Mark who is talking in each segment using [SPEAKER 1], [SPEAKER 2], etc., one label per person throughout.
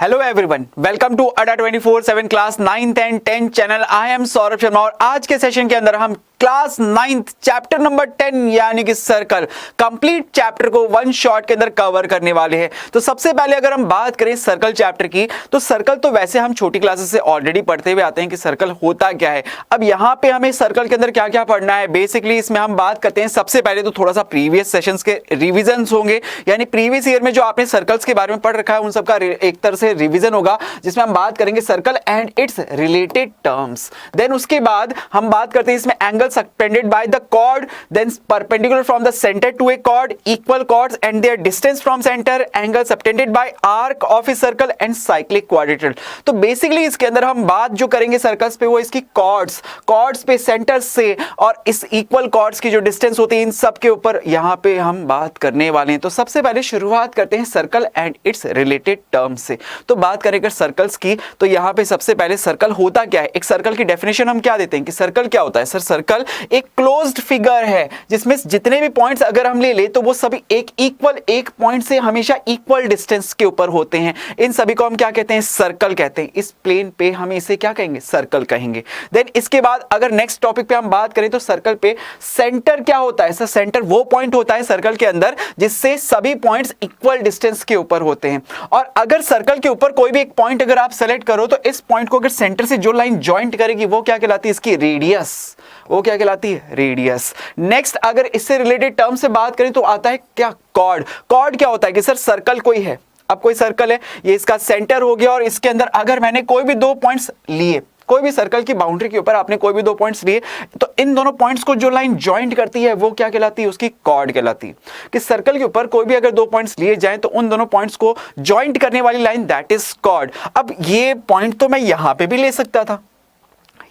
[SPEAKER 1] Hello everyone, welcome to अड्डा 24/7 class 9th and 10th channel. I am Saurabh Sharma और आज के सेशन के अंदर हम क्लास 9th चैप्टर नंबर 10 यानी कि सर्कल कंप्लीट चैप्टर को वन शॉट के अंदर कवर करने वाले हैं। तो सबसे पहले अगर हम बात करें सर्कल चैप्टर की, तो सर्कल तो वैसे हम छोटी क्लासेस से ऑलरेडी पढ़ते हुए आते हैं कि सर्कल होता क्या है। अब यहाँ पे हमें सर्कल के अंदर क्या क्या पढ़ना है, बेसिकली इसमें हम बात करते हैं। सबसे पहले तो थोड़ा सा प्रीवियस सेशंस के रिविजन होंगे, यानी प्रीवियस ईयर में जो आपने सर्कल्स के बारे में पढ़ रखा है उन सबका एक तरह से रिवीजन होगा, जिसमें हम बात करेंगे circle and its related terms. Then उसके बाद हम बात करते हैं इसमें angle suspended by the chord, then perpendicular from the centre to a chord, equal chords and their distance from centre, angle suspended by arc of a circle and cyclic quadrilateral. तो basically इसके अंदर हम बात जो करेंगे circles पे वो इसकी कॉर्ड्स पे सेंटर से और इस इक्वल कॉर्ड्स की जो डिस्टेंस होती है इन सब के ऊपर यहाँ पे हम बात करने वाले हैं। तो सबसे पहले शुरुआत करते हैं circle and its related terms से। तो बात करें अगर सर्कल्स की, तो यहाँ पे सबसे पहले सर्कल होता क्या है। एक सर्कल की डेफिनेशन हम क्या देते हैं कि सर्कल क्या होता है। सर सर्कल एक क्लोज्ड फिगर है जिसमें जितने भी पॉइंट्स अगर हम ले ले तो वो सभी एक पॉइंट से हमेशा इक्वल डिस्टेंस के ऊपर होते हैं। इन सभी को हम क्या कहते हैं, सर्कल कहते हैं। इस प्लेन पे हम इसे क्या कहेंगे, सर्कल कहेंगे। देन इसके बाद अगर नेक्स्ट टॉपिक पे हम बात करें तो सर्कल पे सेंटर क्या होता है। सर सेंटर वो पॉइंट होता है सर्कल के अंदर जिससे सभी पॉइंट्स इक्वल डिस्टेंस के ऊपर होते हैं। और अगर सर्कल के ऊपर कोई भी एक पॉइंट अगर आप सेलेक्ट करो तो इस पॉइंट को अगर सेंटर से जो लाइन ज्वाइंट करेगी वो क्या कहलाती है, इसकी रेडियस। वो क्या कहलाती है, रेडियस। नेक्स्ट अगर इससे रिलेटेड टर्म से बात करें तो आता है क्या, कॉर्ड। कॉर्ड क्या होता है कि सर सर्कल कोई है, अब कोई सर्कल है, ये इसका सेंटर हो गया और इसके अंदर अगर मैंने कोई भी दो पॉइंट्स लिए, कोई भी सर्कल की बाउंड्री के ऊपर आपने कोई भी दो पॉइंट्स लिए, तो इन दोनों पॉइंट्स को जो लाइन ज्वाइंट करती है वो क्या कहलाती है, उसकी कॉर्ड कहलाती है। कि सर्कल के ऊपर कोई भी अगर दो पॉइंट्स लिए जाएं तो उन दोनों पॉइंट्स को ज्वाइंट करने वाली लाइन दैट इज कॉर्ड। अब ये पॉइंट तो मैं यहां पे भी ले सकता था,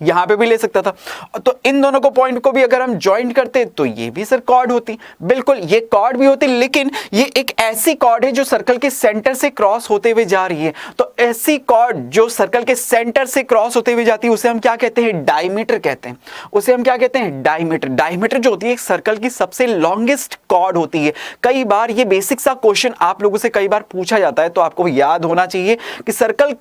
[SPEAKER 1] यहां पे भी ले सकता था, तो इन दोनों को पॉइंट को भी अगर हम ज्वाइंट करते तो ये भी सर कॉर्ड होती। बिल्कुल ये कॉर्ड भी होती, लेकिन ये एक ऐसी कॉर्ड है जो सर्कल के सेंटर से क्रॉस होते हुए जा रही है। तो ऐसी कॉर्ड जो सर्कल के सेंटर से क्रॉस होते हुए जाती है उसे हम क्या कहते हैं, डायमीटर कहते हैं। उसे हम क्या कहते हैं, डायमीटर। डायमीटर जो होती है एक सर्कल की सबसे लॉन्गेस्ट कॉर्ड होती है। कई बार ये बेसिक सा क्वेश्चन आप लोगों से कई बार पूछा जाता है, तो आपको याद होना चाहिए कि सर्कल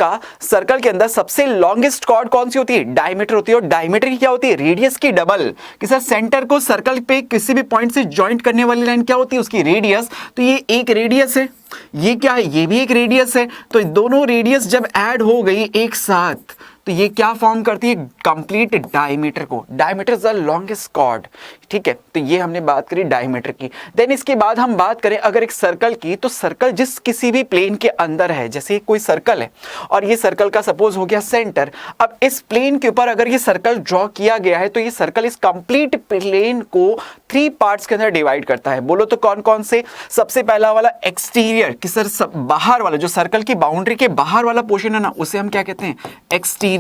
[SPEAKER 1] के अंदर सबसे लॉन्गेस्ट कॉर्ड कौन सी होती है, डायमीटर होती है। और डायमीटर की क्या होती है, रेडियस की डबल। कि सर सेंटर को सर्कल पे किसी भी पॉइंट से ज्वाइंट करने वाली लाइन क्या होती है, उसकी रेडियस। तो ये एक रेडियस है, ये क्या है, ये भी एक रेडियस है। तो दोनों रेडियस जब ऐड हो गई एक साथ तो ये क्या फॉर्म करती है, कंप्लीट डायमीटर को। Diameter is the longest chord, ठीक है। तो ये हमने बात करी डायमीटर की। देन इसके बाद हम बात करें अगर एक सर्कल की, तो सर्कल जिस किसी भी प्लेन के अंदर है, जैसे कोई सर्कल है और ये सर्कल का सपोज हो गया सेंटर। अब इस प्लेन के ऊपर अगर ये सर्कल ड्रॉ किया गया है तो ये सर्कल इस कंप्लीट प्लेन को 3 पार्ट्स के अंदर डिवाइड करता है। बोलो तो कौन कौन से। सबसे पहला वाला एक्सटीरियर, कि सर बाहर वाला जो सर्कल की बाउंड्री के बाहर वाला पोर्शन है ना, उसे हम क्या कहते हैं, एक्सटीरियर।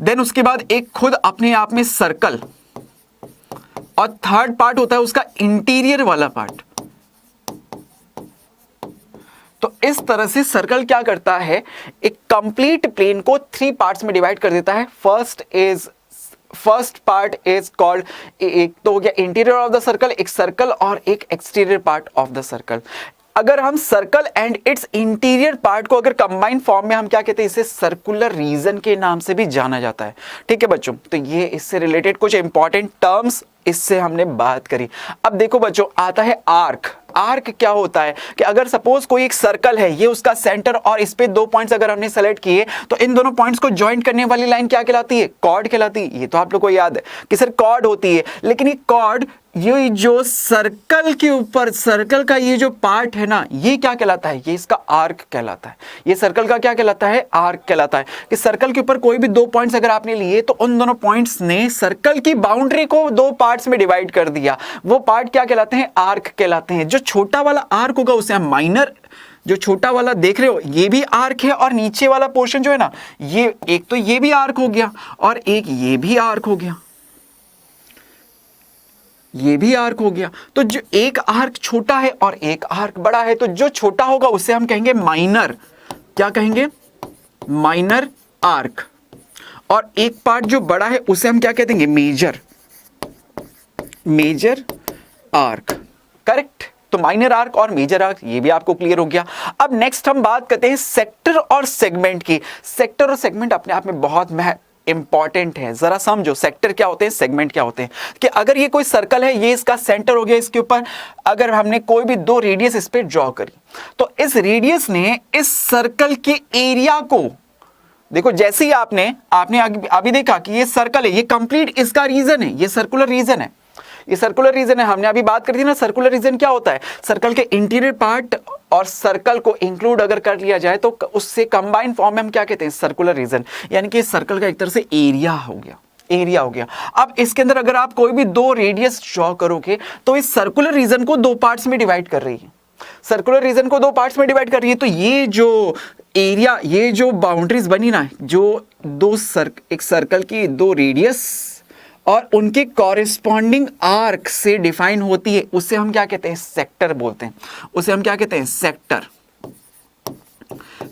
[SPEAKER 1] देन उसके बाद एक खुद अपने आप में सर्कल, और थर्ड पार्ट होता है उसका इंटीरियर वाला पार्ट। तो इस तरह से सर्कल क्या करता है, एक कंप्लीट प्लेन को 3 पार्ट्स में डिवाइड कर देता है। फर्स्ट पार्ट इज कॉल्ड, एक तो हो गया इंटीरियर ऑफ द सर्कल, एक सर्कल और एक exterior part of the circle. अगर हम circle and it's interior part को अगर कंबाइंड फॉर्म में हम क्या कहते हैं, इसे सर्कुलर रीजन के नाम से भी जाना जाता है, ठीक है बच्चों। तो ये इससे रिलेटेड कुछ इंपॉर्टेंट टर्म्स इससे हमने बात करी। अब देखो बच्चों, आता है आर्क। आर्क क्या होता है कि अगर सपोज कोई एक सर्कल है, ये उसका सेंटर और इस पे 2 पॉइंट्स अगर हमने सेलेक्ट किए तो इन दोनों पॉइंट्स को ज्वाइंट करने वाली लाइन क्या कहलाती है, कॉर्ड कहलाती है। ये तो आप लोग को याद है कि सर कॉर्ड होती है, लेकिन ये कॉर्ड, ये जो सर्कल के ऊपर सर्कल का ये जो पार्ट है ना, ये क्या कहलाता है, ये इसका आर्क कहलाता है। ये सर्कल का क्या कहलाता है, आर्क कहलाता है। कि सर्कल के ऊपर कोई भी 2 पॉइंट्स अगर आपने लिए तो उन दोनों पॉइंट्स ने सर्कल की बाउंड्री को 2 पार्ट्स में डिवाइड कर दिया। वो पार्ट क्या कहलाते हैं, आर्क कहलाते हैं। जो छोटा वाला आर्क होगा उसे हम माइनर, जो छोटा वाला देख रहे हो ये भी आर्क है, और नीचे वाला पोर्शन जो है ना, ये एक तो ये भी आर्क हो गया और एक ये भी आर्क हो गया, ये भी आर्क हो गया। तो जो एक आर्क छोटा है और एक आर्क बड़ा है, तो जो छोटा होगा उसे हम कहेंगे माइनर, क्या कहेंगे, माइनर आर्क। और एक पार्ट जो बड़ा है उसे हम क्या कह देंगे, मेजर आर्क। करेक्ट। तो माइनर आर्क और मेजर आर्क ये भी आपको क्लियर हो गया। अब नेक्स्ट हम बात करते हैं सेक्टर और सेगमेंट की। सेक्टर और सेगमेंट अपने आप में बहुत इंपॉर्टेंट है। जरा समझो सेक्टर क्या होते हैं, सेगमेंट क्या होते हैं। कि अगर ये कोई सर्कल है, ये इसका सेंटर हो गया, इसके ऊपर अगर हमने कोई भी दो रेडियस इस पे ड्रॉ करी, तो इस रेडियस ने इस सर्कल के एरिया को, देखो जैसे ही आपने अभी देखा कि ये सर्कल है, ये कंप्लीट इसका रीजन है, ये सर्कुलर रीजन है, ये सर्कुलर रीजन है। हमने अभी बात करी थी ना, सर्कुलर रीजन क्या होता है, सर्कल के इंटीरियर पार्ट और सर्कल को इंक्लूड अगर कर लिया जाए तो उससे कंबाइन फॉर्म में हम क्या कहते हैं, सर्कुलर रीजन। यानी कि सर्कल का एक तरह से एरिया हो गया, एरिया हो गया। अब इसके अंदर अगर आप कोई भी दो रेडियस ड्रॉ करोगे तो इस सर्कुलर रीजन को दो पार्ट्स में डिवाइड कर रही है, सर्कुलर रीजन को दो पार्ट्स में डिवाइड कर रही है। तो ये जो एरिया, ये जो बाउंड्रीज बनी ना, जो एक सर्कल की दो रेडियस और उनके कॉरेस्पॉन्डिंग आर्क से डिफाइन होती है, उससे हम क्या कहते हैं, सेक्टर बोलते हैं। उसे हम क्या कहते हैं, सेक्टर।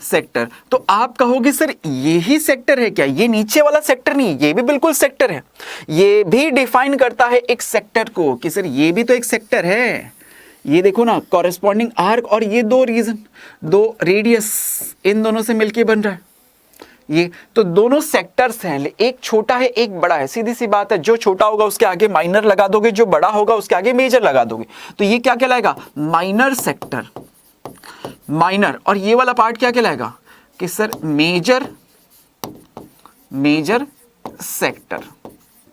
[SPEAKER 1] सेक्टर। तो आप कहोगे सर यही सेक्टर है क्या, ये नीचे वाला सेक्टर नहीं, ये भी बिल्कुल सेक्टर है, ये भी डिफाइन करता है एक सेक्टर को, कि सर ये भी तो एक सेक्टर है। ये देखो ना, कॉरेस्पॉन्डिंग आर्क और ये दो रीजन, दो रेडियस, इन दोनों से मिलके बन रहा है ये, तो दोनों सेक्टर्स हैं। एक छोटा है एक बड़ा है, सीधी सी बात है, जो छोटा होगा उसके आगे माइनर लगा दोगे, जो बड़ा होगा उसके आगे मेजर लगा दोगे, तो ये क्या कहलाएगा, माइनर सेक्टर, माइनर। और ये वाला पार्ट क्या कहलाएगा, कि sir major, major sector.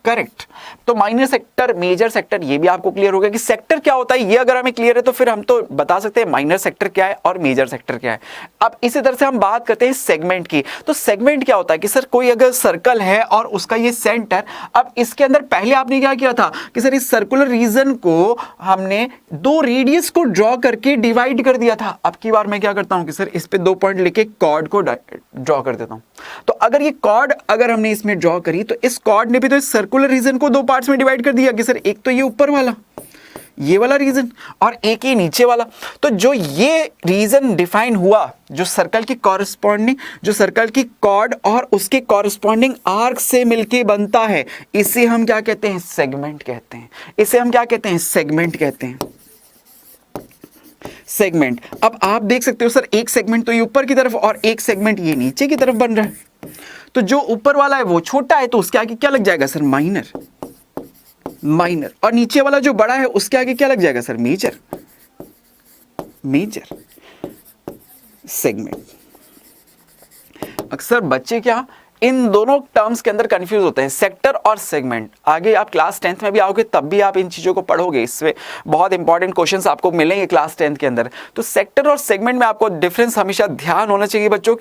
[SPEAKER 1] Correct. तो माइनर सेक्टर, मेजर सेक्टर, ये भी आपको क्लियर हो गया कि सेक्टर क्या होता है। ये अगर हमें क्लियर है तो फिर हम तो बता सकते हैं माइनर सेक्टर क्या है और मेजर सेक्टर क्या है। अब इसी तरह से हम बात करते हैं सेगमेंट की। तो सेगमेंट क्या होता है कि सर कोई अगर सर्कल है और उसका ये सेंटर, अब इसके अंदर पहले आपने क्या किया था कि सर इस सर्कुलर रीजन को हमने दो रेडियस को ड्रॉ करके डिवाइड कर दिया था। अब की बार मैं क्या करता हूं कि सर इस पे दो पॉइंट लेके कॉर्ड को ड्रॉ कर देता हूं। तो अगर ये कॉर्ड अगर हमने इसमें ड्रॉ करी तो इस कॉर्ड ने भी तो इस सर्कुलर रीजन को दो पार्ट्स में डिवाइड कर दिया कि सर एक तो ये ऊपर वाला, ये वाला रीजन, और एक ही नीचे वाला। तो जो ये रीजन डिफाइन हुआ, जो सर्कल की कॉरेस्पॉन्डिंग, जो सर्कल की कॉर्ड और उसके कॉरेस्पॉन्डिंग आर्क से मिलके बनता है, इसे हम क्या कहते हैं, सेगमेंट कहते हैं। इसे हम क्या कहते हैं, सेगमेंट कहते हैं, सेगमेंट। अब आप देख सकते हो सर एक सेगमेंट तो ये ऊपर की तरफ और एक सेगमेंट ये नीचे की तरफ बन रहा है। तो जो ऊपर वाला है वो छोटा है, तो उसके आगे क्या लग जाएगा सर, माइनर, माइनर। और नीचे वाला जो बड़ा है उसके आगे क्या लग जाएगा सर, मेजर, मेजर सेगमेंट। अक्सर बच्चे क्या इन दोनों टर्म्स के अंदर कंफ्यूज होते हैं, सेक्टर और सेगमेंट। आगे आप क्लास 10th में भी आओगे तब भी आप इन चीजों को पढ़ोगे, इससे बहुत इंपॉर्टेंट क्वेश्चंस आपको मिलेंगे क्लास 10th के अंदर। तो सेक्टर और सेगमेंट में आपको डिफरेंस हमेशा ध्यान होना चाहिए बच्चों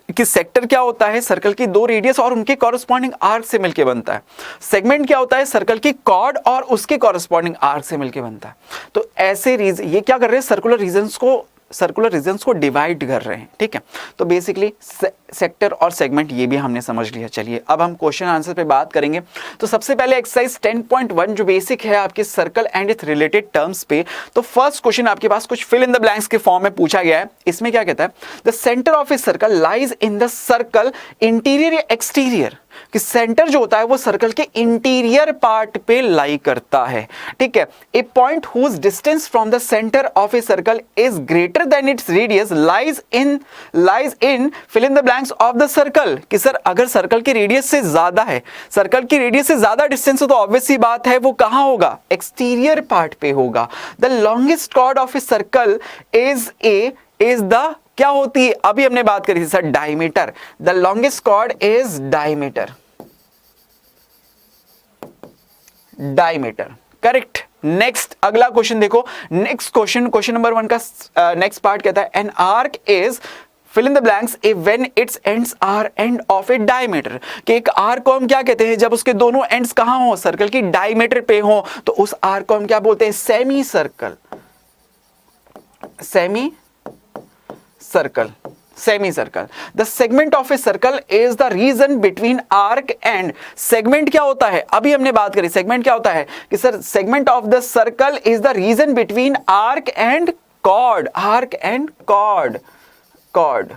[SPEAKER 1] कि सेक्टर क्या होता है, सर्कल की दो रेडियस और उनके कॉरेस्पॉन्डिंग आर्क से मिलकर बनता है। सेगमेंट क्या होता है, सर्कल की कॉर्ड और उसके कॉरेस्पॉन्डिंग आर्क से मिलकर बनता है। तो ऐसे रीजन, ये क्या कर रहे हैं, सर्कुलर रीजन्स को डिवाइड कर रहे हैं। ठीक है, तो बेसिकली सेक्टर और सेगमेंट ये भी हमने समझ लिया। चलिए अब हम क्वेश्चन आंसर पे बात करेंगे। तो सबसे पहले एक्सरसाइज 10.1 जो बेसिक है आपके circle and its related terms पे। तो फर्स्ट क्वेश्चन आपके पास कुछ फिल इन द ब्लैंक्स के फॉर्म में पूछा गया है। इसमें क्या कहता है, the centre of a circle lies in the circle interior या एक्सटीरियर, कि सेंटर जो होता है वो सर्कल के इंटीरियर पार्ट पे लाई करता है। ठीक है, a point whose distance from the centre of a circle is greater than its radius lies in fill in the blanks of the circle, कि सर अगर सर्कल की रेडियस से ज्यादा है, सर्कल की रेडियस से ज्यादा डिस्टेंस हो तो ऑब्वियस सी बात है वो कहां होगा, एक्सटीरियर पार्ट पे होगा। The longest chord of a circle is the क्या होती है, अभी हमने बात करी थी sir, diameter. The longest chord is diameter, diameter. Correct. Next अगला क्वेश्चन देखो, नेक्स्ट क्वेश्चन नंबर 1 का नेक्स्ट पार्ट कहता है an arc is fill in the blanks when its ends are end of a diameter, कि एक arc को हम क्या कहते हैं जब उसके दोनों एंड्स कहां हो, सर्कल की डायमीटर पे हो, तो उस आर्क को हम क्या बोलते हैं, semi circle, semi circle, semi circle. The segment of a circle is the region between arc and, segment क्या होता है, अभी हमने बात करी सेगमेंट क्या होता है कि sir segment of the circle is the region between arc and chord, arc and chord, chord.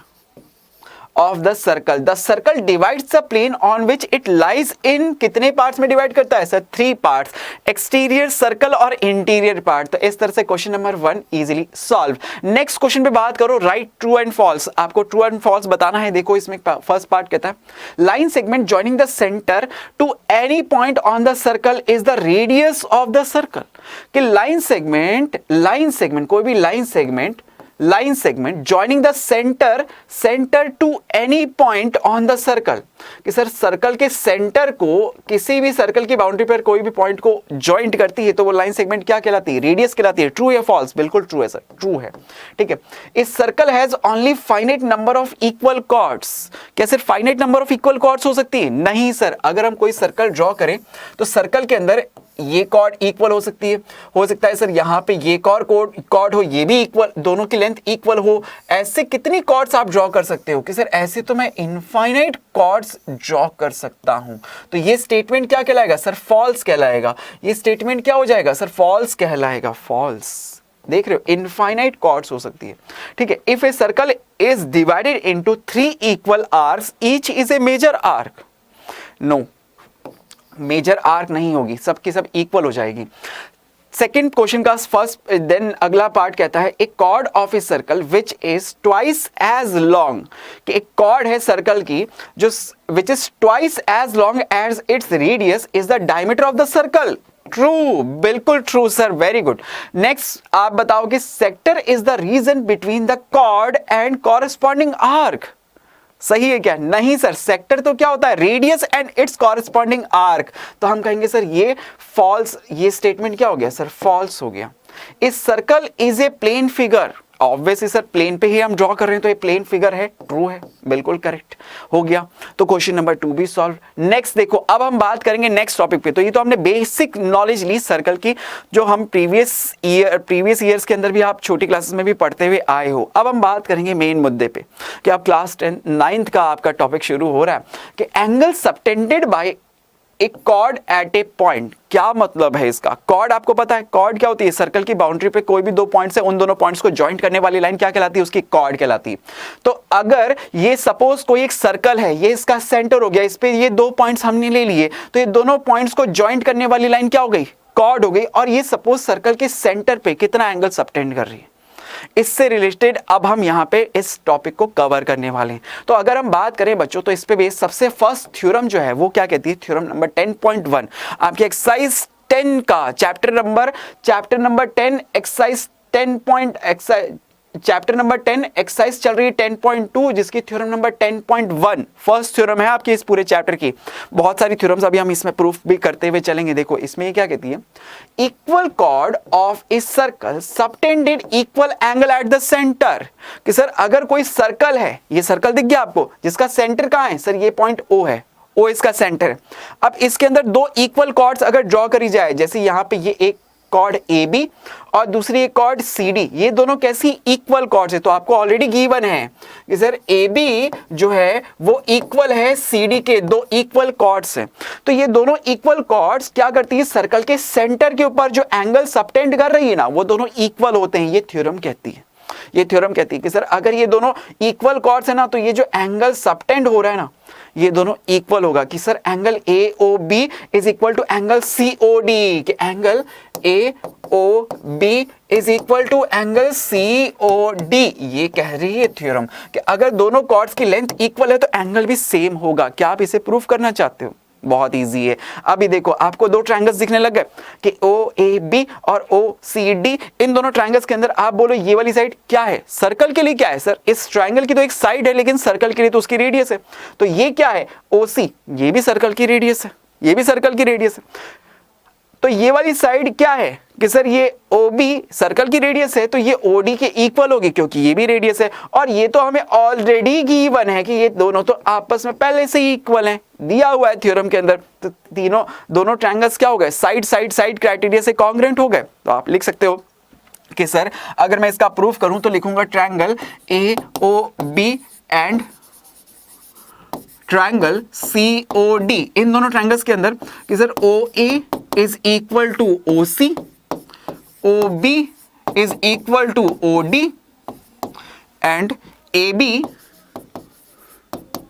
[SPEAKER 1] Of the circle, the circle divides the plane on which it lies in, कितने पार्ट्स में divide करता है sir? 3 parts, exterior circle और interior part. तो इस तरह से question number 1 easily solve. Next question पे बात करो, राइट ट्रू एंड फॉल्स, आपको ट्रू एंड फॉल्स बताना है। देखो इसमें फर्स्ट पार्ट कहता है line segment joining the centre to any point on the circle is the radius of the circle, कि लाइन सेगमेंट कोई भी line segment joining the centre to any point on the circle, कि sir circle के centre को किसी भी circle की boundary पर कोई भी पॉइंट को जॉइंट करती है तो वो लाइन सेगमेंट क्या कहलाती है? रेडियस कहलाती है। ट्रू या फॉल्स? बिल्कुल ट्रू है सर, ट्रू है। ठीक है। इस circle has only finite number of equal chords, क्या सिर्फ finite number of equal chords हो सकती है? नहीं सर, अगर हम कोई सर्कल ड्रॉ करें तो सर्कल के अंदर ये कॉर्ड इक्वल हो सकती है, हो सकता है सर यहाँ पे ये कॉर्ड हो, ये भी इक्वल, दोनों की लेंथ इक्वल हो। ऐसे कितनी कॉर्ड्स आप ड्रॉ कर सकते हो? कि सर ऐसे तो मैं इनफाइनाइट कॉर्ड्स ड्रॉ कर सकता हूं। तो ये स्टेटमेंट क्या कहलाएगा सर? फॉल्स कहलाएगा। ये स्टेटमेंट क्या हो जाएगा सर? फॉल्स कहलाएगा, फॉल्स। देख रहे हो, इनफाइनाइट कॉर्ड्स हो सकती है। ठीक है। If a circle is divided into 3 equal arcs, each is a major arc. No, major arc नहीं होगी, सबकी सब इक्वल हो जाएगी। सेकेंड क्वेश्चन का फर्स्ट देन अगला पार्ट कहता है a chord of a circle which is twice as long, कि एक कॉर्ड है सर्कल की जो which is twice as long as its radius is the diameter of the circle. True, बिल्कुल true sir, very good. Next आप बताओ कि sector is the region between the chord and corresponding arc. सही है क्या? नहीं सर, सेक्टर तो क्या होता है? Radius and it's corresponding arc. तो हम कहेंगे सर ये फॉल्स, ये स्टेटमेंट क्या हो गया सर? फॉल्स हो गया। इस circle is a plane figure, obviously sir plane पे ही हम ड्रॉ कर रहे हैं तो ये प्लेन फिगर है। ट्रू है, बिल्कुल करेक्ट हो गया। तो क्वेश्चन नंबर 2 भी सॉल्व। नेक्स्ट देखो, अब हम बात करेंगे नेक्स्ट टॉपिक पे। तो ये तो हमने बेसिक नॉलेज ली सर्कल की, जो हम प्रीवियस ईयर्स के अंदर भी आप छोटी क्लासेस में भी पढ़ते हुए आए हो। अब हम बात करेंगे मेन मुद्दे पे कि अब क्लास 9th का आपका टॉपिक शुरू हो रहा है कि एंगल सबटेंडेड बाय एक कॉर्ड एट ए पॉइंट। क्या मतलब है इसका? कॉर्ड आपको पता है, कॉर्ड क्या होती है? सर्कल की बाउंड्री पे कोई भी 2 पॉइंट्स है, उन दोनों पॉइंट्स को जॉइंट करने वाली लाइन क्या कहलाती है? उसकी कॉर्ड कहलाती है। तो अगर ये सपोज कोई एक सर्कल है, ये इसका सेंटर हो गया, इस पे ये 2 पॉइंट्स हमने ले लिए, तो ये दोनों पॉइंट्स को जॉइंट करने वाली लाइन क्या हो गई? कॉर्ड हो गई। और ये सपोज सर्कल के सेंटर पे कितना एंगल सबटेंड कर रही है, इससे रिलेटेड अब हम यहां पे इस टॉपिक को कवर करने वाले हैं। तो अगर हम बात करें बच्चों, तो इस पे बेस सबसे फर्स्ट थ्योरम जो है वो क्या कहती है? थ्योरम नंबर 10.1 आपकी एक्सरसाइज 10 का chapter number 10 exercise 10 chapter number 10 exercise चल रही है 10.2, जिसकी थ्योरम नंबर 10.1 फर्स्ट थ्योरम है आपकी इस पूरे चैप्टर की। बहुत सारी थ्योरम्स अभी हम इसमें प्रूफ भी करते हुए चलेंगे। देखो इसमें ये क्या कहती है? Equal cord of a circle subtended equal angle eight the centre, कि सर अगर कोई सर्कल है, ये सर्कल दिख गया आपको, जिसका सेंटर कहां है? सर ये पॉइंट O है, O इसका सेंटर है। अब इसके अंदर 2 इक्वल कॉर्ड्स अगर ड्रॉ करी जाए, जैसे यहां पे ये एक कॉर्ड AB और दूसरी एक कॉर्ड CD, ये दोनों कैसी? इक्वल कॉर्ड्स है। तो आपको ऑलरेडी गिवन है कि सर AB जो है वो इक्वल है CD के, 2 इक्वल कॉर्ड्स हैं। तो ये दोनों इक्वल कॉर्ड्स क्या करती है? सर्कल के सेंटर के ऊपर जो एंगल सबटेंड कर रही है ना, वो दोनों इक्वल होते हैं। ये थ्योरम कहती है, ये थ्योरम कहती है कि सर अगर ये दोनों इक्वल कॉर्ड्स है ना, तो ये जो एंगल सबटेंड हो रहा है ना, ये दोनों इक्वल होगा। कि sir angle AOB is equal to angle COD, कि angle AOB is equal to angle COD। ये कह रही है थ्योरम कि अगर दोनों कॉर्ड्स की लेंथ इक्वल है तो एंगल भी सेम होगा। क्या आप इसे प्रूफ करना चाहते हो? बहुत इजी है। अभी देखो आपको 2 ट्रायंगल्स दिखने लग गए कि OAB और OCD, इन दोनों ट्रायंगल्स के अंदर आप बोलो ये वाली साइड क्या है? सर्कल के लिए क्या है सर? इस ट्रायंगल की तो एक साइड है, लेकिन सर्कल के लिए तो उसकी रेडियस है। तो ये क्या है? OC, ये भी सर्कल की रेडियस है, ये भी सर्कल की रेडियस है। तो ये वाली साइड क्या है? कि सर ये OB सर्कल की रेडियस है, तो ये OD के इक्वल होगी क्योंकि ये भी रेडियस है। और ये तो हमें ऑलरेडी गिवन है कि ये दोनों तो आपस में पहले से ही इक्वल हैं, दिया हुआ है थ्योरम के अंदर। तो दोनों ट्रायंगल्स क्या हो गए? साइड क्राइटेरिया से कॉन्ग्रुएंट हो गए। तो आप लिख सकते हो कि सर अगर मैं इसका प्रूफ करूं तो लिखूंगा triangle AOB and triangle COD, इन दोनों ट्रायंगल्स के अंदर कि sir OA is equal to OC, OB is equal to OD and AB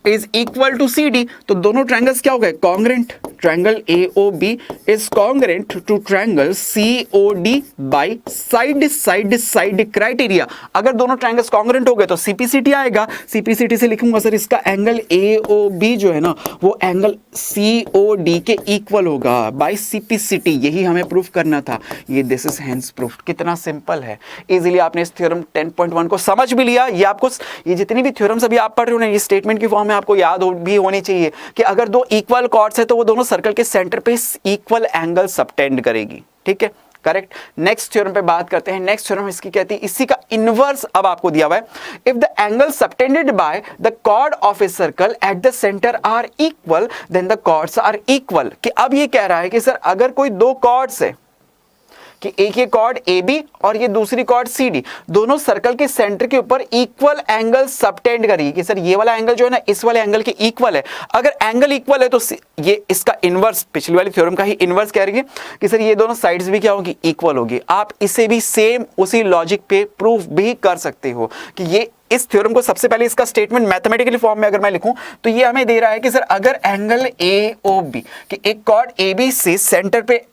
[SPEAKER 1] is equal to C D, तो दोनों ट्रायंगल्स क्या हो गए, congruent. Triangle AOB is congruent to triangle COD by side side side criteria. अगर दोनों triangles congruent हो गए तो CPCT आएगा। CPCT से लिखूंगा सर इसका एंगल AOB जो है ना वो एंगल COD के इक्वल होगा बाय CPCT। यही हमें प्रूफ करना था। ये दिस इज हेंस प्रूफ। कितना सिंपल है, इजीली आपने इस थ्योरम 10.1 को समझ भी लिया। ये आपको ये जितनी भी थ्योरम्स अभी आप पढ़ रहे हो ना, ये स्टेटमेंट की फॉर्म में आपको याद भी होनी चाहिए कि अगर दो इक्वल कॉर्ड्स है तो वो दोनों सर्कल के सेंटर पे इक्वल एंगल सबटेंड करेगी। ठीक है, करेक्ट। नेक्स्ट थ्योरम पे बात करते हैं। नेक्स्ट थ्योरम इसकी कहती है, इसी का इनवर्स अब आपको दिया हुआ है। If the angle subtended by the chord of a circle at the centre are equal then the chords are equal. कि अब ये कह रहा है कि सर अगर कोई दो कॉर्ड्स है कि एक ये कॉर्ड AB और ये दूसरी कॉर्ड CD, दोनों सर्कल के सेंटर के ऊपर इक्वल एंगल सबटेंड करेगी कि सर ये वाला एंगल जो है ना इस वाले एंगल के इक्वल है। अगर एंगल इक्वल है तो ये इसका इनवर्स, पिछली वाली थ्योरम का ही इनवर्स कह रही है कि सर ये दोनों साइड्स भी क्या होगी, इक्वल होगी। आप इसे भी सेम उसी लॉजिक पे प्रूफ भी कर सकते हो कि ये इस थ्योरम को सबसे पहले इसका स्टेटमेंट मैथमेटिकली फॉर्म में अगर मैं लिखूं तो ये हमें दे रहा है कि सर अगर एंगल AOB कि एक कॉर्ड AB से सेंटर पे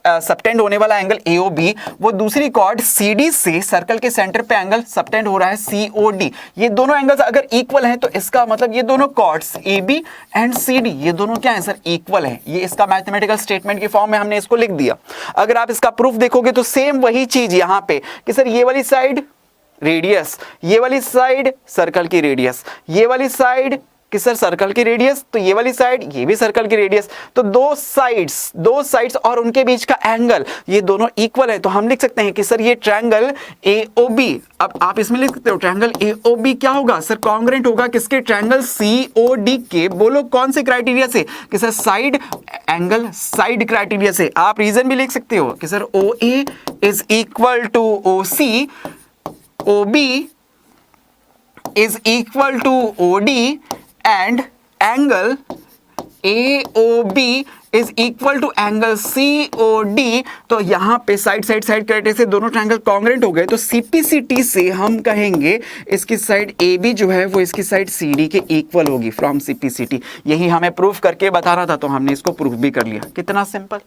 [SPEAKER 1] सबटेंड होने वाला एंगल AOB वो दूसरी कॉर्ड CD से सर्कल के सेंटर पे एंगल सबटेंड हो रहा है COD, ये दोनों एंगल्स अगर इक्वल हैं तो इसका मतलब ये दोनों कॉर्ड्स AB एंड CD ये दोनों क्या है सर, इक्वल है। ये इसका मैथमेटिकल स्टेटमेंट की फॉर्म में हमने इसको लिख दिया। अगर आप इसका प्रूफ देखोगे तो सेम वही चीज यहां पे कि सर ये वाली साइड रेडियस, ये वाली साइड सर्कल की रेडियस, ये वाली साइड कि सर सर्कल की रेडियस, तो ये वाली साइड ये भी सर्कल की रेडियस, तो दो साइड्स और उनके बीच का एंगल ये दोनों इक्वल है। तो हम लिख सकते हैं कि सर ये ट्रायंगल AOB, अब आप इसमें लिख सकते हो ट्रायंगल AOB क्या होगा सर, कॉन्ग्रेंट होगा किसके, ट्रायंगल COD के। बोलो कौन से क्राइटेरिया से, कि sir side angle side criteria से। आप रीजन भी लिख सकते हो कि sir OA is equal to OC, OB is equal to OD and angle AOB is equal to angle COD। तो यहां पे साइड क्राइटेरिया से दोनों ट्रायंगल कॉन्ग्रेंट हो गए। तो CPCT से हम कहेंगे इसकी साइड AB जो है वो इसकी साइड CD के इक्वल होगी फ्रॉम CPCT। यही हमें प्रूफ करके बताना था तो हमने इसको प्रूफ भी कर लिया। कितना सिंपल,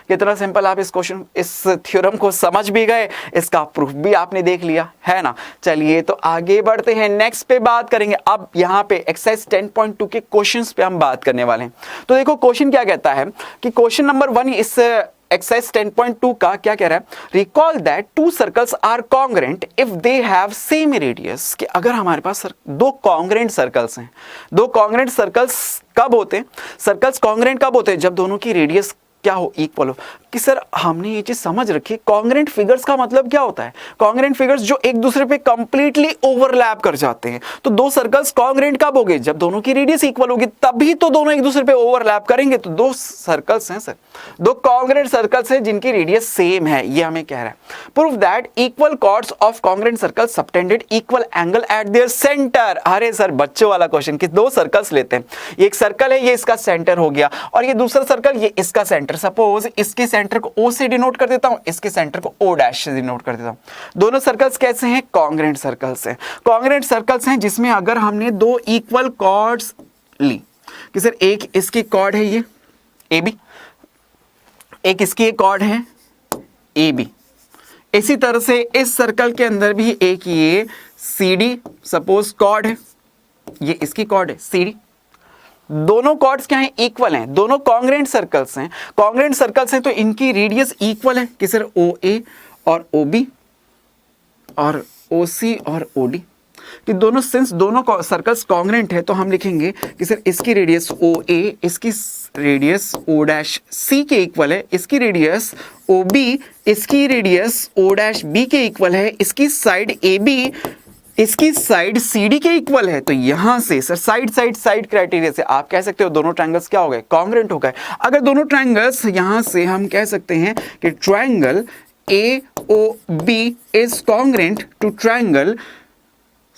[SPEAKER 1] कितना सिंपल। आप इस क्वेश्चन इस थ्योरम को समझ भी गए, इसका प्रूफ भी आपने देख लिया है ना। चलिए तो आगे बढ़ते हैं, नेक्स्ट पे बात करेंगे। अब यहाँ पे एक्सरसाइज 10.2 के क्वेश्चंस पे हम बात करने वाले हैं। तो देखो क्वेश्चन क्या कहता है कि क्वेश्चन नंबर 1 इस एक्सरसाइज 10.2 का क्या कह रहा है, recall that two circles are congruent if they have same radius. कि अगर हमारे पास दो कॉन्ग्रेंट सर्कल्स हैं, दो कॉन्ग्रेंट सर्कल्स कब होते हैं, सर्कल्स कॉन्ग्रेंट कब होते हैं, जब दोनों की रेडियस क्या हो, इक्वल हो। कि सर हमने ये चीज समझ रखी, कॉन्ग्रेंट फिगर्स का मतलब क्या होता है, कॉन्ग्रेंट फिगर्स जो एक दूसरे पे कंप्लीटली ओवरलैप कर जाते हैं। तो दो सर्कल्स कॉन्ग्रेंट कब होंगे, जब दोनों की रेडियस इक्वल होगी, तभी तो दोनों एक दूसरे पे ओवरलैप करेंगे। तो दो सर्कल्स हैं सर, दो कॉन्ग्रेंट सर्कल्स हैं जिनकी रेडियस सेम है, ये हमें कह रहा है। Prove that equal chords of congruent circles subtended equal angle at their centre. अरे सर बच्चों वाला क्वेश्चन कि दो सर्कल्स लेते हैं, ये एक सर्कल है, ये इसका सेंटर हो गया, और ये दूसरा सर्कल, ये इसका सेंटर। सपोज इसके सेंटर को O से डिनोट कर देता हूं, इसके सेंटर को O डैश से डिनोट कर देता हूं। दोनों सर्कल्स कैसे हैं, कॉन्ग्रेंट सर्कल्स हैं। कॉन्ग्रेंट सर्कल्स हैं जिसमें अगर हमने दो इक्वल कॉर्ड्स ली कि सर एक इसकी कॉर्ड है ये AB, एक इसकी कॉर्ड है AB, इसी तरह से इस सर्कल के अंदर भी एक ये CD सपोज कॉर्ड है, ये इसकी कॉर्ड है CD। दोनों कॉर्ड्स क्या हैं, इक्वल हैं, दोनों कॉन्ग्रेंट सर्कल्स हैं। कॉन्ग्रेंट सर्कल्स हैं तो इनकी रेडियस इक्वल है कि सर OA और OB और OC और OD। कि दोनों सिंस दोनों सर्कल्स कॉन्ग्रेंट है तो हम लिखेंगे कि सर इसकी रेडियस OA इसकी रेडियस O डैश C के इक्वल है, इसकी रेडियस OB इसकी रेडियस O डैश B के इक्वल है, इसकी साइड AB इसकी साइड CD के इक्वल है। तो यहां से सर साइड क्राइटेरिया से आप कह सकते हो दोनों ट्रायंगल्स क्या हो गए, कॉन्ग्रेंट हो गए। अगर दोनों ट्रायंगल्स यहां से हम कह सकते हैं कि triangle AOB is congruent to triangle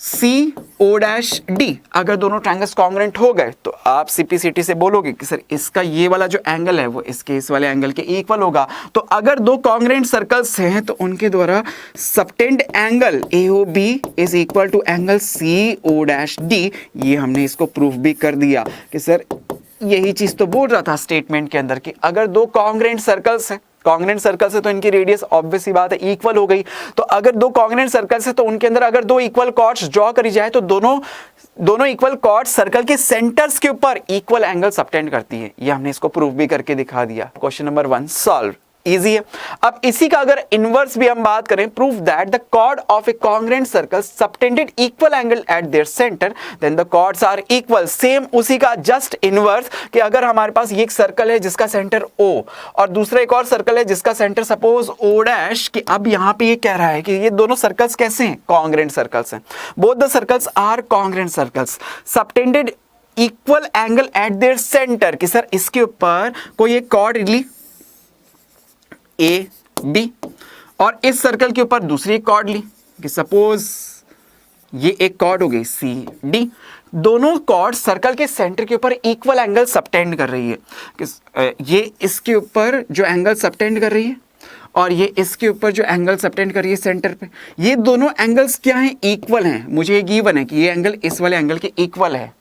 [SPEAKER 1] C O dash D, अगर दोनों ट्रायंगल्स कॉन्ग्रुएंट हो गए तो आप सीपीसीटी से बोलोगे कि सर इसका ये वाला जो एंगल है वो इसके इस वाले एंगल के इक्वल होगा। तो अगर दो कॉन्ग्रुएंट सर्कल्स हैं तो उनके द्वारा subtend angle AOB is equal to angle CO'D, ये हमने इसको प्रूफ भी कर दिया कि सर यही चीज तो बोल रहा था स्टेटमेंट के अंदर कि अगर दो कॉन्ग्रुएंट सर्कल्स हैं, कॉन्ग्रुएंट सर्कल्स है तो इनकी रेडियस ऑब्वियस सी बात है इक्वल हो गई। तो अगर दो कॉन्ग्रुएंट सर्कल्स है तो उनके अंदर अगर दो इक्वल कॉर्ड्स ड्रॉ करी जाए तो दोनों इक्वल कॉर्ड्स सर्कल के सेंटर्स के ऊपर इक्वल एंगल सबटेंड करती है। ये हमने इसको प्रूफ भी करके दिखा दिया। क्वेश्चन नंबर 1 सॉल्व, इजी है। अब इसी का अगर इनवर्स भी हम बात करें, proof that the chord of a congruent circle subtended equal angle at their centre then the chords are equal. Same उसी का जस्ट इनवर्स कि अगर हमारे पास ये एक सर्कल है जिसका सेंटर O और दूसरा एक और सर्कल है जिसका सेंटर सपोज O डैश, कि अब यहां पे ये कह रहा है कि ये दोनों सर्कल्स कैसे हैं, कॉन्ग्रुएंट सर्कल्स हैं। Both the circles are congruent circles subtended equal angle at their centre, कि सर इसके ऊपर कोई एक कॉर्ड ली AB और इस सर्कल के ऊपर दूसरी एक कॉर्ड ली कि सपोज ये एक कॉर्ड हो गई CD। दोनों कॉर्ड सर्कल के सेंटर के ऊपर इक्वल एंगल सबटेंड कर रही है कि ये इसके ऊपर जो एंगल सबटेंड कर रही है और ये इसके ऊपर जो एंगल सबटेंड कर रही है सेंटर पे, ये दोनों एंगल्स क्या हैं, इक्वल हैं। मुझे ये गिवन है कि ये एंगल इस वाले एंगल के इक्वल है।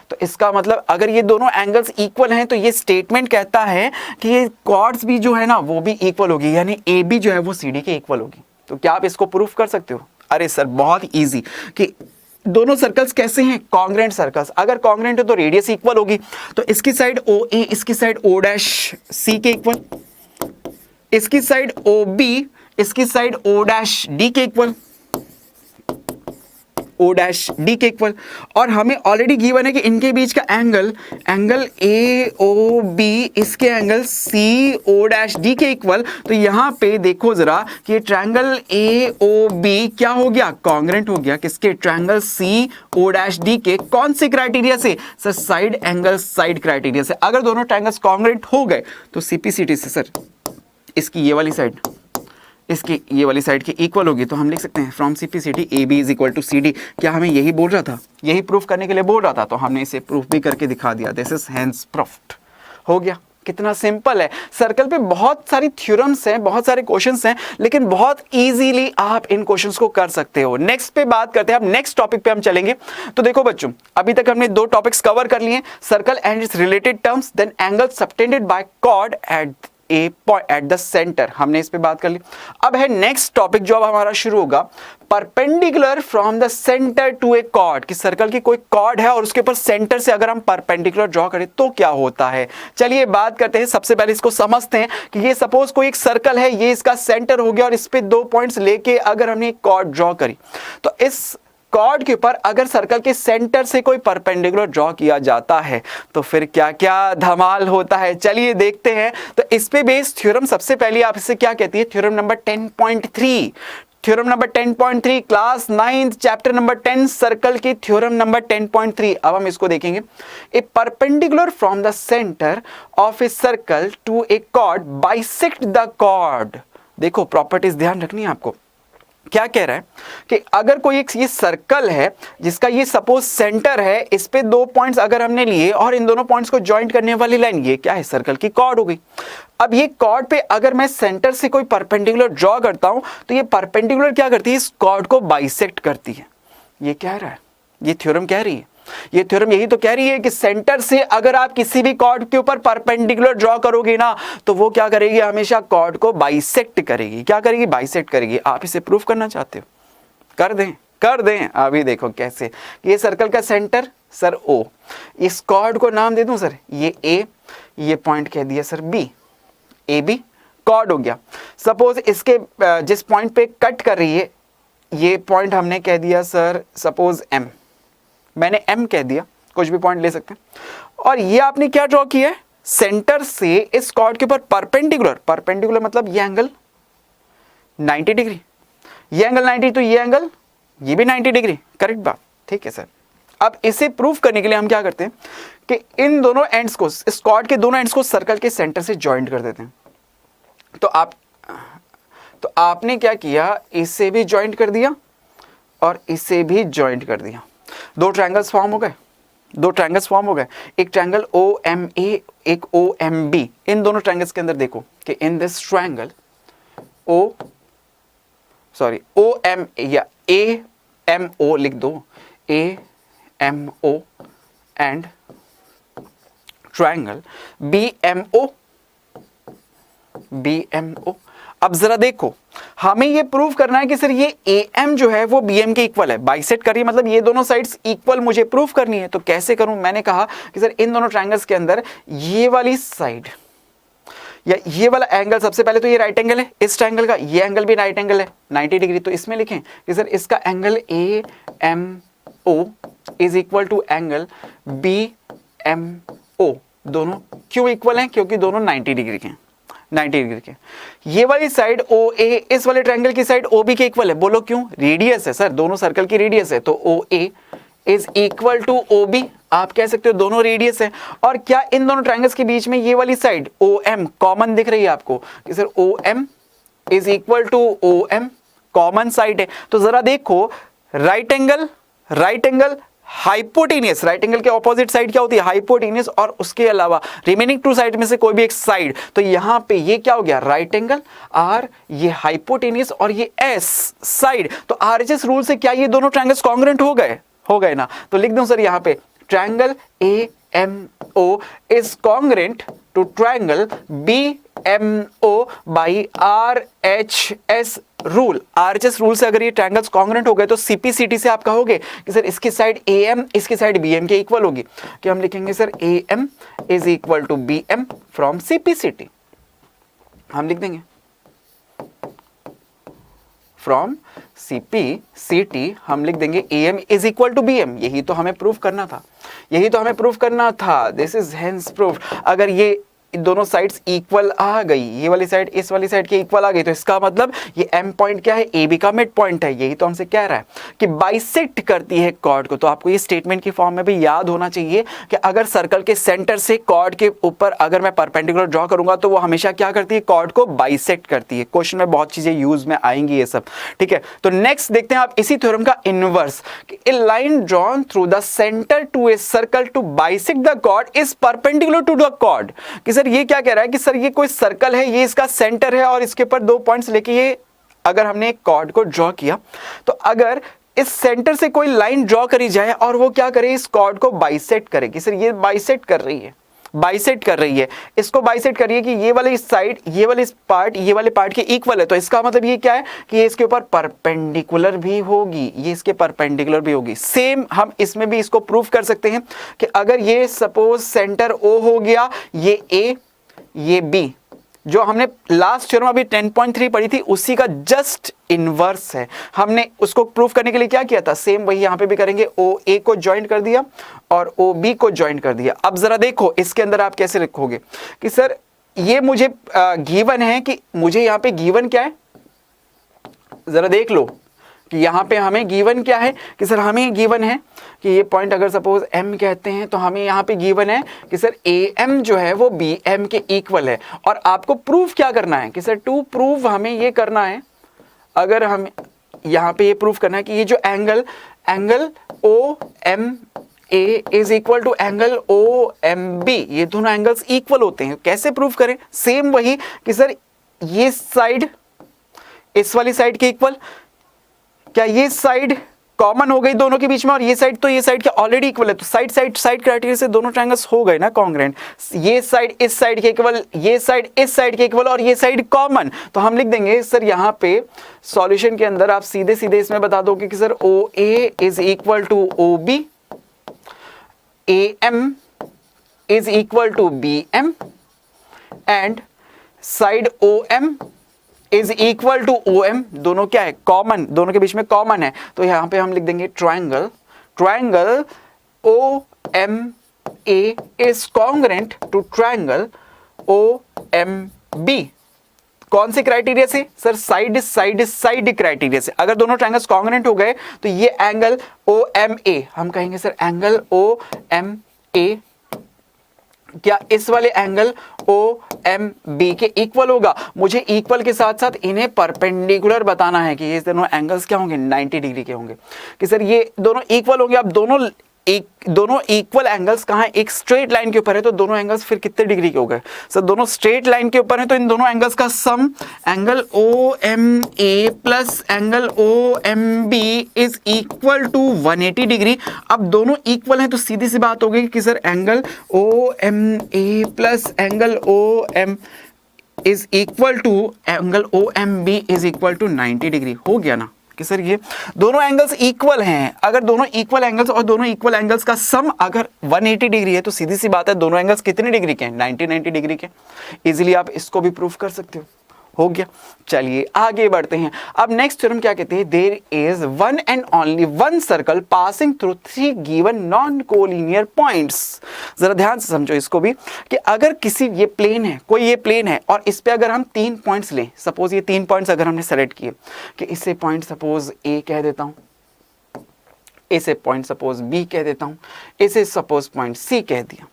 [SPEAKER 1] तो इसका मतलब अगर ये दोनों एंगल्स इक्वल हैं तो ये स्टेटमेंट कहता है कि ये कॉर्ड्स भी जो है ना वो भी इक्वल होगी, यानी AB जो है वो CD के इक्वल होगी। तो क्या आप इसको प्रूफ कर सकते हो? अरे सर बहुत इजी कि दोनों सर्कल्स कैसे हैं, कॉन्ग्रुएंट सर्कल्स। अगर कॉन्ग्रुएंट है तो रेडियस इक्वल होगी, तो इसकी साइड OA इसकी साइड O डैश C के इक्वल, इसकी साइड OB इसकी साइड O डैश D के इक्वल, O डैश D के इक्वल। और हमें ऑलरेडी गिवन है कि इनके बीच का एंगल AOB इसके एंगल CO डैश D के इक्वल। तो यहां पे देखो जरा कि ये ट्रायंगल AOB क्या हो गया, कॉन्ग्रुएंट हो गया किसके, ट्रायंगल CO डैश D के। कौन से क्राइटेरिया से sir, side angle side criteria से। अगर दोनों ट्रायंगल्स कॉन्ग्रुएंट हो गए तो सीपीसीटी से सर इसकी ये वाली साइड इसकी ये वाली साइड के इक्वल होगी। तो हम लिख सकते हैं from CPCT AB is equal to CD। क्या हमें यही बोल रहा था, यही प्रूफ करने के लिए बोल रहा था, तो हमने इसे प्रूफ भी करके दिखा दिया। दिस इज हेंस प्रूफ्ड, हो गया। कितना सिंपल है। सर्कल पे बहुत सारी थ्योरम्स हैं, बहुत सारे क्वेश्चंस हैं, लेकिन बहुत इजीली आप इन क्वेश्चंस को कर सकते हो। नेक्स्ट पे बात करते हैं, अब नेक्स्ट टॉपिक पे हम चलेंगे। तो देखो बच्चों, अभी तक हमने दो टॉपिक्स कवर कर लिए, circle and its related terms, then angle subtended by chord at the centre, हमने इस पे बात कर ली। अब है नेक्स्ट टॉपिक जो अब हमारा शुरू होगा, perpendicular from the centre to a chord. कि सर्कल की कोई कॉर्ड है और उसके ऊपर सेंटर से अगर हम परपेंडिकुलर ड्रॉ करें तो क्या होता है। चलिए बात करते हैं, सबसे पहले इसको समझते हैं कि ये सपोज कोई एक सर्कल है, ये इसका सेंटर हो गया और इस पे 2 पॉइंट्स लेके अगर हमने एक कॉर्ड ड्रॉ करी, तो इस कॉर्ड के ऊपर अगर सर्कल के सेंटर से कोई परपेंडिकुलर ड्रॉ किया जाता है तो फिर क्या क्या धमाल होता है, चलिए देखते हैं। तो इस पे बेस्ड थ्योरम सबसे पहले आप इसे क्या कहती है, theorem number 10.3। Theorem number 10.3 class 9th chapter number 10 circle की थ्योरम नंबर 10.3। अब हम इसको देखेंगे। A perpendicular from the centre of a circle to a chord bisect the chord. देखो प्रॉपर्टीज ध्यान रखनी है आपको। क्या कह रहा है कि अगर कोई एक ये सर्कल है जिसका ये सपोज सेंटर है, इस पे 2 पॉइंट्स अगर हमने लिए और इन दोनों पॉइंट्स को ज्वाइंट करने वाली लाइन, ये क्या है, सर्कल की कॉर्ड हो गई। अब ये कॉर्ड पे अगर मैं सेंटर से कोई परपेंडिकुलर ड्रॉ करता हूं तो ये परपेंडिकुलर क्या करती है, इस कॉर्ड को बाइसेक्ट करती है। ये कह रहा है, ये थ्योरम कह रही है, ये थ्योरम यही तो कह रही है कि सेंटर से अगर आप किसी भी कॉर्ड के ऊपर परपेंडिकुलर ड्रॉ करोगे ना तो वो क्या करेगी, हमेशा कॉर्ड को बाइसेक्ट करेगी। क्या करेगी, बाइसेक्ट करेगी। आप इसे प्रूफ करना चाहते हो, कर दें। अभी देखो कैसे। ये सर्कल का सेंटर सर O, इस कॉर्ड को नाम दे दूं सर ये A, ये पॉइंट कह दिया सर B, AB कॉर्ड हो गया। सपोज इसके जिस पॉइंट पे कट कर रही है ये पॉइंट हमने कह दिया सर सपोज M, मैंने M कह दिया, कुछ भी पॉइंट ले सकते हैं। और ये आपने क्या ड्रॉ किया है, सेंटर से इस कॉर्ड के ऊपर परपेंडिकुलर मतलब ये एंगल 90 डिग्री, ये एंगल 90, तो ये एंगल ये भी 90 डिग्री, करेक्ट बात, ठीक है सर। अब इसे प्रूफ करने के लिए हम क्या करते हैं कि इन दोनों एंड्स को, इस कॉर्ड के दोनों एंड्स को सर्कल के सेंटर से ज्वाइंट कर देते हैं। तो आपने क्या किया, इसे भी ज्वाइंट कर दिया और इसे भी ज्वाइंट कर दिया, दो ट्रायंगल्स फॉर्म हो गए, दो ट्रायंगल्स फॉर्म हो गए, एक ट्रायंगल OMA, एक OMB। इन दोनों ट्रायंगल्स के अंदर देखो कि इन दिस ट्रायंगल OM या AMO लिख दो, AMO एंड ट्रायंगल BMO। अब जरा देखो, हमें ये प्रूव करना है कि सर ये AM जो है वो BM के इक्वल है, बाइसेक्ट करिए, मतलब ये दोनों साइड्स इक्वल मुझे प्रूव करनी है। तो कैसे करूं? मैंने कहा कि सर इन दोनों ट्रायंगल्स के अंदर ये वाली साइड या ये वाला एंगल, सबसे पहले तो ये राइट एंगल है इस ट्रायंगल का, ये एंगल भी राइट एंगल है 90 डिग्री, तो इसमें लिखें कि सर इसका angle AMO is equal to angle BMO। दोनों क्यों इक्वल हैं? क्योंकि दोनों 90 डिग्री के हैं, 90 डिग्री के। ये वाली साइड OA इस वाले ट्रायंगल की साइड OB के इक्वल है। बोलो क्यों? रेडियस है सर, दोनों सर्कल की रेडियस है, तो OA is equal to OB। आप कह सकते हो दोनों रेडियस है। और क्या इन दोनों ट्रायंगल्स के बीच में ये वाली साइड OM कॉमन दिख रही है आपको कि sir OM is equal to OM, common side है। तो जरा देखो, right angle hypotenuse, right angle के ऑपोजिट साइड क्या होती है? हाइपोटेनियस, और उसके अलावा रिमेनिंग टू साइड में से कोई भी एक साइड, तो यहां पे ये क्या हो गया? राइट एंगल, और ये हाइपोटेनियस, और ये S साइड। तो RHS रूल से क्या ये दोनों ट्रायंगल्स कॉन्ग्रुएंट हो गए ना? तो लिख दूं सर यहां पे triangle AMO is congruent to triangle BMO by RHS rule. RHS rule से अगर ये ट्रायंगल्स कॉन्ग्रुएंट हो गए तो CPCT से आप कहोगे कि सर इसकी साइड AM इसकी साइड BM के इक्वल होगी। कि हम लिखेंगे sir AM is equal to BM from CPCT। हम लिख देंगे फ्रॉम CPCT, हम लिख देंगे AM is equal to BM। यही तो हमें प्रूफ करना था, दिस इज हेंस प्रूफ। अगर ये दोनों साइड्स इक्वल आ गई, ये वाली साइड इस वाली साइड के इक्वल आ गई, तो इसका मतलब ये M पॉइंट क्या है? AB का मिड पॉइंट है। यही तो हमसे कह रहा है कि बाइसेक्ट करती है कॉर्ड को। तो आपको ये स्टेटमेंट की फॉर्म में भी याद होना चाहिए कि अगर सर्कल के सेंटर से कॉर्ड के ऊपर अगर मैं परपेंडिकुलर ड्रॉ करूंगा तो वो हमेशा क्या करती है? कॉर्ड को बाइसेक्ट करती है। क्वेश्चन में बहुत चीजें यूज में आएंगी ये सब, ठीक है। तो नेक्स्ट देखते हैं आप इसी थ्योरम का inverse. A line drawn through the centre to a circle to bisect the chord is perpendicular to the chord. कि सर ये क्या कह रहा है कि सर ये कोई सर्कल है, ये इसका सेंटर है, और इसके ऊपर 2 पॉइंट्स लेके ये अगर हमने एक कॉर्ड को ड्रॉ किया, तो अगर इस सेंटर से कोई लाइन ड्रॉ करी जाए और वो क्या करे? इस कॉर्ड को बाइसेक्ट करे। कि सर ये बाइसेक्ट कर रही है, इसको बाइसेक्ट करिए कि ये वाली साइड ये वाले पार्ट के इक्वल है। तो इसका मतलब ये क्या है कि ये इसके ऊपर परपेंडिकुलर भी होगी, ये इसके परपेंडिकुलर भी होगी। सेम हम इसमें भी इसको प्रूफ कर सकते हैं कि अगर ये सपोज सेंटर O हो गया, ये A ये B, जो हमने लास्ट थ्योरम अभी 10.3 पढ़ी थी उसी का जस्ट इनवर्स है। हमने उसको प्रूफ करने के लिए क्या किया था? सेम वही यहां पे भी करेंगे। OA को ज्वाइंट कर दिया और OB को ज्वाइंट कर दिया। अब जरा देखो इसके अंदर आप कैसे लिखोगे कि सर ये मुझे गिवन है कि मुझे यहां पे गिवन क्या है? जरा देख लो कि यहाँ पे हमें गिवन क्या है कि सर हमें गिवन है कि ये पॉइंट अगर सपोज M कहते हैं तो हमें यहाँ पे गिवन है कि सर AM जो है वो BM के इक्वल है। और आपको प्रूफ क्या करना है कि सर टू प्रूव हमें ये करना है, अगर हम यहाँ पे ये प्रूफ करना है कि ये जो angle OMA is equal to angle OMB, ये दोनों एंगल्स इक्वल होते हैं। कैसे प्रूफ करें? सेम वही कि सर ये साइड इस वाली साइड के इक्वल, क्या ये साइड कॉमन हो गई दोनों के बीच में, और ये साइड तो ये साइड के ऑलरेडी इक्वल है। तो साइड क्राइटेरिया से दोनों ट्रायंगल्स हो गए ना कॉन्ग्रुएंट। ये साइड इस साइड के इक्वल, ये साइड इस साइड के इक्वल, और ये साइड कॉमन। तो हम लिख देंगे सर यहाँ पे सॉल्यूशन के अंदर आप सीधे सीधे इसमें बता दोगे कि sir OA is equal to OB, AM is equal to BM and side OM is equal to OM। दोनों क्या है? कॉमन, दोनों के बीच में कॉमन है। तो यहां पे हम लिख देंगे triangle OMA is congruent to triangle OMB। कौन से क्राइटेरिया से? सर साइड क्राइटेरिया से। अगर दोनों ट्रायंगल्स कॉन्ग्रुएंट हो गए तो ये एंगल OMA हम कहेंगे सर एंगल OMA क्या इस वाले एंगल OMB के इक्वल होगा? मुझे इक्वल के साथ साथ इन्हें परपेंडिकुलर बताना है कि ये दोनों एंगल्स क्या होंगे, 90 डिग्री के होंगे। कि सर ये दोनों इक्वल होंगे। अब दोनों इक्वल एंगल्स कहाँ है? एक स्ट्रेट लाइन के ऊपर है, तो दोनों एंगल्स फिर कितने डिग्री के हो गए? सर दोनों स्ट्रेट लाइन के ऊपर है, तो इन दोनों एंगल्स का sum angle OMA plus angle OMB is equal to 180 degree. अब दोनों इक्वल हैं तो सीधी सी बात हो गई कि sir angle OMA plus angle OM is equal to angle OMB is equal to 90 degree. हो गया ना कि सर ये दोनों एंगल्स इक्वल हैं। अगर दोनों इक्वल एंगल्स और दोनों इक्वल एंगल्स का सम अगर 180 डिग्री है तो सीधी सी बात है दोनों एंगल्स कितने डिग्री के हैं? 90 डिग्री के। इजीली आप इसको भी प्रूफ कर सकते हो गया। चलिए आगे बढ़ते हैं। अब नेक्स्ट थ्योरम क्या कहते हैं? There is one and only one circle passing through 3 given non collinear points. जरा ध्यान से समझो इसको भी कि अगर किसी ये प्लेन है, कोई ये प्लेन है और इस पे अगर हम 3 पॉइंट्स लें, सपोज ये 3 पॉइंट्स अगर हमने सेलेक्ट किए कि इसे पॉइंट सपोज A कह देता हूं, इसे पॉइंट सपोज B कह देता हूं, इसे सपोज पॉइंट C कह दिया,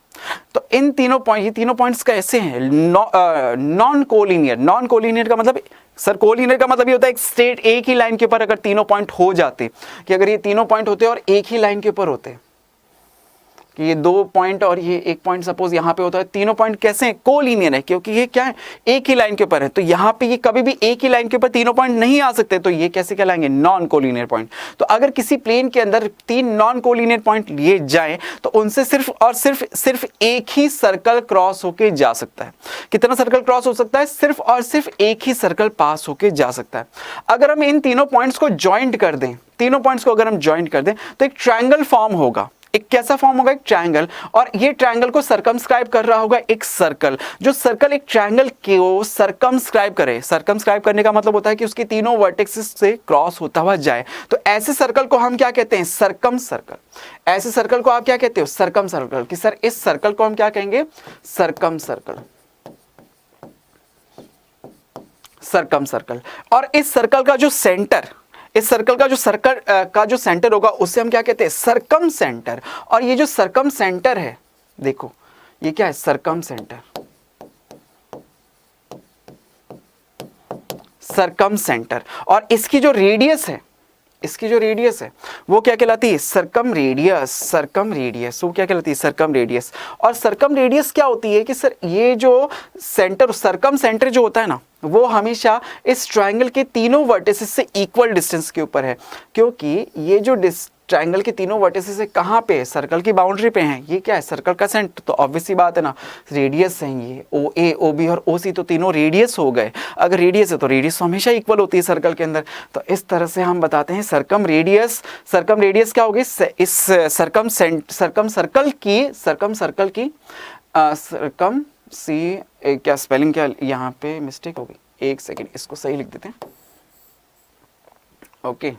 [SPEAKER 1] तो इन तीनों पॉइंट, ये तीनों पॉइंट्स कैसे हैं? Non collinear. नॉन कोलिनियर का मतलब, सर कोलिनियर का मतलब ये होता है एक स्ट्रेट एक ही लाइन के ऊपर अगर तीनों पॉइंट हो जाते, कि अगर ये तीनों पॉइंट होते और एक ही लाइन के ऊपर होते, कि ये 2 पॉइंट और ये 1 पॉइंट सपोज यहाँ पे होता है, तीनों पॉइंट कैसे हैं? कोलिनियर है, क्योंकि ये क्या है? एक ही लाइन के ऊपर है। तो यहाँ पे ये कभी भी एक ही लाइन के ऊपर तीनों पॉइंट नहीं आ सकते, तो ये कैसे कहलाएंगे? Non collinear point. तो अगर किसी प्लेन के अंदर 3 नॉन कोलिनियर पॉइंट लिए जाएं तो उनसे सिर्फ और सिर्फ एक ही सर्कल क्रॉस होके जा सकता है। कितना सर्कल क्रॉस हो सकता है? सिर्फ और सिर्फ एक ही सर्कल पास होके जा सकता है। अगर हम इन तीनों पॉइंट्स को ज्वाइंट कर दें, तीनों पॉइंट्स को अगर हम ज्वाइंट कर दें तो एक ट्रायंगल फॉर्म होगा। एक कैसा फॉर्म होगा? एक ट्रायंगल। और ये ट्रायंगल को सर्कमस्क्राइब कर रहा होगा एक सर्कल। जो सर्कल एक ट्रायंगल को सर्कमस्क्राइब करे, सर्कमस्क्राइब करने का मतलब होता है कि उसकी तीनों वर्टेक्सेस से क्रॉस होता हुआ जाए, तो ऐसे सर्कल को हम क्या कहते हैं? Circum circle. ऐसे सर्कल को आप क्या कहते हो? Circum circle. कि सर इस सर्कल को हम क्या कहेंगे? Circum circle. Circum circle. और इस सर्कल का जो सेंटर, इस सर्कल का जो सेंटर होगा उसे हम क्या कहते हैं? Circum centre. और ये जो सर्कम सेंटर है, देखो ये क्या है? Circum centre. Circum centre. और इसकी जो रेडियस है, वो क्या कहलाती है? Circum radius. सर्कम रेडियस वो क्या कहलाती है? Circum radius. और सर्कम रेडियस क्या होती है कि सर ये जो सेंटर, सर्कम सेंटर जो होता है ना, वो हमेशा इस ट्रायंगल के तीनों वर्टिसेस से इक्वल डिस्टेंस के ऊपर है, क्योंकि ये जो ट्रायंगल के तीनों वर्टिसेस से कहाँ पे है? सर्कल की बाउंड्री पे हैं। ये क्या है? सर्कल का सेंटर। तो ऑब्वियस सी बात है ना, रेडियस हैं ये OA, OB और OC, तो तीनों रेडियस हो गए। अगर रेडियस है तो रेडियस हमेशा इक्वल होती है सर्कल के अंदर। तो इस तरह से हम बताते हैं सर्कम रेडियस। सर्कम रेडियस क्या होगी? इस सर्कम सर्कल की क्या स्पेलिंग, क्या यहाँ पे मिस्टेक होगी? एक सेकेंड, इसको सही लिख देते हैं। ओके,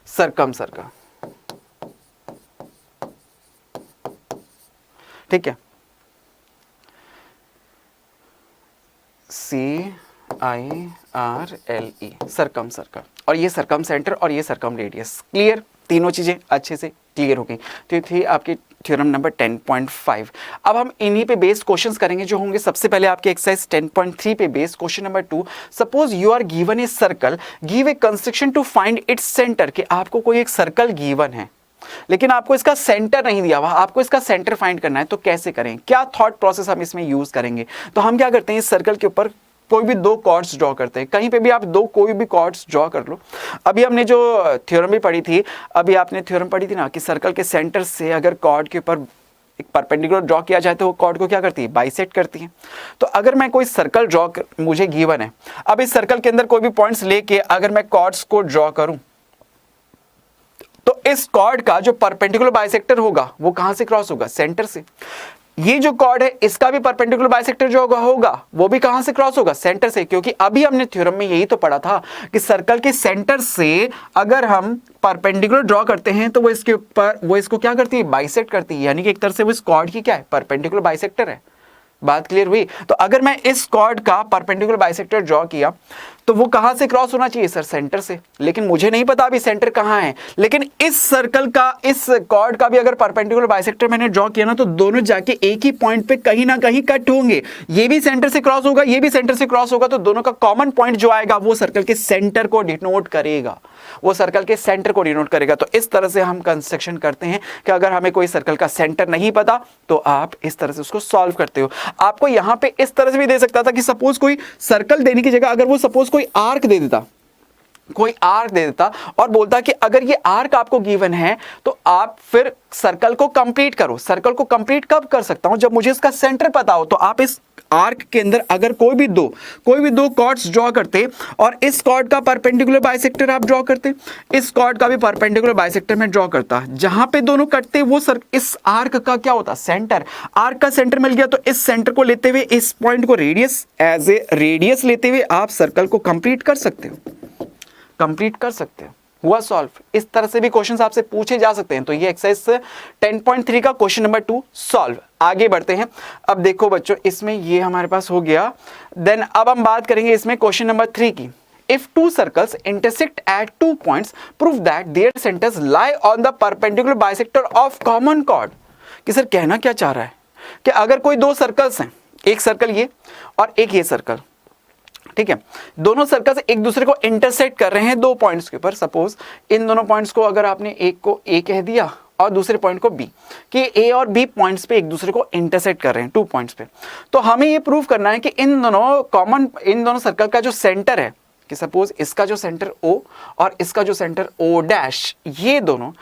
[SPEAKER 1] सर्कम सर्कल, ठीक है। CIRLE, circum circle. और ये सर्कम सेंटर और ये सर्कम रेडियस। क्लियर? तीनों चीजें अच्छे से क्लियर हो गई। तो ये थी आपकी थ्योरम नंबर 10.5। अब हम इन्हीं पे बेस्ड क्वेश्चंस करेंगे जो होंगे सबसे पहले आपके एक्सरसाइज 10.3 पे based question number 2। Suppose you are given a circle, give a construction to find its centre. कि आपको कोई एक सर्कल गिवन है लेकिन आपको इसका सेंटर नहीं दिया हुआ, आपको इसका सेंटर फाइंड करना है, तो कैसे करें? क्या थॉट प्रोसेस हम इसमें यूज करेंगे? तो हम क्या करते हैं, इस सर्कल के ऊपर कोई भी 2 कॉर्ड्स ड्रॉ करते हैं। कहीं पे भी आप कोई भी कॉर्ड्स ड्रॉ कर लो। अभी हमने जो थ्योरम भी पढ़ी थी, अभी आपने थ्योरम पढ़ी थी ना कि सर्कल के सेंटर से अगर कॉर्ड के ऊपर एक परपेंडिकुलर ड्रॉ किया जाए तो वो कॉर्ड को क्या करती है? बाइसेक्ट करती है। तो अगर मैं कोई सर्कल मुझे गिवन है, अब इस सर्कल के अंदर कोई भी पॉइंट्स लेके अगर मैं कॉर्ड्स को ड्रॉ करूं तो इस कॉर्ड का जो परपेंडिकुलर बाइसेक्टर होगा वो कहां से क्रॉस होगा? सेंटर से। ये जो कॉर्ड है इसका भी परपेंडिकुलर बाइसेक्टर जो होगा वो भी कहां से क्रॉस होगा? सेंटर से। क्योंकि अभी हमने थ्योरम में यही तो पढ़ा था कि सर्कल के सेंटर से अगर हम परपेंडिकुलर ड्रॉ करते हैं तो वो इसके ऊपर, वो इसको क्या करती है? बाइसेक्ट करती है। यानी कि एक तरह से वो इस कॉर्ड की क्या है? परपेंडिकुलर बाइसेक्टर है। बात क्लियर हुई? तो अगर मैं इस कॉर्ड का परपेंडिकुलर बाइसेक्टर ड्रॉ किया तो वो कहां से क्रॉस होना चाहिए सर? सेंटर से। लेकिन मुझे नहीं पता अभी सेंटर कहां है, लेकिन इस सर्कल का, इस कॉर्ड का भी अगर परपेंडिकुलर बाइसेक्टर मैंने ड्रॉ किया ना तो दोनों जाके एक ही पॉइंट पे कहीं ना कहीं कट होंगे। ये भी सेंटर से क्रॉस होगा, ये भी सेंटर से क्रॉस होगा, तो दोनों का कॉमन पॉइंट जो आएगा वो सर्कल के सेंटर को डिनोट करेगा, वो सर्कल के सेंटर को डिनोट करेगा। तो इस तरह से हम कंस्ट्रक्शन करते हैं कि अगर हमें कोई सर्कल का सेंटर नहीं पता तो आप इस तरह से उसको सॉल्व करते हो। आपको यहां पे इस तरह से भी दे सकता था कि सपोज कोई सर्कल देने की जगह अगर वो सपोज कोई आर्क दे देता, कोई आर्क दे देता और बोलता कि अगर ये आर्क आपको गिवन है तो आप फिर सर्कल को कंप्लीट करो। सर्कल को कंप्लीट कब कर सकता हूं? जब मुझे इसका सेंटर पता हो। तो आप इस आर्क के अंदर अगर कोई भी दो कॉर्ड्स ड्रॉ करते और इस कॉर्ड का परपेंडिकुलर बाइसेक्टर आप ड्रॉ करते, इस कॉर्ड का भी परपेंडिकुलर बाइसेक्टर में ड्रॉ करता, जहां पे दोनों कटते वो इस आर्क का क्या होता? सेंटर। आर्क का सेंटर मिल गया तो इस सेंटर को लेते हुए, इस पॉइंट को रेडियस, एज ए रेडियस लेते हुए आप सर्कल को कंप्लीट कर सकते हो, कंप्लीट कर सकते हो। हुआ सॉल्व। इस तरह से भी क्वेश्चंस आपसे पूछे जा सकते हैं। तो ये एक्सरसाइज 10.3 का क्वेश्चन नंबर 2 सॉल्व। आगे बढ़ते हैं। अब देखो बच्चों, इसमें ये हमारे पास हो गया। देन अब हम बात करेंगे इसमें क्वेश्चन नंबर 3 की। If two circles intersect at 2 points, prove that their centers lie on the perpendicular bisector of common chord। कि सर कहना क्या चाह रहा है कि अगर कोई दो सर्कल्स हैं, एक सर्कल ये और एक ये सर्कल, ठीक है, दोनों सर्कल्स एक दूसरे को इंटरसेक्ट कर रहे हैं दो पॉइंट्स के ऊपर। सपोज इन दोनों पॉइंट्स को अगर आपने एक को ए कह दिया और दूसरे पॉइंट को बी, कि ए और बी पॉइंट्स पे एक दूसरे को इंटरसेक्ट कर रहे हैं 2 पॉइंट्स पे, तो हमें ये प्रूव करना है कि इन दोनों सर्कल का जो सेंटर है, कि सपोज इसका जो सेंटर O और इसका जो सेंटर O डैश, ये दोनों,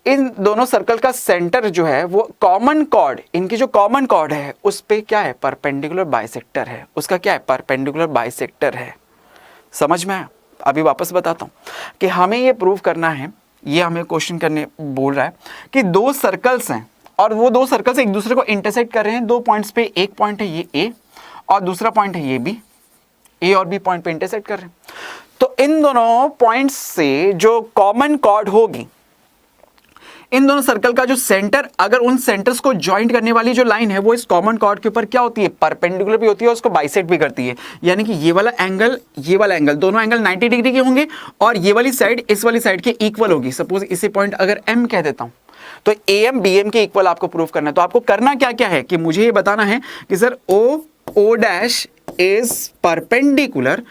[SPEAKER 1] इन दोनों सर्कल का सेंटर जो है वो कॉमन कॉर्ड, इनकी जो कॉमन कॉर्ड है उस पे क्या है? परपेंडिकुलर बाइसेक्टर है। उसका क्या है? परपेंडिकुलर बाइसेक्टर है। समझ में आया? अभी वापस बताता हूं कि हमें ये प्रूव करना है, ये हमें क्वेश्चन करने बोल रहा है कि दो सर्कल्स हैं और वो दो सर्कल्स एक दूसरे को इंटरसेक्ट कर रहे हैं दो पॉइंट्स पे। एक पॉइंट है ये ए और दूसरा पॉइंट है ये बी। ए और बी पॉइंट पे इंटरसेक्ट कर रहे हैं। तो इन दोनों पॉइंट्स से जो कॉमन कॉर्ड होगी, इन दोनों सर्कल का जो सेंटर, अगर उन सेंटर्स को ज्वाइंट करने वाली जो लाइन है वो इस कॉमन कॉर्ड के ऊपर क्या होती है? परपेंडिकुलर भी होती है और उसको बाइसेक्ट भी करती है। यानी कि ये वाला एंगल, दोनों एंगल 90 डिग्री के होंगे और ये वाली साइड इस वाली साइड के इक्वल होगी। सपोज इसे पॉइंट अगर एम कह देता हूं तो एम बीएम के इक्वल आपको प्रूव करना है। तो आपको करना क्या क्या है कि मुझे ये बताना है कि sir O dash is perpendicular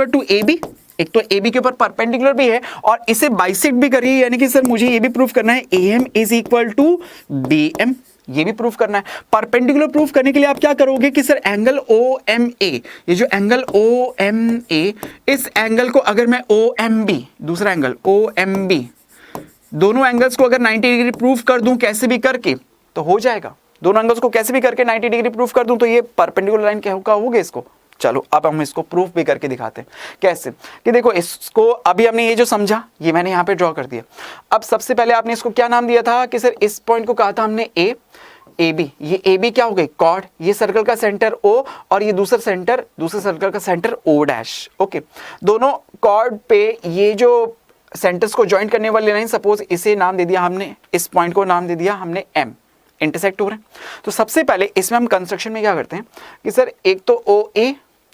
[SPEAKER 1] to A B. एक तो ए बी के ऊपर परपेंडिकुलर भी है और इसे बाइसेक्ट भी करिए, यानी कि सर मुझे ये भी प्रूफ करना है A M is equal to B M, ये भी प्रूफ करना है। परपेंडिकुलर प्रूफ करने के लिए आप क्या करोगे कि sir angle O M A, ये जो एंगल ओ एम ए, इस एंगल को अगर मैं ओ एम बी, दूसरा एंगल ओ एम बी, दोनों एंगल्स को अगर 90 डिग्री प्रूफ कर दूं कैसे भी करके तो हो जाएगा। दोनों एंगल्स को कैसे भी करके 90 डिग्री प्रूफ कर दूं तो ये परपेंडिकुलर लाइन क्या होगा इसको। चलो अब हम इसको प्रूफ भी करके दिखाते हैं। कैसे? कि देखो इसको अभी हमने ये जो समझा ये मैंने यहाँ पे ड्रॉ कर दिया। अब सबसे पहले आपने इसको क्या नाम दिया था कि सर इस पॉइंट को कहा था हमने ए बी। ये ए बी क्या हो गई? कॉर्ड। ये सर्कल का सेंटर O और ये दूसरे सर्कल का सेंटर O डैश। ओके, दोनों कॉर्ड पे ये जो सेंटर्स को ज्वाइंट करने वाली लाइन, सपोज इसे नाम दे दिया हमने, इस पॉइंट को नाम दे दिया हमने M, इंटरसेक्ट हो रहे हैं। तो सबसे पहले इसमें हम कंस्ट्रक्शन में क्या करते हैं कि सर एक तो OA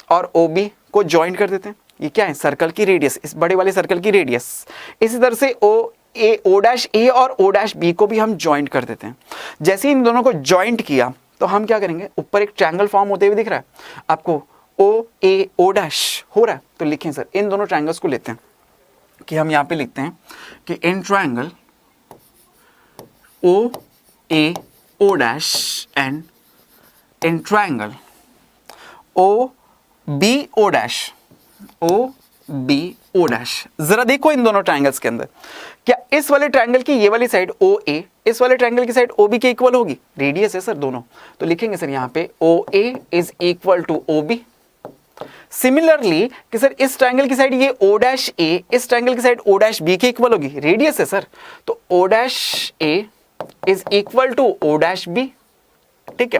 [SPEAKER 1] और OB को ज्वाइंट कर देते हैं। ये क्या है? सर्कल की रेडियस, इस बड़े वाले सर्कल की रेडियस। इसी तरह से O डैश ए और O डैश बी को भी हम ज्वाइंट कर देते हैं। जैसे ही इन दोनों को ज्वाइंट किया तो हम क्या करेंगे, ऊपर एक ट्रायंगल फॉर्म होते हुए दिख रहा है आपको, O डैश हो रहा है। तो लिखें सर इन दोनों ट्रायंगल्स को लेते हैं कि हम यहाँ पे लिखते हैं कि in triangle O dash and in triangle O dash. जरा देखो इन दोनों ट्रायंगल्स के अंदर क्या इस वाले ट्रायंगल की ये वाली साइड OA इस वाले ट्रायंगल की साइड OB के इक्वल होगी? रेडियस है सर दोनों, तो लिखेंगे सर यहाँ पे OA is equal to OB। Similarly कि सर इस ट्रायंगल की साइड ये O डैश A इस ट्रायंगल की साइड O डैश B के इक्वल होगी, रेडियस है सर, तो O dash A is equal to O dash B। ठीक है।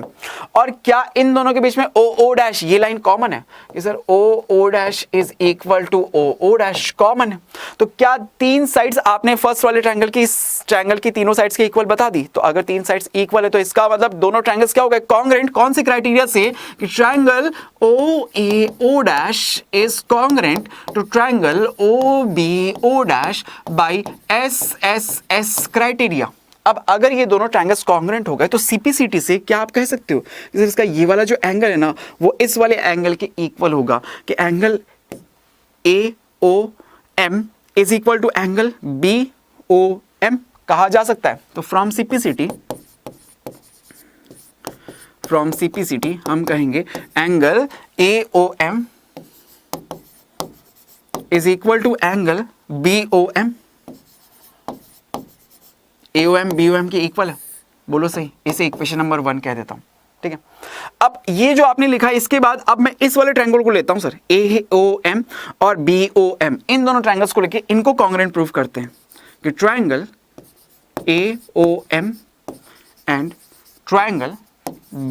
[SPEAKER 1] और क्या इन दोनों के बीच में ओ ओ डैश ये लाइन कॉमन है कि sir O O dash is equal to O O dash common है। तो क्या तीन साइड्स आपने फर्स्ट वाले ट्रायंगल की, इस ट्रायंगल की तीनों साइड्स के इक्वल बता दी? तो अगर तीन साइड्स इक्वल है तो इसका मतलब दोनों ट्रायंगल्स क्या हो गए? कॉन्ग्रुएंट। कौन से क्राइटेरिया से? कि triangle O A O dash is congruent to triangle O B O dash by S S S criteria. अब अगर ये दोनों ट्रायंगल्स कॉन्ग्रुएंट हो गए तो सीपीसीटी से क्या आप कह सकते हो कि इसका ये वाला जो एंगल है ना वो इस वाले एंगल के इक्वल होगा, कि angle A O M is equal to angle B O M कहा जा सकता है। तो फ्रॉम सीपीसीटी हम कहेंगे angle A O M is equal to angle B O M. AOM BOM के इक्वल है, बोलो सही, इसे इक्वेशन नंबर 1 कह देता हूं। ठीक है, अब ये जो आपने लिखा है इसके बाद अब मैं इस वाले ट्रायंगल को लेता हूं सर, AOM और BOM, इन दोनों ट्रायंगल्स को लेके इनको कॉन्ग्रुएंट प्रूफ करते हैं कि triangle AOM and triangle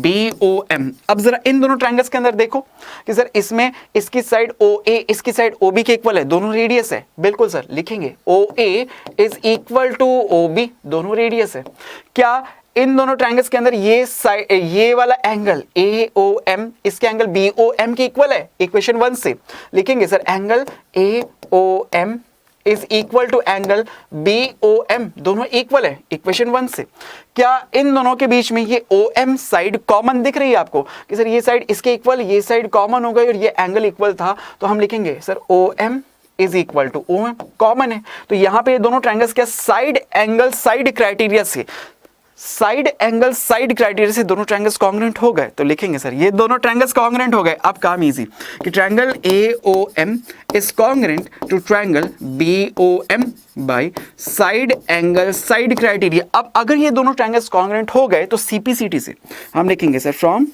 [SPEAKER 1] BOM। अब जरा इन दोनों ट्रायंगल्स के अंदर देखो कि सर इसमें इसकी साइड OA इसकी साइड OB के इक्वल है, दोनों रेडियस है। बिल्कुल सर, लिखेंगे OA is equal to OB, दोनों रेडियस है। क्या इन दोनों ट्रायंगल्स के अंदर ये साइड, ये वाला एंगल AOM इसके एंगल BOM के इक्वल है? इक्वेशन 1 से लिखेंगे sir angle AOM is equal to angle BOM, दोनों इक्वल है इक्वेशन 1 से। क्या इन दोनों के बीच में ये OM साइड कॉमन दिख रही है आपको कि सर ये साइड इसके इक्वल, ये साइड कॉमन हो गई और ये एंगल इक्वल था, तो हम लिखेंगे sir OM is equal to OM, common है। तो यहां पे ये दोनों ट्रायंगल्स क्या साइड एंगल साइड क्राइटेरिया से, साइड एंगल साइड क्राइटेरिया से दोनों ट्रायंगल्स कॉन्ग्रुएंट हो गए। तो लिखेंगे सर ये दोनों ट्रायंगल्स कॉन्ग्रुएंट हो गए। अब काम इजी कि triangle AOM is congruent to triangle BOM by side angle side criteria. अब अगर ये दोनों ट्रायंगल्स कॉन्ग्रुएंट हो गए तो सीपीसीटी से हम लिखेंगे सर फ्रॉम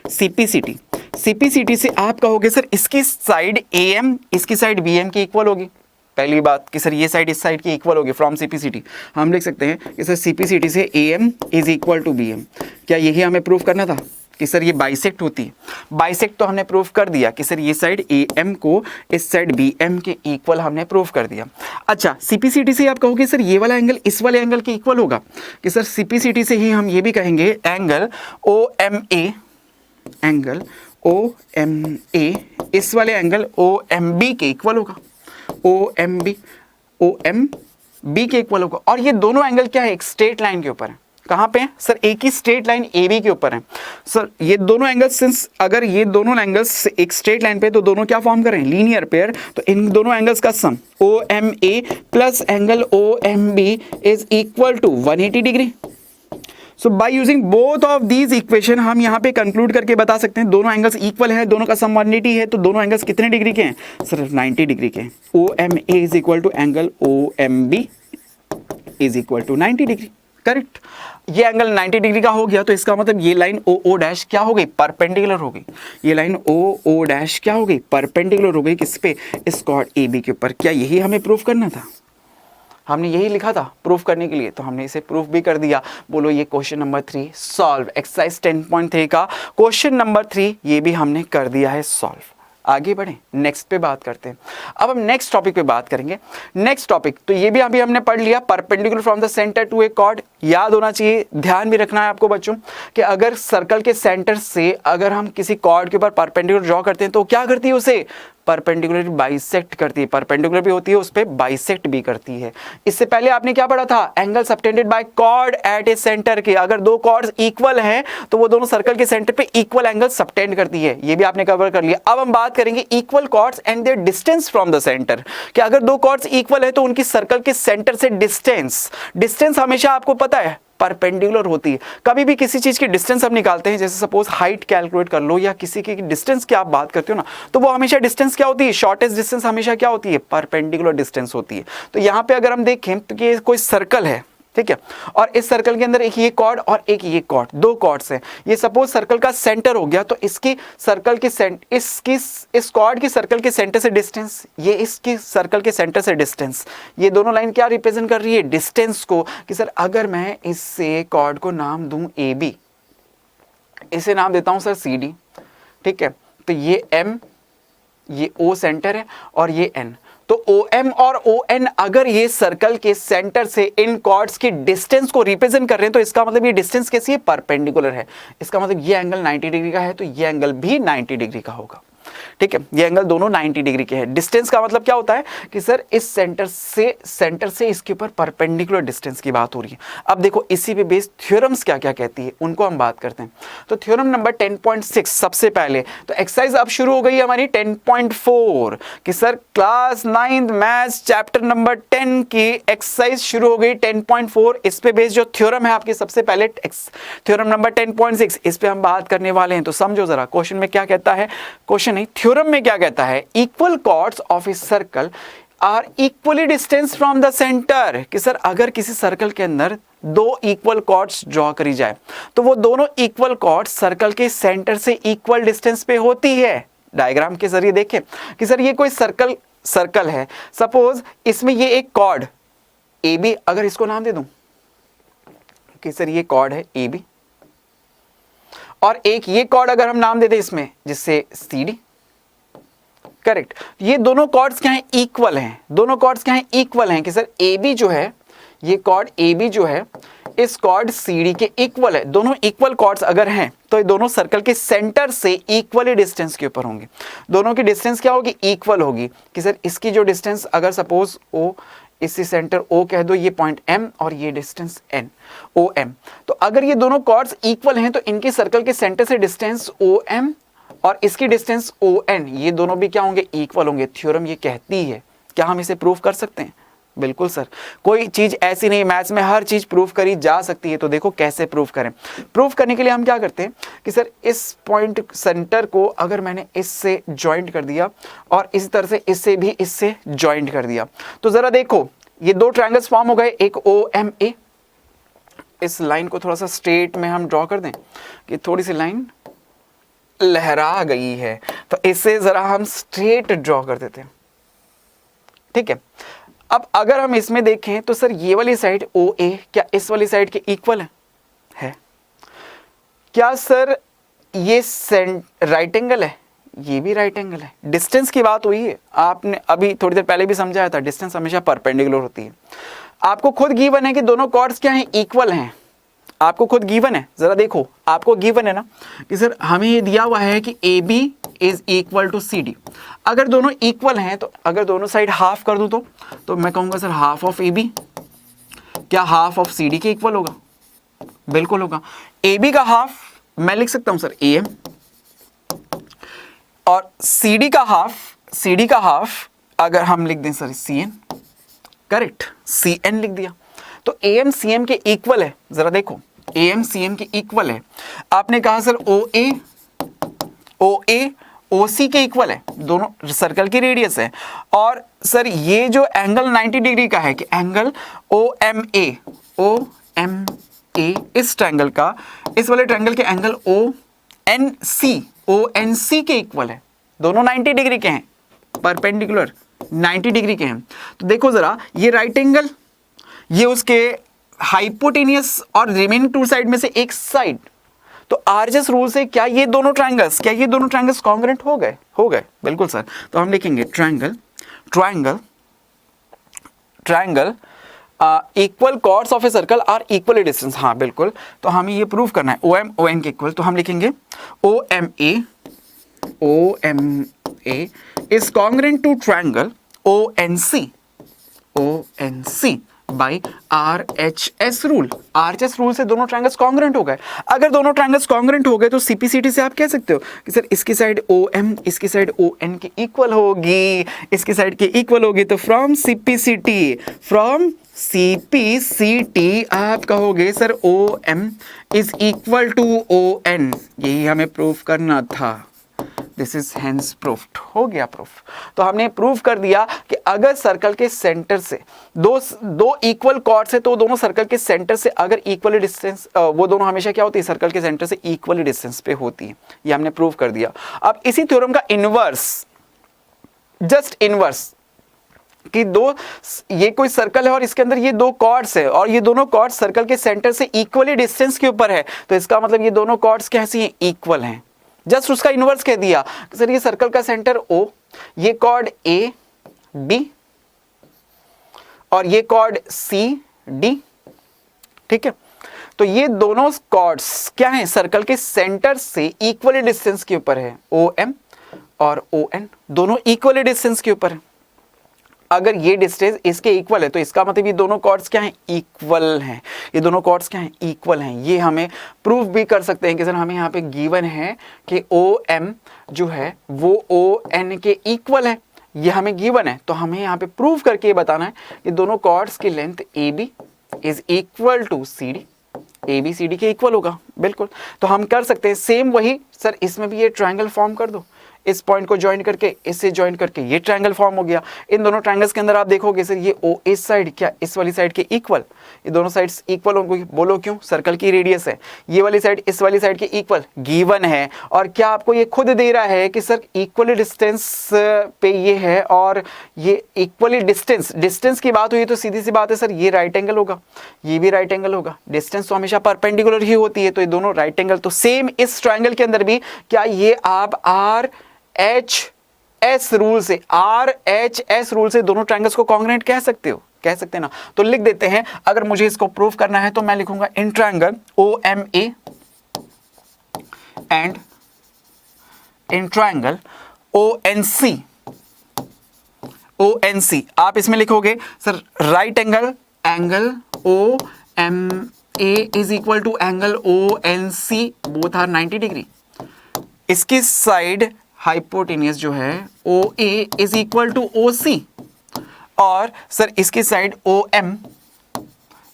[SPEAKER 1] सीपीसीटी से आप कहोगे सर इसकी साइड AM इसकी साइड BM की इक्वल होगी। पहली बात कि सर ये साइड इस साइड की इक्वल होगी। फ्रॉम सीपीसीटी हम लिख सकते हैं कि सर सीपीसीटी से AM is equal to BM। क्या यही हमें प्रूफ करना था कि सर ये बाइसेक्ट होती है? बाइसेक्ट तो हमने प्रूफ कर दिया कि सर ये साइड AM को इस साइड BM के इक्वल हमने प्रूफ कर दिया। अच्छा, सीपीसीटी से आप कहोगे सर ये वाला एंगल इस वाले एंगल के इक्वल होगा, कि सर सीपीसीटी से ही हम ये भी कहेंगे एंगल OMA इस वाले एंगल OMB के इक्वल होगा, OMB के इक्वल होगा। और ये दोनों एंगल क्या है? एक स्ट्रेट लाइन के ऊपर है। कहां पे है सर? एक ही स्ट्रेट लाइन AB के ऊपर है। सर ये दोनों एंगल्स, सिंस अगर ये दोनों एंगल्स एक स्ट्रेट लाइन पे तो दोनों क्या फॉर्म कर रहे हैं? Linear pair. तो इन दोनों एंगल्स का sum OMA plus angle OMB is equal to 180 degree. So by using both of these equation हम यहाँ पे कंक्लूड करके बता सकते हैं दोनों एंगल्स इक्वल है, दोनों का सम 180 है, तो दोनों एंगल्स कितने डिग्री के हैं? सिर्फ 90 डिग्री के। OMA is equal to angle OMB is equal to 90 degree. Correct, ये एंगल 90 डिग्री का हो गया तो इसका मतलब ये लाइन OO डैश क्या हो गई? परपेंडिकुलर हो गई। ये लाइन OO डैश क्या हो गई? परपेंडिकुलर हो गई। किस पे? इस कॉर्ड AB के ऊपर। क्या यही हमें प्रूफ करना था? हमने यही लिखा था प्रूफ करने के लिए, तो हमने इसे प्रूफ भी कर दिया। बोलो ये क्वेश्चन नंबर 3 सॉल्व। एक्सरसाइज 10.3 का क्वेश्चन नंबर 3 ये भी हमने कर दिया है सॉल्व। आगे बढ़ें, नेक्स्ट पे बात करते हैं। अब हम नेक्स्ट टॉपिक पे बात करेंगे। नेक्स्ट टॉपिक तो ये भी अभी हमने पढ़ लिया, perpendicular from the centre to a chord. याद होना चाहिए, ध्यान भी रखना है आपको बच्चों कि अगर सर्कल के सेंटर से अगर हम किसी कॉर्ड के ऊपर परपेंडिकुलर ड्रॉ करते हैं तो क्या करती है? उसे परपेंडिकुलर बाइसेक्ट करती है। परपेंडिकुलर भी होती है, उस पे बाइसेक्ट भी करती है। इससे पहले आपने क्या पढ़ा था? Angle subtended by chord at a centre के। अगर दो कॉर्ड्स इक्वल हैं तो वो दोनों सर्कल के सेंटर पे इक्वल एंगल सबटेंड करती है। ये भी आपने कवर कर लिया। अब हम बात करेंगे equal chords and their distance from the centre. कि अगर दो कॉर्ड्स इक्वल है तो उनकी सर्कल के सेंटर से डिस्टेंस हमेशा आपको पता है परपेंडिकुलर होती है। कभी भी किसी चीज की डिस्टेंस हम निकालते हैं, जैसे सपोज हाइट कैलकुलेट कर लो या किसी की डिस्टेंस की आप बात करते हो ना, तो वो हमेशा डिस्टेंस क्या होती है? शॉर्टेस्ट डिस्टेंस हमेशा क्या होती है? परपेंडिकुलर डिस्टेंस होती है। तो यहाँ पे अगर हम देखें तो ये कोई सर्कल है, ठीक है। और इस सर्कल के अंदर एक ये कॉर्ड और एक ये कॉर्ड, दो कॉर्ड्स हैं। ये सपोज सर्कल का सेंटर हो गया, तो इसकी सर्कल के इस कॉर्ड की सर्कल के सेंटर से डिस्टेंस, ये इसकी सर्कल के सेंटर से डिस्टेंस, ये दोनों लाइन क्या रिप्रेजेंट कर रही है? डिस्टेंस को। कि सर अगर मैं इससे कॉर्ड को नाम दूं AB, इसे नाम देता हूं सर CD, ठीक है। तो ये M, ये O सेंटर है और ये N। तो OM और ON अगर ये सर्कल के सेंटर से इन कॉर्ड्स की डिस्टेंस को रिप्रेजेंट कर रहे हैं, तो इसका मतलब ये डिस्टेंस कैसी है? परपेंडिकुलर है। इसका मतलब ये एंगल 90 डिग्री का है, तो ये एंगल भी 90 डिग्री का होगा, ठीक है। ये एंगल दोनों 90 डिग्री के हैं। डिस्टेंस का मतलब क्या होता है कि सर इस सेंटर से इसके ऊपर परपेंडिकुलर डिस्टेंस की बात हो रही है। अब देखो इसी पे बेस्ड थ्योरम्स क्या क्या कहती है, उनको हम बात करते हैं। तो थ्योरम नंबर 10.6 सबसे पहले तो एक्सरसाइज अब शुरू हो गई है हमारी 10.4 कि sir class 9th maths chapter number 10 की एक्सरसाइज शुरू हो गई 10.4। इस पे बेस्ड जो थ्योरम है आपकी, सबसे पहले थ्योरम नंबर 10.6 इस पे हम बात करने वाले हैं। तो समझो जरा क्वेश्चन में क्या कहता है, क्वेश्चन नहीं थ्योरम में क्या कहता है, equal chords of a circle are equally distance from the centre. कि सर अगर किसी सर्कल के अंदर दो इक्वल कॉर्ड्स ड्रॉ करी जाए, तो वो दोनों इक्वल कॉर्ड्स सर्कल के सेंटर से इक्वल डिस्टेंस पे होती है। डायग्राम के जरिए देखें कि सर ये कोई सर्कल है, सपोज इसमें ये एक कॉर्ड AB, अगर इसको नाम दे दूं कि सर ये कॉर्ड है AB, और एक ये कॉर्ड अगर हम नाम दे दें इसमें जिससे CD, करेक्ट। ये दोनों कॉर्ड्स क्या हैं? इक्वल हैं। दोनों कॉर्ड्स क्या हैं? इक्वल हैं। कि सर AB जो है, ये कॉर्ड AB जो है इस कॉर्ड CD के इक्वल है। दोनों इक्वल कॉर्ड्स अगर हैं तो ये दोनों सर्कल के सेंटर से इक्वली डिस्टेंस के ऊपर होंगे। दोनों की डिस्टेंस क्या होगी? इक्वल होगी। कि सर इसकी जो डिस्टेंस अगर सपोज O, इससे सेंटर O कह दो, ये पॉइंट M और ये डिस्टेंस N, OM। तो अगर ये दोनों कॉर्ड्स इक्वल हैं तो इनके सर्कल के सेंटर से डिस्टेंस OM और इसकी डिस्टेंस ON, ये दोनों भी क्या होंगे? इक्वल होंगे। थ्योरम ये कहती है। क्या हम इसे प्रूफ कर सकते हैं? बिल्कुल सर, कोई चीज ऐसी नहीं, मैथ्स में हर चीज प्रूफ करी जा सकती है। तो देखो कैसे प्रूफ करें। प्रूफ करने के लिए हम क्या करते हैं कि सर इस पॉइंट सेंटर को अगर मैंने इससे ज्वाइंट कर दिया और इसी तरह से इससे भी इससे ज्वाइंट कर दिया, तो जरा देखो ये दो ट्रायंगल्स फॉर्म हो गए, एक OMA। इस लाइन को थोड़ा सा स्ट्रेट में हम ड्रॉ कर दें कि थोड़ी सी लाइन लहरा गई है, तो इसे जरा हम स्ट्रेट ड्रॉ कर देते हैं, ठीक है। अब अगर हम इसमें देखें तो सर ये वाली साइड OA क्या इस वाली साइड के इक्वल है? क्या सर ये राइट एंगल है? ये भी राइट एंगल है। डिस्टेंस की बात हुई है, आपने अभी थोड़ी देर पहले भी समझाया था, डिस्टेंस हमेशा परपेंडिकुलर होती है। आपको खुद गिवन है कि दोनों कॉर्ड्स क्या हैं? इक्वल हैं। आपको खुद गिवन है, जरा देखो आपको गिवन है ना कि सर हमें ये दिया हुआ है कि AB is equal to CD। अगर दोनों इक्वल हैं तो अगर दोनों साइड हाफ कर दूं तो मैं कहूंगा सर हाफ ऑफ AB क्या हाफ ऑफ CD के इक्वल होगा? बिल्कुल होगा। AB का हाफ मैं लिख सकता हूं सर AM, और CD का हाफ अगर हम लिख दें सर CN, करेक्ट, CN लिख दिया। तो AM CM के इक्वल है। जरा देखो AM CM के इक्वल है। आपने कहा सर OA OC के इक्वल है, दोनों सर्कल की रेडियस है। और सर ये जो एंगल 90 डिग्री का है कि एंगल OMA इस ट्रायंगल का, इस वाले ट्रायंगल के एंगल ONC के इक्वल है। दोनों 90 डिग्री के हैं, परपेंडिकुलर 90 डिग्री के हैं। तो देखो जरा ये राइट एंगल, ये उसके हाइपोटेनियस और रिमेनिंग टू साइड में से एक साइड। तो आरएचएस रूल से क्या ये दोनों ट्रायंगल्स कॉन्ग्रुएंट हो गए? बिल्कुल सर। तो हम लिखेंगे triangle equal chords of a circle are equally distance. हाँ बिल्कुल, तो हमें ये प्रूव करना है OM ON के इक्वल। तो हम लिखेंगे OMA is congruent to triangle ONC by RHS rule. RHS rule से दोनों ट्रायंगल्स कॉन्ग्रुएंट हो गए। अगर दोनों ट्रायंगल्स कॉन्ग्रुएंट हो गए तो CPCT से आप कह सकते हो कि सर इसकी साइड OM इसकी साइड ON के इक्वल होगी, इसकी साइड के इक्वल होगी। तो फ्रॉम CPCT आप कहोगे sir OM is equal to ON। यही हमें प्रूफ करना था। दिस इज हेंस प्रूफ्ड, हो गया प्रूफ। तो हमने प्रूफ कर दिया कि अगर सर्कल के सेंटर से दो इक्वल कॉर्ड्स है तो दोनों सर्कल के सेंटर से अगर इक्वली डिस्टेंस, वो दोनों हमेशा क्या होती है, सर्कल के सेंटर से इक्वली डिस्टेंस पे होती है। ये हमने प्रूफ कर दिया। अब इसी थ्योरम का इनवर्स, जस्ट इनवर्स, कि ये कोई सर्कल है और इसके अंदर ये दो कॉर्ड्स है और ये दोनों कॉर्ड्स सर्कल के सेंटर से इक्वली डिस्टेंस के ऊपर है, तो इसका मतलब ये दोनों कॉर्ड्स कैसी हैं, इक्वल हैं। जस्ट उसका इनवर्स कह दिया। सर ये सर्कल का सेंटर O, ये कॉर्ड A B और ये कॉर्ड C D, ठीक है। तो ये दोनों कॉर्ड्स क्या हैं, सर्कल के सेंटर से इक्वली डिस्टेंस के ऊपर है। OM और ON दोनों इक्वली डिस्टेंस के ऊपर है। अगर ये डिस्टेंस इसके इक्वल है तो इसका मतलब ये दोनों कॉर्ड्स क्या हैं, इक्वल हैं। ये दोनों कॉर्ड्स क्या हैं, इक्वल हैं। ये हमें प्रूफ भी कर सकते हैं कि सर हमें यहाँ पे गिवन है कि OM जो है वो ON के इक्वल है, ये हमें गिवन है। तो हमें यहाँ पे प्रूफ करके ये बताना है कि दोनों कॉर्ड्स की length AB is equal to CD, AB CD के इक्वल होगा, बिल्कुल। तो हम कर सकते हैं सेम वही, सर इसमें भी ये ट्रायंगल फॉर्म कर दो, इस पॉइंट को ज्वाइन करके इससे ज्वाइन करके ये ट्रायंगल फॉर्म हो गया। इन दोनों ट्रायंगल्स के अंदर आप देखोगे सर ये O इस साइड क्या इस वाली साइड के इक्वल, ये दोनों साइड्स इक्वल होंगी। बोलो क्यों, सर्कल की रेडियस है, ये वाली साइड इस वाली साइड के इक्वल गिवन है। और क्या आपको ये खुद दे रहा है कि सर इक्वली डिस्टेंस पे ये है और ये इक्वली डिस्टेंस की बात हुई तो सीधी सी बात है सर ये राइट एंगल होगा, ये भी राइट एंगल होगा। डिस्टेंस तो हमेशा परपेंडिकुलर ही होती है, तो ये दोनों राइट एंगल। तो सेम इस ट्रायंगल के अंदर भी क्या ये आप RHS रूल से, RHS रूल से दोनों ट्रायंगल्स को कॉन्ग्रुएंट कह सकते हो, कह सकते हैं ना। तो लिख देते हैं, अगर मुझे इसको प्रूफ करना है तो मैं लिखूंगा in triangle OMA and in triangle ONC, ONC आप इसमें लिखोगे sir right angle OMA is equal to angle ONC, both are 90 degree. इसकी साइड हाइपोटेनियस जो है OA is equal to OC और सर इसकी side OM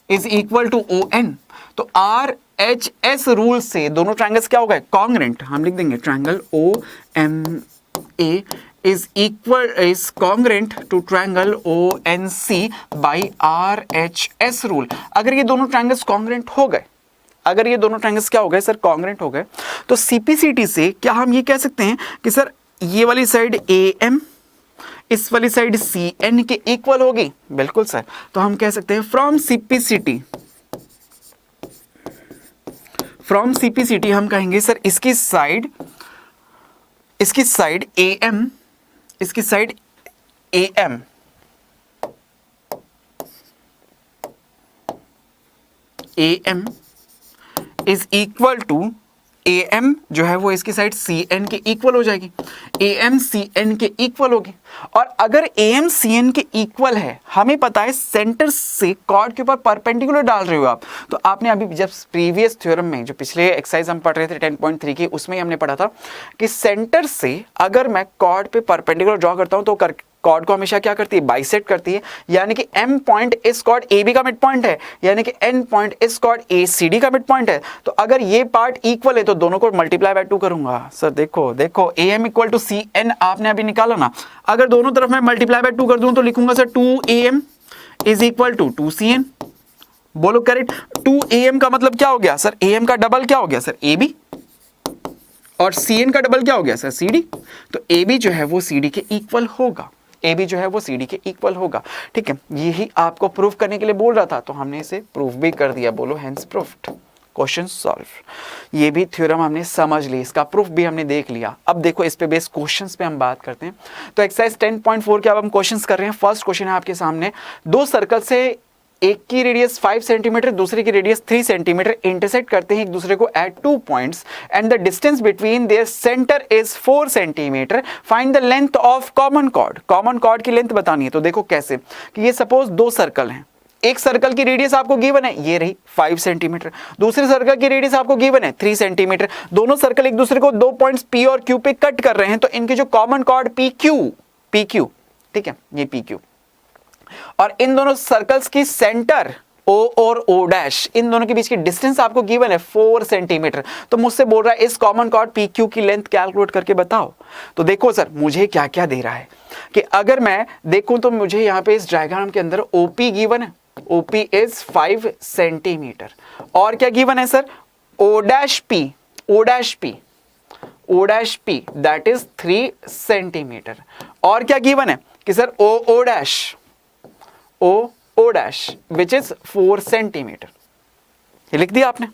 [SPEAKER 1] is equal to ON। तो RHS rule से दोनों ट्रायंगल्स क्या हो गए, कॉन्ग्रुएंट। हम लिख देंगे triangle OMA is congruent to triangle ONC by RHS rule. अगर ये दोनों ट्रायंगल्स कॉन्ग्रुएंट हो गए, अगर ये दोनों ट्रायंगल्स क्या हो गए सर, कॉन्ग्रुएंट हो गए, तो CPCT से क्या हम ये कह सकते हैं कि सर ये वाली साइड AM इस वाली साइड CN के इक्वल होगी, बिल्कुल सर। तो हम कह सकते हैं फ्रॉम CPCT हम कहेंगे सर इसकी साइड AM, इसकी side AM is equal to AM जो है वो इसकी साइड CN के इक्वल हो जाएगी, AM CN के इक्वल होगी। और अगर AM CN के इक्वल है, हमें पता है सेंटर से कॉर्ड के ऊपर परपेंडिकुलर डाल रहे हो आप, तो आपने अभी जब प्रीवियस थ्योरम में जो पिछले एक्सरसाइज हम पढ़ रहे थे 10.3 की, उसमें ही हमने पढ़ा था कि सेंटर से अगर मैं कॉर्ड पे परपेंडिकुलर ड्रॉ करता हूं तो कॉर्ड को हमेशा क्या करती है, बाइसेक्ट करती है। यानी कि M पॉइंट इस कॉर्ड AB का मिड पॉइंट है, यानी कि N पॉइंट इस कॉर्ड ACD का मिड पॉइंट है। तो अगर ये पार्ट इक्वल है तो दोनों को मल्टीप्लाई बाय 2 करूंगा। सर देखो AM इक्वल टू CN आपने अभी निकाला ना, अगर दोनों तरफ मैं मल्टीप्लाई बाय 2 कर दूं तो लिखूंगा sir 2AM is equal to 2CN। बोलो करेक्ट। 2AM का मतलब क्या हो गया सर, AM का डबल क्या हो गया सर, AB, और CN का डबल क्या हो गया सर, CD। तो AB जो है वो CD के इक्वल होगा, AB जो है वो CD के इक्वल होगा, ठीक है। यही आपको प्रूफ करने के लिए बोल रहा था, तो हमने इसे प्रूफ भी कर दिया। बोलो हेंस प्रूफ्ड, क्वेश्चन सॉल्व। ये भी थ्योरम हमने समझ ली, इसका प्रूफ भी हमने देख लिया। अब देखो इस पे बेस्ड क्वेश्चंस पे हम बात करते हैं। तो एक्सरसाइज 10.4 के अब हम क्वेश्चंस कर रहे हैं। फर्स्ट क्वेश्चन है आपके सामने, दो सर्कल से एक की रेडियस 5 सेंटीमीटर, दूसरे की रेडियस 3 सेंटीमीटर इंटरसेक्ट करते हैं एक दूसरे को at 2 points and the distance between their centre is 4 centimetre. Find the length of common chord. Common chord की लेंथ बतानी है। तो देखो कैसे कि ये सपोज दो सर्कल हैं, एक सर्कल की रेडियस आपको गिवन है, ये रही 5 सेंटीमीटर, दूसरे सर्कल की रेडियस आपको गिवन है 3 सेंटीमीटर। दोनों सर्कल एक दूसरे को 2 पॉइंट्स P और Q पे कट कर रहे हैं, तो इनके जो कॉमन कॉर्ड PQ, ठीक है, ये PQ, और इन दोनों सर्कल्स की सेंटर O और O डैश, इन दोनों के बीच की डिस्टेंस आपको गिवन है 4 सेंटीमीटर। तो मुझसे बोल रहा है इस कॉमन कॉर्ड PQ की लेंथ कैलकुलेट करके बताओ। तो देखो सर मुझे क्या क्या दे रहा है कि अगर मैं देखूं तो मुझे यहाँ पे इस डायग्राम के अंदर OP गिवन है, OP इज 5 सेंटीमीटर। और क्या गिवन है sir, O dash P that is 3 centimetre. और क्या गिवन है कि sir O dash which is 4 centimetre. ये लिख दिया आपने।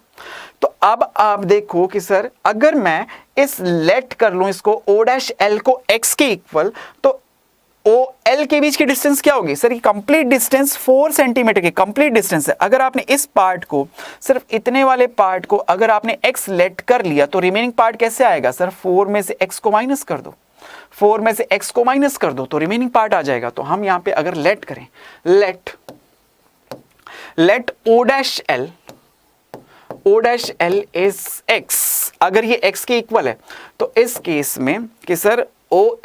[SPEAKER 1] तो अब आप देखो कि सर अगर मैं इस लेट कर लूं इसको O डैश L को x के इक्वल, तो O L के बीच की डिस्टेंस क्या होगी सर, ये कंप्लीट डिस्टेंस 4 सेंटीमीटर की कंप्लीट डिस्टेंस है। अगर आपने इस पार्ट को, सिर्फ इतने वाले पार्ट को अगर आपने x लेट कर लिया तो रिमेनिंग पार्ट कैसे आएगा सर, 4 में से x को माइनस कर दो, 4 में से x को माइनस कर दो तो रिमेनिंग पार्ट आ जाएगा। तो हम यहां पे अगर लेट करें, let O dash L is x, अगर ये x के इक्वल है तो इस केस में कि sir O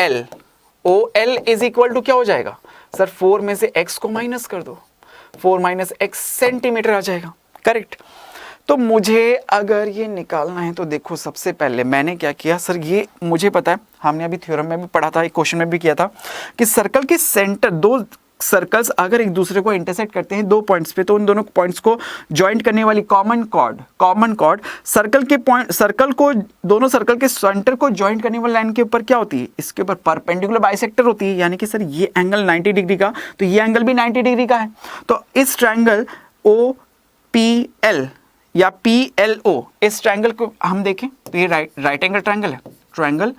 [SPEAKER 1] L is equal to क्या हो जाएगा सर, 4 में से x को माइनस कर दो, 4 माइनस x सेंटीमीटर आ जाएगा, करेक्ट। तो मुझे अगर ये निकालना है तो देखो सबसे पहले मैंने क्या किया सर, ये मुझे पता है, हमने अभी थ्योरम में भी पढ़ा था, एक क्वेश्चन में भी किया था कि सर्कल के सेंटर, दो सर्कल्स अगर एक दूसरे को इंटरसेक्ट करते हैं 2 पॉइंट्स पे, तो उन दोनों पॉइंट्स को ज्वाइंट करने वाली कॉमन कॉर्ड सर्कल के पॉइंट, सर्कल को, दोनों सर्कल के सेंटर को ज्वाइंट करने वाली लाइन के ऊपर क्या होती है, इसके ऊपर परपेंडिकुलर बाइसेक्टर होती है। यानी कि सर ये एंगल 90 डिग्री का, तो ये एंगल भी 90 डिग्री का है। तो इस ट्रायंगल OPL या PLO, इस ट्रायंगल को हम देखें तो ये राइट एंगल ट्रायंगल है, ट्रायंगल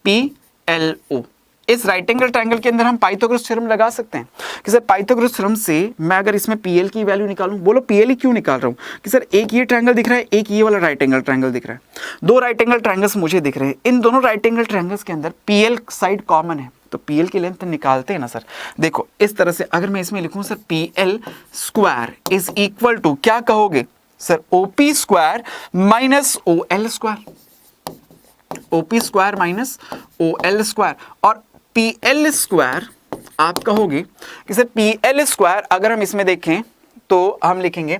[SPEAKER 1] PLO। इस राइट एंगल ट्रायंगल के अंदर हम पाइथागोरस थ्योरम लगा सकते हैं कि सर पाइथागोरस थ्योरम से मैं अगर इसमें PL की वैल्यू निकालूं, बोलो PL ही क्यों निकाल रहा हूं कि सर एक ये ट्रायंगल दिख रहा है, एक ये वाला राइट एंगल ट्रायंगल दिख रहा है, 2 राइट एंगल ट्रायंगल्स मुझे दिख रहे हैं। इन दोनों राइट एंगल ट्रायंगल्स के अंदर PL साइड कॉमन है, तो PL की लेंथ निकालते हैं ना सर। देखो इस तरह से अगर मैं इसमें लिखूं sir PL square is equal to, क्या कहोगे sir, OP square minus OL square, OP square minus OL square. और PL स्क्वायर आप कहोगे कि सर PL स्क्वायर अगर हम इसमें देखें तो हम लिखेंगे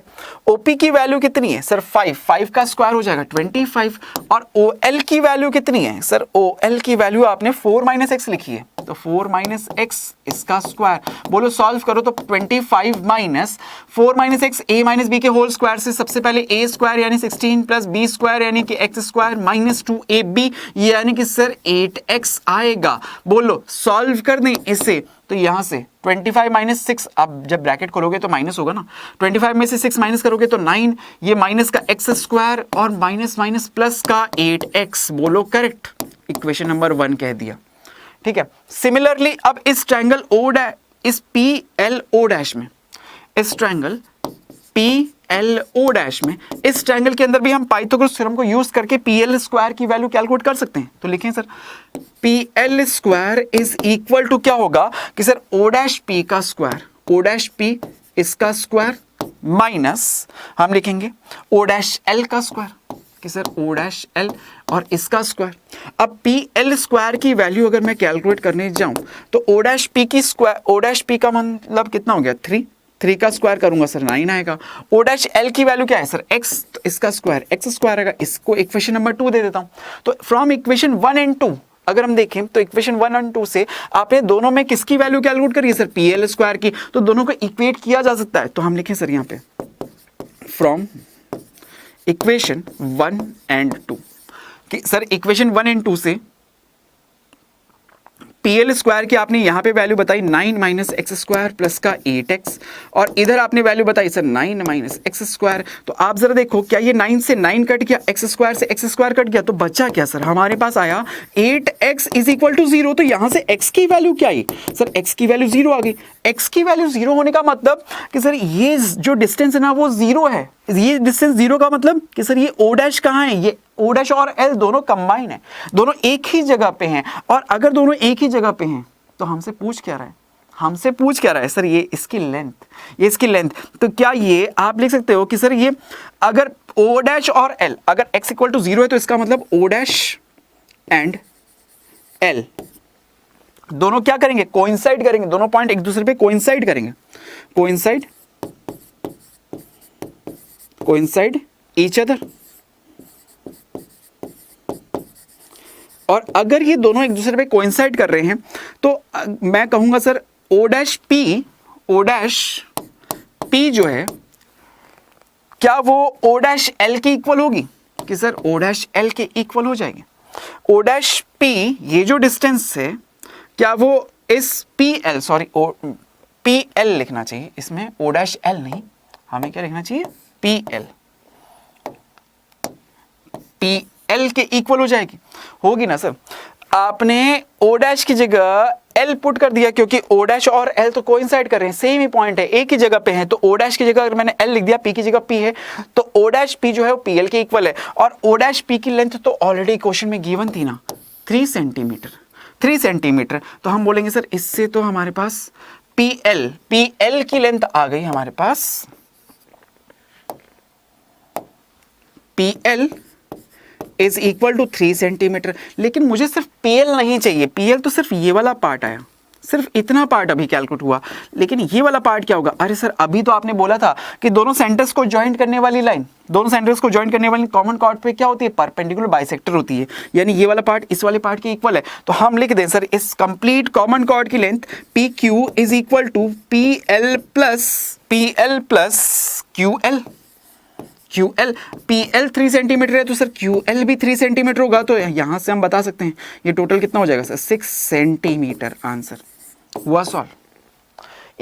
[SPEAKER 1] OP की वैल्यू कितनी है सर, 5 का स्क्वायर हो जाएगा 25, और OL की वैल्यू कितनी है सर, OL की वैल्यू आपने 4 माइनस एक्स लिखी है, तो 4 माइनस एक्स इसका स्क्वायर, बोलो सॉल्व करो तो 25 minus 4 minus x a minus b के होल स्क्वायर से सबसे पहले a स्क्वायर यानी 16 प्लस b स्क्वायर यानी कि x स्क्वायर माइनस 2ab यानी कि सर 8x आएगा। बोलो सॉल्व कर दें इसे, तो यहां से 25 माइनस 6, अब जब ब्रैकेट खोलोगे तो माइनस होगा ना, 25 में से 6 माइनस करोगे तो 9, ये माइनस का x स्क्वायर और माइनस माइनस प्लस का 8x, बोलो करेक्ट, इक्वेशन नंबर 1 कह दिया। ठीक है, सिमिलरली अब इस ट्रायंगल इस PLO डैश में, इस ट्रायंगल PLO डैश में, इस ट्रायंगल के अंदर भी हम पाइथागोरस थ्योरम को यूज करके PL स्क्वायर की वैल्यू कैलकुलेट कर सकते हैं। तो लिखें sir PL square is equal to क्या होगा कि सर O डैश P का स्क्वायर, O डैश P इसका स्क्वायर माइनस हम लिखेंगे O डैश L का स्क्वायर कि सर O डैश L और इसका स्क्वायर। अब PL स्क्वायर की वैल्यू अगर मैं कैलकुलेट करने जाऊं तो O डैश P की स्क्वायर, O डैश P का मतलब कितना हो गया 3 का स्क्वायर करूंगा सर 9 आएगा। O डैश L की वैल्यू क्या है सर x, तो इसका स्क्वायर x स्क्वायर आएगा, इसको इक्वेशन नंबर 2 दे देता हूं। तो फ्रॉम इक्वेशन 1 एंड 2 अगर हम देखें तो इक्वेशन 1 और 2 से आपने दोनों में किसकी वैल्यू कैलकुलेट करी है सर, PL स्क्वायर की, तो दोनों को इक्वेट किया जा सकता है। तो हम लिखें सर यहाँ पे फ्रॉम इक्वेशन 1 एंड 2 कि सर इक्वेशन 1 एंड 2 से PL स्क्वायर की आपने यहां पे वैल्यू बताई 9 माइनस एक्स स्क्वायर प्लस का 8x, और इधर आपने वैल्यू बताई सर 9 माइनस एक्स स्क्वायर। तो आप जरा देखो क्या ये 9 से 9 कट गया, एक्स स्क्वायर से एक्स स्क्वायर कट गया, तो बचा क्या सर, हमारे पास आया 8x इज इक्वल टू 0। तो यहां से x की वैल्यू क्या आई सर, x की वैल्यू 0 आ गई। x की वैल्यू 0 होने का मतलब कि सर ये जो डिस्टेंस है ना वो 0 है, ये डिस्टेंस 0 का मतलब कि सर ये O डैश कहाँ है, ये O डैश और L दोनों कंबाइन है, दोनों एक ही जगह पे हैं। और अगर दोनों एक ही जगह पे हैं तो हमसे पूछ क्या रहा है, हमसे पूछ क्या रहा है सर, ये इसकी लेंथ, ये इसकी लेंथ। तो क्या ये आप लिख सकते हो कि सर ये अगर O डैश और L अगर x इक्वल टू 0 है तो इसका मतलब O डैश एंड L दोनों क्या करेंगे, कोइंसाइड करेंगे, दोनों पॉइंट एक दूसरे पे कोइंसाइड करेंगे, कोइंसाइड कोइंसाइड ईच अदर। और अगर ये दोनों एक दूसरे पे कोइंसाइड कर रहे हैं तो मैं कहूंगा सर ओ डैश पी जो है क्या वो ओ डैश एल के इक्वल होगी कि सर ओ डैश एल के इक्वल हो जाएगी। ओ डैश पी ये जो डिस्टेंस है क्या वो इस पी एल पी एल लिखना चाहिए इसमें, ओ डैश एल नहीं, हमें क्या लिखना चाहिए पी एल के इक्वल हो जाएगी, होगी ना सर। आपने ओ डैश की जगह एल पुट कर दिया क्योंकि ओ डैश और एल तो कोइंसाइड कर रहे हैं, सेम ही पॉइंट है, एक ही जगह पे है, तो ओ डैश की जगह अगर मैंने एल लिख दिया, पी की जगह पी है, तो ओ डैश पी जो है वो पी एल के इक्वल है। और ओ डैश पी की लेंथ तो ऑलरेडी क्वेश्चन में गिवन थी ना, 3 सेंटीमीटर। तो हम बोलेंगे सर इससे तो हमारे पास पी एल की लेंथ आ गई हमारे पास, P L is equal to 3 centimetre. लेकिन मुझे सिर्फ पीएल नहीं चाहिए, पीएल तो सिर्फ ये वाला पार्ट आया, सिर्फ इतना पार्ट अभी कैलकुलेट हुआ, लेकिन ये वाला पार्ट क्या होगा। अरे सर अभी तो आपने बोला था कि दोनों सेंटर्स को ज्वाइंट करने वाली लाइन, दोनों सेंटर्स को ज्वाइंट करने वाली कॉमन कॉर्ड पे क्या होती है, परपेंडिकुलर बाइसेक्टर होती है, यानी ये वाला पार्ट इस वाले पार्ट के इक्वल है। तो हम लिख दें सर इस कंप्लीट कॉमन कॉर्ड की length P Q is equal to P L plus Q L. P L 3 centimetre है तो सर क्यू एल भी 3 सेंटीमीटर होगा, तो यहां से हम बता सकते हैं ये टोटल कितना हो जाएगा सर 6 सेंटीमीटर। आंसर हुआ सॉल्व।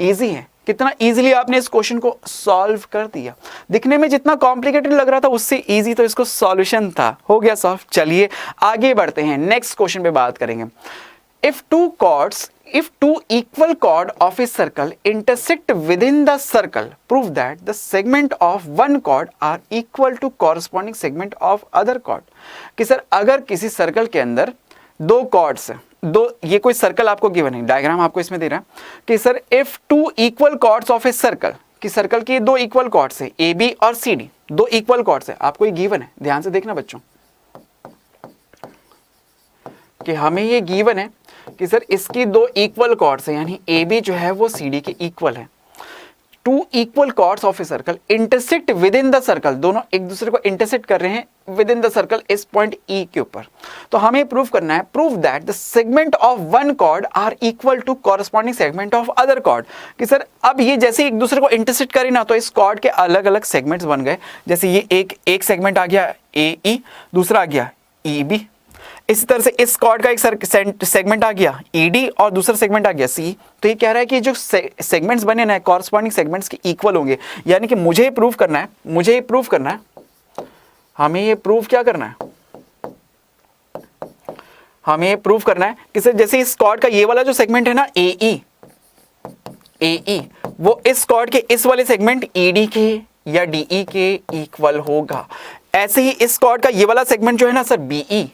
[SPEAKER 1] इजी है, कितना इजीली आपने इस क्वेश्चन को सॉल्व कर दिया। दिखने में जितना कॉम्प्लिकेटेड लग रहा था उससे इजी तो इसको सॉल्यूशन था, हो गया सॉल्व। चलिए आगे बढ़ते हैं, नेक्स्ट क्वेश्चन पे बात करेंगे। If two equal chord of a circle intersect within the circle, prove that the segment of one chord are equal to corresponding segment of other chord। कि सर अगर किसी सर्कल के अंदर दो कॉर्ड्स हैं, ये कोई सर्कल आपको गिवन है, डायग्राम आपको इसमें दे रहा है कि sir if two equal chords of a circle, कि सर्कल के दो इक्वल कॉर्ड्स है ए बी और सी डी, दो इक्वल कॉर्ड्स है, आपको ये गिवन है, ध्यान से देखना बच्चों कि हमें ये गिवन है कि सर इसकी दो इक्वल कॉर्ड्स है, यानी ए बी जो है वो सी डी के इक्वल है। Two equal chords of a circle intersect within the circle, दोनों एक दूसरे को इंटरसेक्ट कर रहे हैं विद इन द सर्कल इस पॉइंट ई के ऊपर। तो हमें प्रूव करना है, prove that the segment of one chord are equal to corresponding segment of other chord. कि सर अब ये जैसे एक दूसरे को इंटरसेक्ट करें ना, तो इस कॉर्ड के अलग अलग सेगमेंट्स बन गए। जैसे ये एक सेगमेंट आ गया ए ई, दूसरा आ गया ई बी, इसी तरह से इस कॉर्ड का एक सेगमेंट आ गया ईडी और दूसरा सेगमेंट आ गया सी। तो ये कह रहा है कि जो सेगमेंट्स बने ना कॉरस्पॉन्डिंग सेगमेंट्स के इक्वल होंगे, यानी कि मुझे ये प्रूव करना है, हमें ये प्रूव क्या करना है, हमें ये प्रूव करना है कि सर जैसे इस कॉर्ड का ये वाला जो सेगमेंट है ना ए ई वो इस कॉर्ड के इस वाले सेगमेंट ईडी के या डीई के इक्वल होगा। ऐसे ही इस कॉर्ड का ये वाला सेगमेंट जो है ना सर बीई,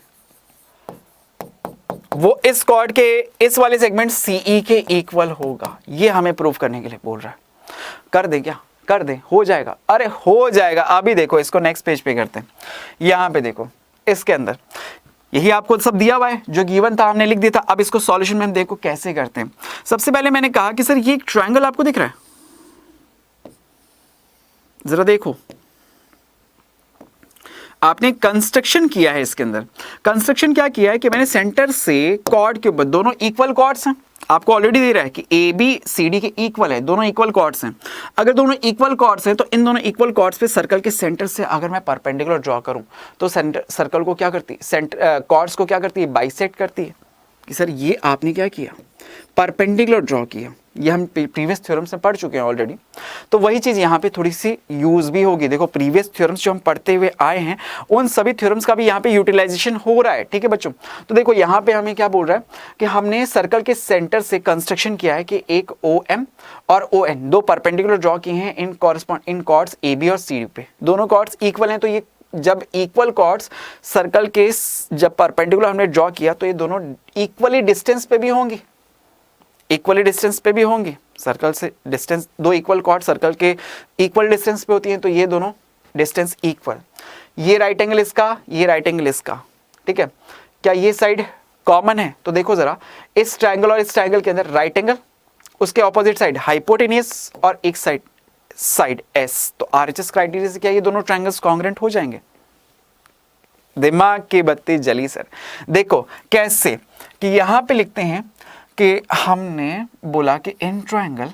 [SPEAKER 1] वो इस कॉर्ड के इस वाले सेगमेंट सीई के इक्वल होगा। ये हमें प्रूफ करने के लिए बोल रहा है। कर दे क्या, कर दे, हो जाएगा, अरे हो जाएगा। अभी देखो इसको नेक्स्ट पेज पे करते हैं। यहां पे देखो इसके अंदर यही आपको सब दिया हुआ है, जो गिवन था हमने लिख दिया था। अब इसको सॉल्यूशन में हम देखो कैसे करते हैं। सबसे पहले मैंने कहा कि सर ये एक ट्रायंगल आपको दिख रहा है, जरा देखो आपने कंस्ट्रक्शन किया है इसके अंदर। कंस्ट्रक्शन क्या किया है कि मैंने सेंटर से कॉर्ड के ऊपर, दोनों इक्वल कॉर्ड्स हैं, आपको ऑलरेडी दे रहा है कि ए बी सी डी के इक्वल है, दोनों इक्वल कॉर्ड्स हैं। अगर दोनों इक्वल कॉर्ड्स हैं तो इन दोनों इक्वल कॉर्ड्स पे सर्कल के सेंटर से अगर मैं परपेंडिकुलर ड्रॉ करूं तो सर्कल को क्या करती है, कॉर्ड्स को क्या करती है, बाइसेक्ट करती है। कि सर ये आपने क्या किया, परपेंडिकुलर ड्रॉ किया। ये हम प्रीवियस थ्योरम्स में पढ़ चुके हैं ऑलरेडी, तो वही चीज़ यहाँ पे थोड़ी सी यूज भी होगी। देखो प्रीवियस थ्योरम्स जो हम पढ़ते हुए आए हैं उन सभी थ्योरम्स का भी यहाँ पे यूटिलाइजेशन हो रहा है, ठीक है बच्चों। तो देखो यहाँ पे हमें क्या बोल रहा है कि हमने सर्कल के सेंटर से कंस्ट्रक्शन किया है कि एक ओ एम और ओ एन दो परपेंडिकुलर ड्रॉ किए हैं इन कॉर्ड्स ए बी और सी डी पे। दोनों कॉर्ड्स इक्वल हैं, तो ये जब इक्वल कॉर्ड्स सर्कल के जब परपेंडिकुलर हमने ड्रॉ किया तो ये दोनों इक्वली डिस्टेंस पे भी होंगी, इक्वली डिस्टेंस पे भी होंगे। सर्कल से डिस्टेंस, दो इक्वल कॉर्ड सर्कल के इक्वल डिस्टेंस पे होती हैं, तो ये दोनों डिस्टेंस इक्वल। ये राइट एंगल इसका, ये राइट एंगल इसका, ठीक है। क्या ये साइड कॉमन है? तो देखो जरा, इस ट्रायंगल और इस ट्रायंगल के अंदर राइट एंगल, उसके ऑपोजिट साइड हाइपोटेनियस और एक साइड साइड एस, तो आरएचएस क्राइटेरिया से क्या ये दोनों ट्रायंगल्स कॉन्ग्रुएंट हो जाएंगे? दिमाग की बत्ती जली सर। देखो कैसे, कि यहां पे लिखते हैं कि हमने बोला कि in triangle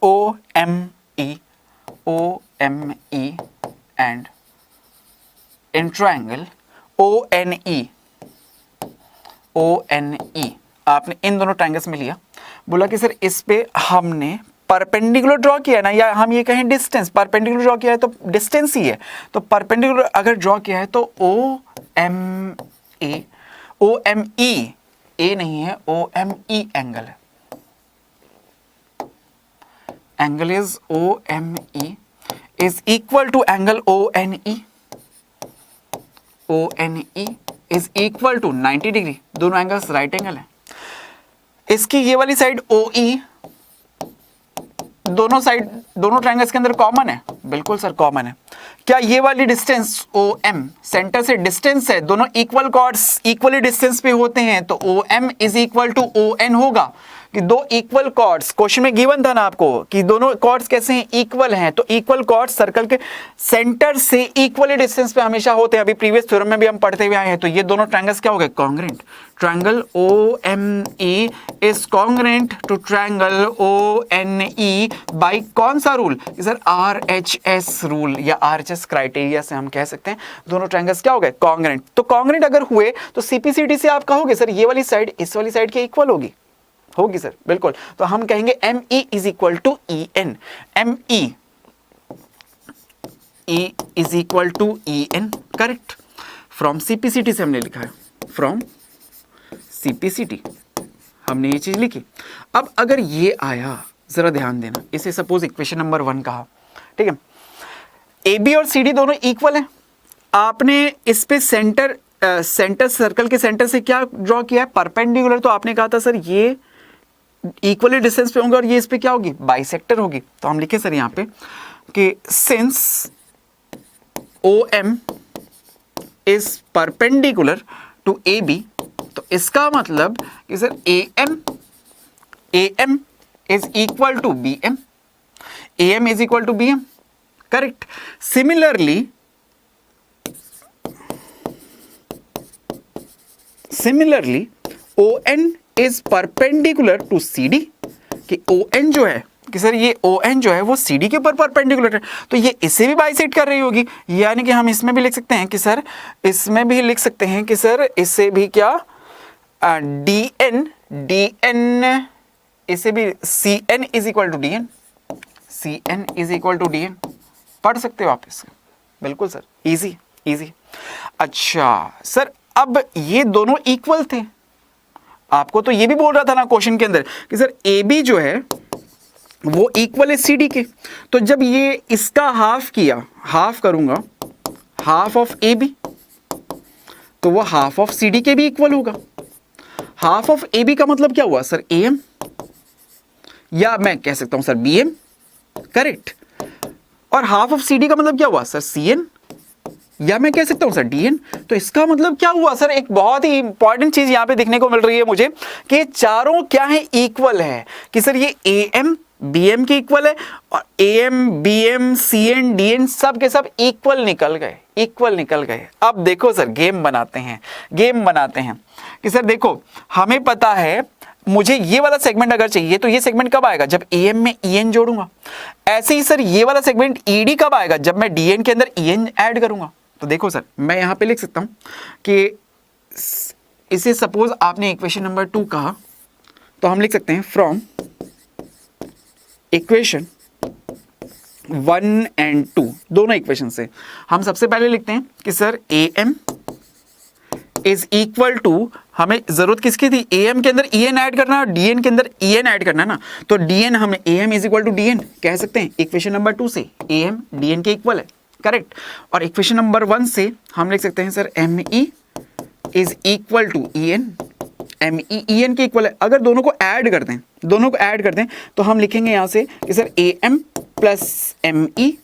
[SPEAKER 1] O M E and in triangle O N E, आपने इन दोनों ट्रायंगल्स में लिया, बोला कि सर इस पे हमने परपेंडिकुलर ड्रॉ किया है ना, या हम ये कहें डिस्टेंस, परपेंडिकुलर ड्रॉ किया है तो डिस्टेंस ही है, तो परपेंडिकुलर अगर ड्रॉ किया है तो ओ एम ई, ए नहीं है, ओ एम ई एंगल है, angle is O M E is equal to angle O N E is equal to 90 degree, दोनों एंगल्स राइट एंगल है। इसकी ये वाली साइड ओ ई दोनों ट्रायंगल्स के अंदर कॉमन है, बिल्कुल सर कॉमन है। क्या ये वाली डिस्टेंस ओ एम सेंटर से डिस्टेंस है, दोनों इक्वल कॉर्ड्स इक्वली डिस्टेंस पे होते हैं, तो O M is equal to O N होगा, कि दो इक्वल कॉर्ड्स, क्वेश्चन में गिवन था ना आपको कि दोनों कॉर्ड्स कैसे हैं, इक्वल हैं, तो इक्वल कॉर्ड्स सर्कल के सेंटर से इक्वली डिस्टेंस पे हमेशा होते हैं, अभी प्रीवियस थ्योरम में भी हम पढ़ते हुए आए हैं, तो ये दोनों ट्रायंगल्स क्या हो गए, congruent. Triangle O M E is congruent to triangle O N E by कौन सा रूल, सर आरएचएस रूल या आरएचएस क्राइटेरिया से हम कह सकते हैं दोनों ट्रायंगल्स क्या हो गए, कॉन्ग्रुएंट। तो कॉन्ग्रुएंट अगर हुए तो सीपीसीटी से आप कहोगे सर ये वाली साइड इस वाली साइड के इक्वल होगी सर, बिल्कुल। तो हम कहेंगे M E is equal to E N, M E is equal to E N, correct. From CPCT से हमने लिखा है, फ्रॉम सीपीसीटी हमने ये चीज लिखी। अब अगर ये आया, जरा ध्यान देना, इसे सपोज इक्वेशन नंबर 1 कहा, ठीक है, ए बी और सी डी दोनों इक्वल हैं, आपने इस पे सेंटर सर्कल के सेंटर से क्या ड्रॉ किया है, परपेंडिकुलर, तो आपने कहा था सर ये इक्वली डिस्टेंस पे होंगे और ये इस पे क्या होगी, बाइसेक्टर होगी। तो हम लिखे सर यहाँ पे कि since O M is perpendicular to A B, तो इसका मतलब कि sir A M is equal to B M, A M is equal to B M, correct. Similarly O N is perpendicular to C D, कि O N जो है, कि sir ये O N जो है वो सी डी के ऊपर परपेंडिकुलर है, तो ये इसे भी बाइसेक्ट कर रही होगी, यानी कि हम इसमें भी लिख सकते हैं कि सर इससे भी क्या डी एन इसे भी C N is equal to D N, पढ़ सकते हो आप इसको, बिल्कुल सर, इजी। अच्छा सर, अब ये दोनों इक्वल थे, आपको तो ये भी बोल रहा था ना क्वेश्चन के अंदर कि सर ए बी जो है वो इक्वल है सी डी के, तो जब ये इसका हाफ किया, हाफ करूंगा, हाफ ऑफ ए बी, तो वो हाफ ऑफ सी डी के भी इक्वल होगा। हाफ ऑफ ए बी का मतलब क्या हुआ सर, ए एम, या मैं कह सकता हूं सर बी एम, करेक्ट। और हाफ ऑफ सी डी का मतलब क्या हुआ सर, सी एन, या मैं कह सकता हूं सर डीएन। तो इसका मतलब क्या हुआ सर, एक बहुत ही इंपॉर्टेंट चीज यहां पे देखने को मिल रही है मुझे कि चारों क्या है, इक्वल है, कि सर ये ए एम बी एम के इक्वल है, और A M B M C N D N सब के सब इक्वल निकल गए। अब देखो सर गेम बनाते हैं कि सर देखो, हमें पता है मुझे ये वाला सेगमेंट अगर चाहिए तो ये सेगमेंट कब आएगा, जब ए एम में ई एन जोड़ूंगा। ऐसे ही सर ये वाला सेगमेंट ई डी कब आएगा, जब मैं डी एन के अंदर ई एन ऐड करूंगा। तो देखो सर, मैं यहां पे लिख सकता हूं कि इसे सपोज आपने इक्वेशन नंबर 2 कहा, तो हम लिख सकते हैं फ्रॉम इक्वेशन 1 एंड 2, दोनों इक्वेशन से हम सबसे पहले लिखते हैं कि sir A M is equal to, हमें जरूरत किसकी थी, ए एम के अंदर ई एन ऐड करना और डी एन के अंदर ई एन ऐड करना ना, तो डी एन हमें A M is equal to D N कह सकते हैं इक्वेशन नंबर 2 से, ए एम डी एन के इक्वल है, करेक्ट। और इक्वेशन नंबर 1 से हम लिख सकते हैं sir M E is equal to E N, M E N के इक्वल है। अगर दोनों को ऐड करते हैं तो हम लिखेंगे यहां से कि sir A M plus M E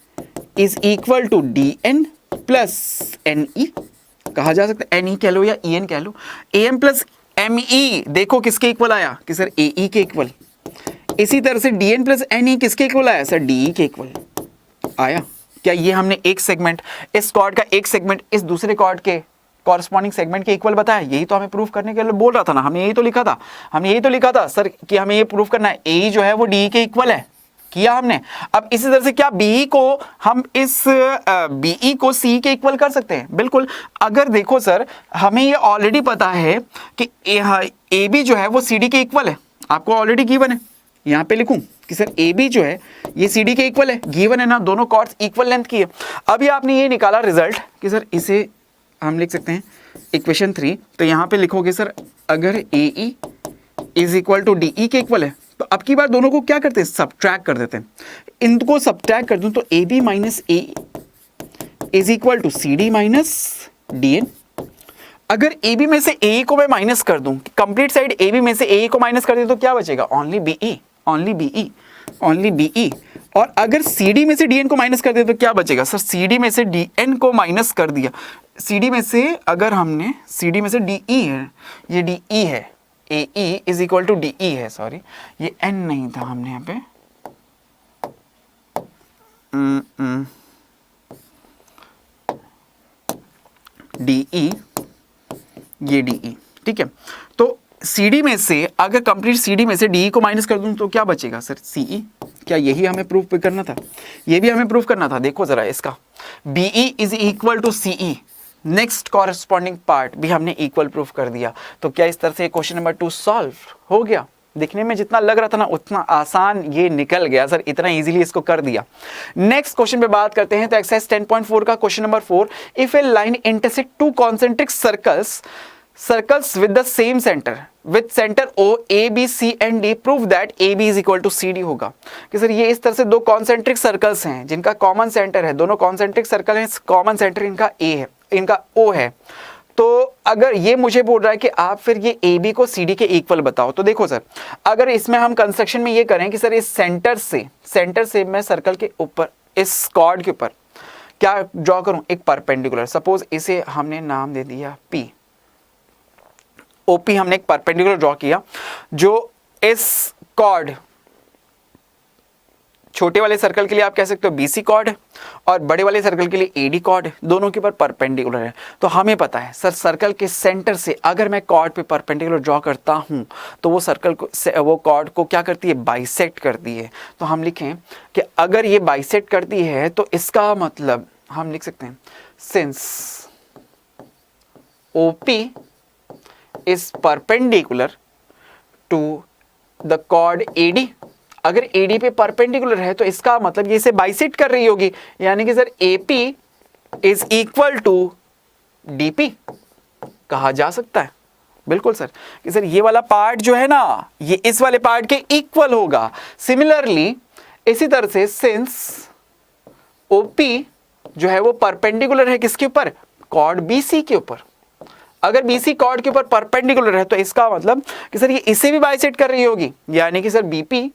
[SPEAKER 1] is equal to D N plus N E, कहा जा सकता है एन ई कह लो या ई एन कह लो। A M plus M E देखो किसके इक्वल आया, कि सर ए ई के इक्वल, इसी तरह से dn प्लस एन किसके इक्वल आया सर? डी के इक्वल आया। क्या ये हमने एक सेगमेंट, इस कॉर्ड का एक सेगमेंट इस दूसरे कॉर्ड के कॉरस्पॉन्डिंग सेगमेंट के इक्वल बताया? यही तो हमें प्रूफ करने के लिए बोल रहा था ना, हमने यही तो लिखा था सर कि हमें ये प्रूफ करना है ए जो है वो डी के इक्वल है, किया हमने। अब इसी तरह से क्या बीई को हम इस बीई को सी के इक्वल कर सकते हैं? बिल्कुल। अगर देखो सर हमें ये ऑलरेडी पता है कि ए बी जो है वो सी डी के इक्वल है, आपको ऑलरेडी गिवन है। यहाँ पे लिखूं कि सर ए बी जो है ये सी डी के इक्वल है, गिवन है ना, दोनों कॉर्ड्स इक्वल लेंथ की है। अभी आपने ये निकाला रिजल्ट कि सर इसे हम लिख सकते हैं इक्वेशन 3। तो यहाँ पे लिखोगे सर अगर A E is equal to D E के इक्वल है तो अब की बार दोनों को क्या करते हैं? सब्ट्रैक्ट कर देते हैं। इनको सब्ट्रैक्ट कर दूं तो A B minus A is equal to C D minus D N. अगर ए बी में से ए को मैं माइनस कर दूं, कंप्लीट साइड ए बी में से ए को माइनस कर दे तो क्या बचेगा? Only B E, only B E, only B E. और अगर सी डी में से डी एन को माइनस कर दे तो क्या बचेगा? सर सी डी में से डी एन को माइनस कर दिया, सी डी में से अगर हमने सी डी में से डी ई है, ये डी ई है, A E is equal to D E है, सॉरी ये एन नहीं था हमने यहाँ पे, डी ई, ये डी ई, ठीक है। तो सी डी में से अगर कंप्लीट सी डी में से डी ई को माइनस कर दूं तो क्या बचेगा सर? सी ई। क्या यही हमें प्रूफ करना था? ये भी हमें प्रूफ करना था। देखो जरा इसका, B E is equal to C E, next corresponding part भी हमने इक्वल प्रूफ कर दिया। तो क्या इस तरह से क्वेश्चन नंबर 2 सॉल्व हो गया? दिखने में जितना लग रहा था ना उतना आसान ये निकल गया सर, इतना इजीली इसको कर दिया। नेक्स्ट क्वेश्चन पे बात करते हैं। तो एक्सरसाइज 10.4 का question number 4, if a line intersect two concentric circles with the same centre with centre O A B C and D, prove that AB is equal to CD होगा। कि sir ये इस तरह से दो कॉन्सेंट्रिक सर्कल्स हैं जिनका common centre है, दोनों कॉन्सेंट्रिक सर्कल हैं, कॉमन सेंटर इनका A है, इनका O है। तो अगर ये मुझे बोल रहा है कि आप फिर ये AB को CD के इक्वल बताओ, तो देखो सर अगर इसमें हम कंस्ट्रक्शन में ये करें कि सर इस सेंटर से मैं सर्कल के ऊपर इस कॉर्ड के ऊपर क्या ड्रॉ करूं? एक परपेंडिकुलर। सपोज इसे हमने नाम दे दिया P, OP हमने एक परपेंडिकुलर ड्रॉ किया जो इस कॉर्ड, छोटे वाले सर्कल के लिए आप कह सकते हो BC कॉर्ड और बड़े वाले सर्कल के लिए AD कॉर्ड, दोनों के ऊपर परपेंडिकुलर है। तो हमें पता है सर सर्कल के सेंटर से अगर मैं कॉर्ड पे परपेंडिकुलर ड्रॉ करता हूं तो वो सर्कल को, वो कॉर्ड को क्या करती है? बाइसेक्ट करती है। तो हम लिखें कि अगर ये बाइसेक्ट करती है तो इसका मतलब हम लिख सकते हैं since OP is perpendicular to the chord AD। अगर AD पे परपेंडिकुलर है तो इसका मतलब ये इसे बाइसेक्ट कर रही होगी, यानी कि sir AP is equal to DP कहा जा सकता है। बिल्कुल सर कि सर ये वाला पार्ट जो है ना ये इस वाले पार्ट के इक्वल होगा। सिमिलरली इसी तरह से सिंस OP जो है वो परपेंडिकुलर है किसके ऊपर? कॉर्ड BC के ऊपर। अगर BC कॉर्ड के ऊपर परपेंडिकुलर है तो इसका मतलब कि सर ये इसे भी बाइसेक्ट कर रही होगी, यानी कि sir BP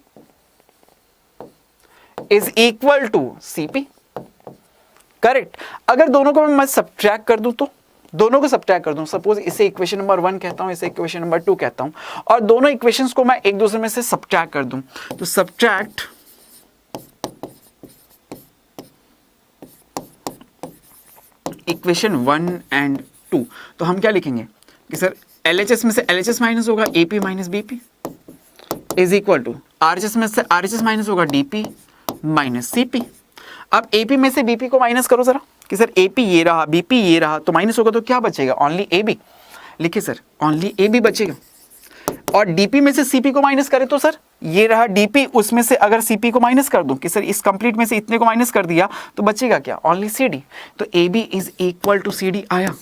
[SPEAKER 1] is equal to CP। Correct. अगर दोनों को मैं सब्ट्रैक्ट कर दूं तो दोनों को सब्ट्रैक्ट कर दूं, सपोज इसे इक्वेशन नंबर 1 कहता हूं, इसे इक्वेशन नंबर 2 कहता हूं, और दोनों इक्वेशंस को मैं एक दूसरे में से सब्ट्रैक्ट कर दूं, तो सब्ट्रैक्ट इक्वेशन 1 एंड 2, तो हम क्या लिखेंगे कि सर LHS में से LHS माइनस होगा AP minus BP is equal to RHS में से RHS माइनस होगा DP माइनस CP। अब AP में से BP को माइनस करो जरा कि सर AP ये रहा, BP ये रहा, तो माइनस होगा तो क्या बचेगा? Only AB। लिखिए सर ओनली AB बचेगा। और DP में से CP को माइनस करें तो सर ये रहा DP, उसमें से अगर CP को माइनस कर दूं कि सर इस कंप्लीट में से इतने को माइनस कर दिया तो बचेगा क्या? Only CD। तो AB is equal to CD आया।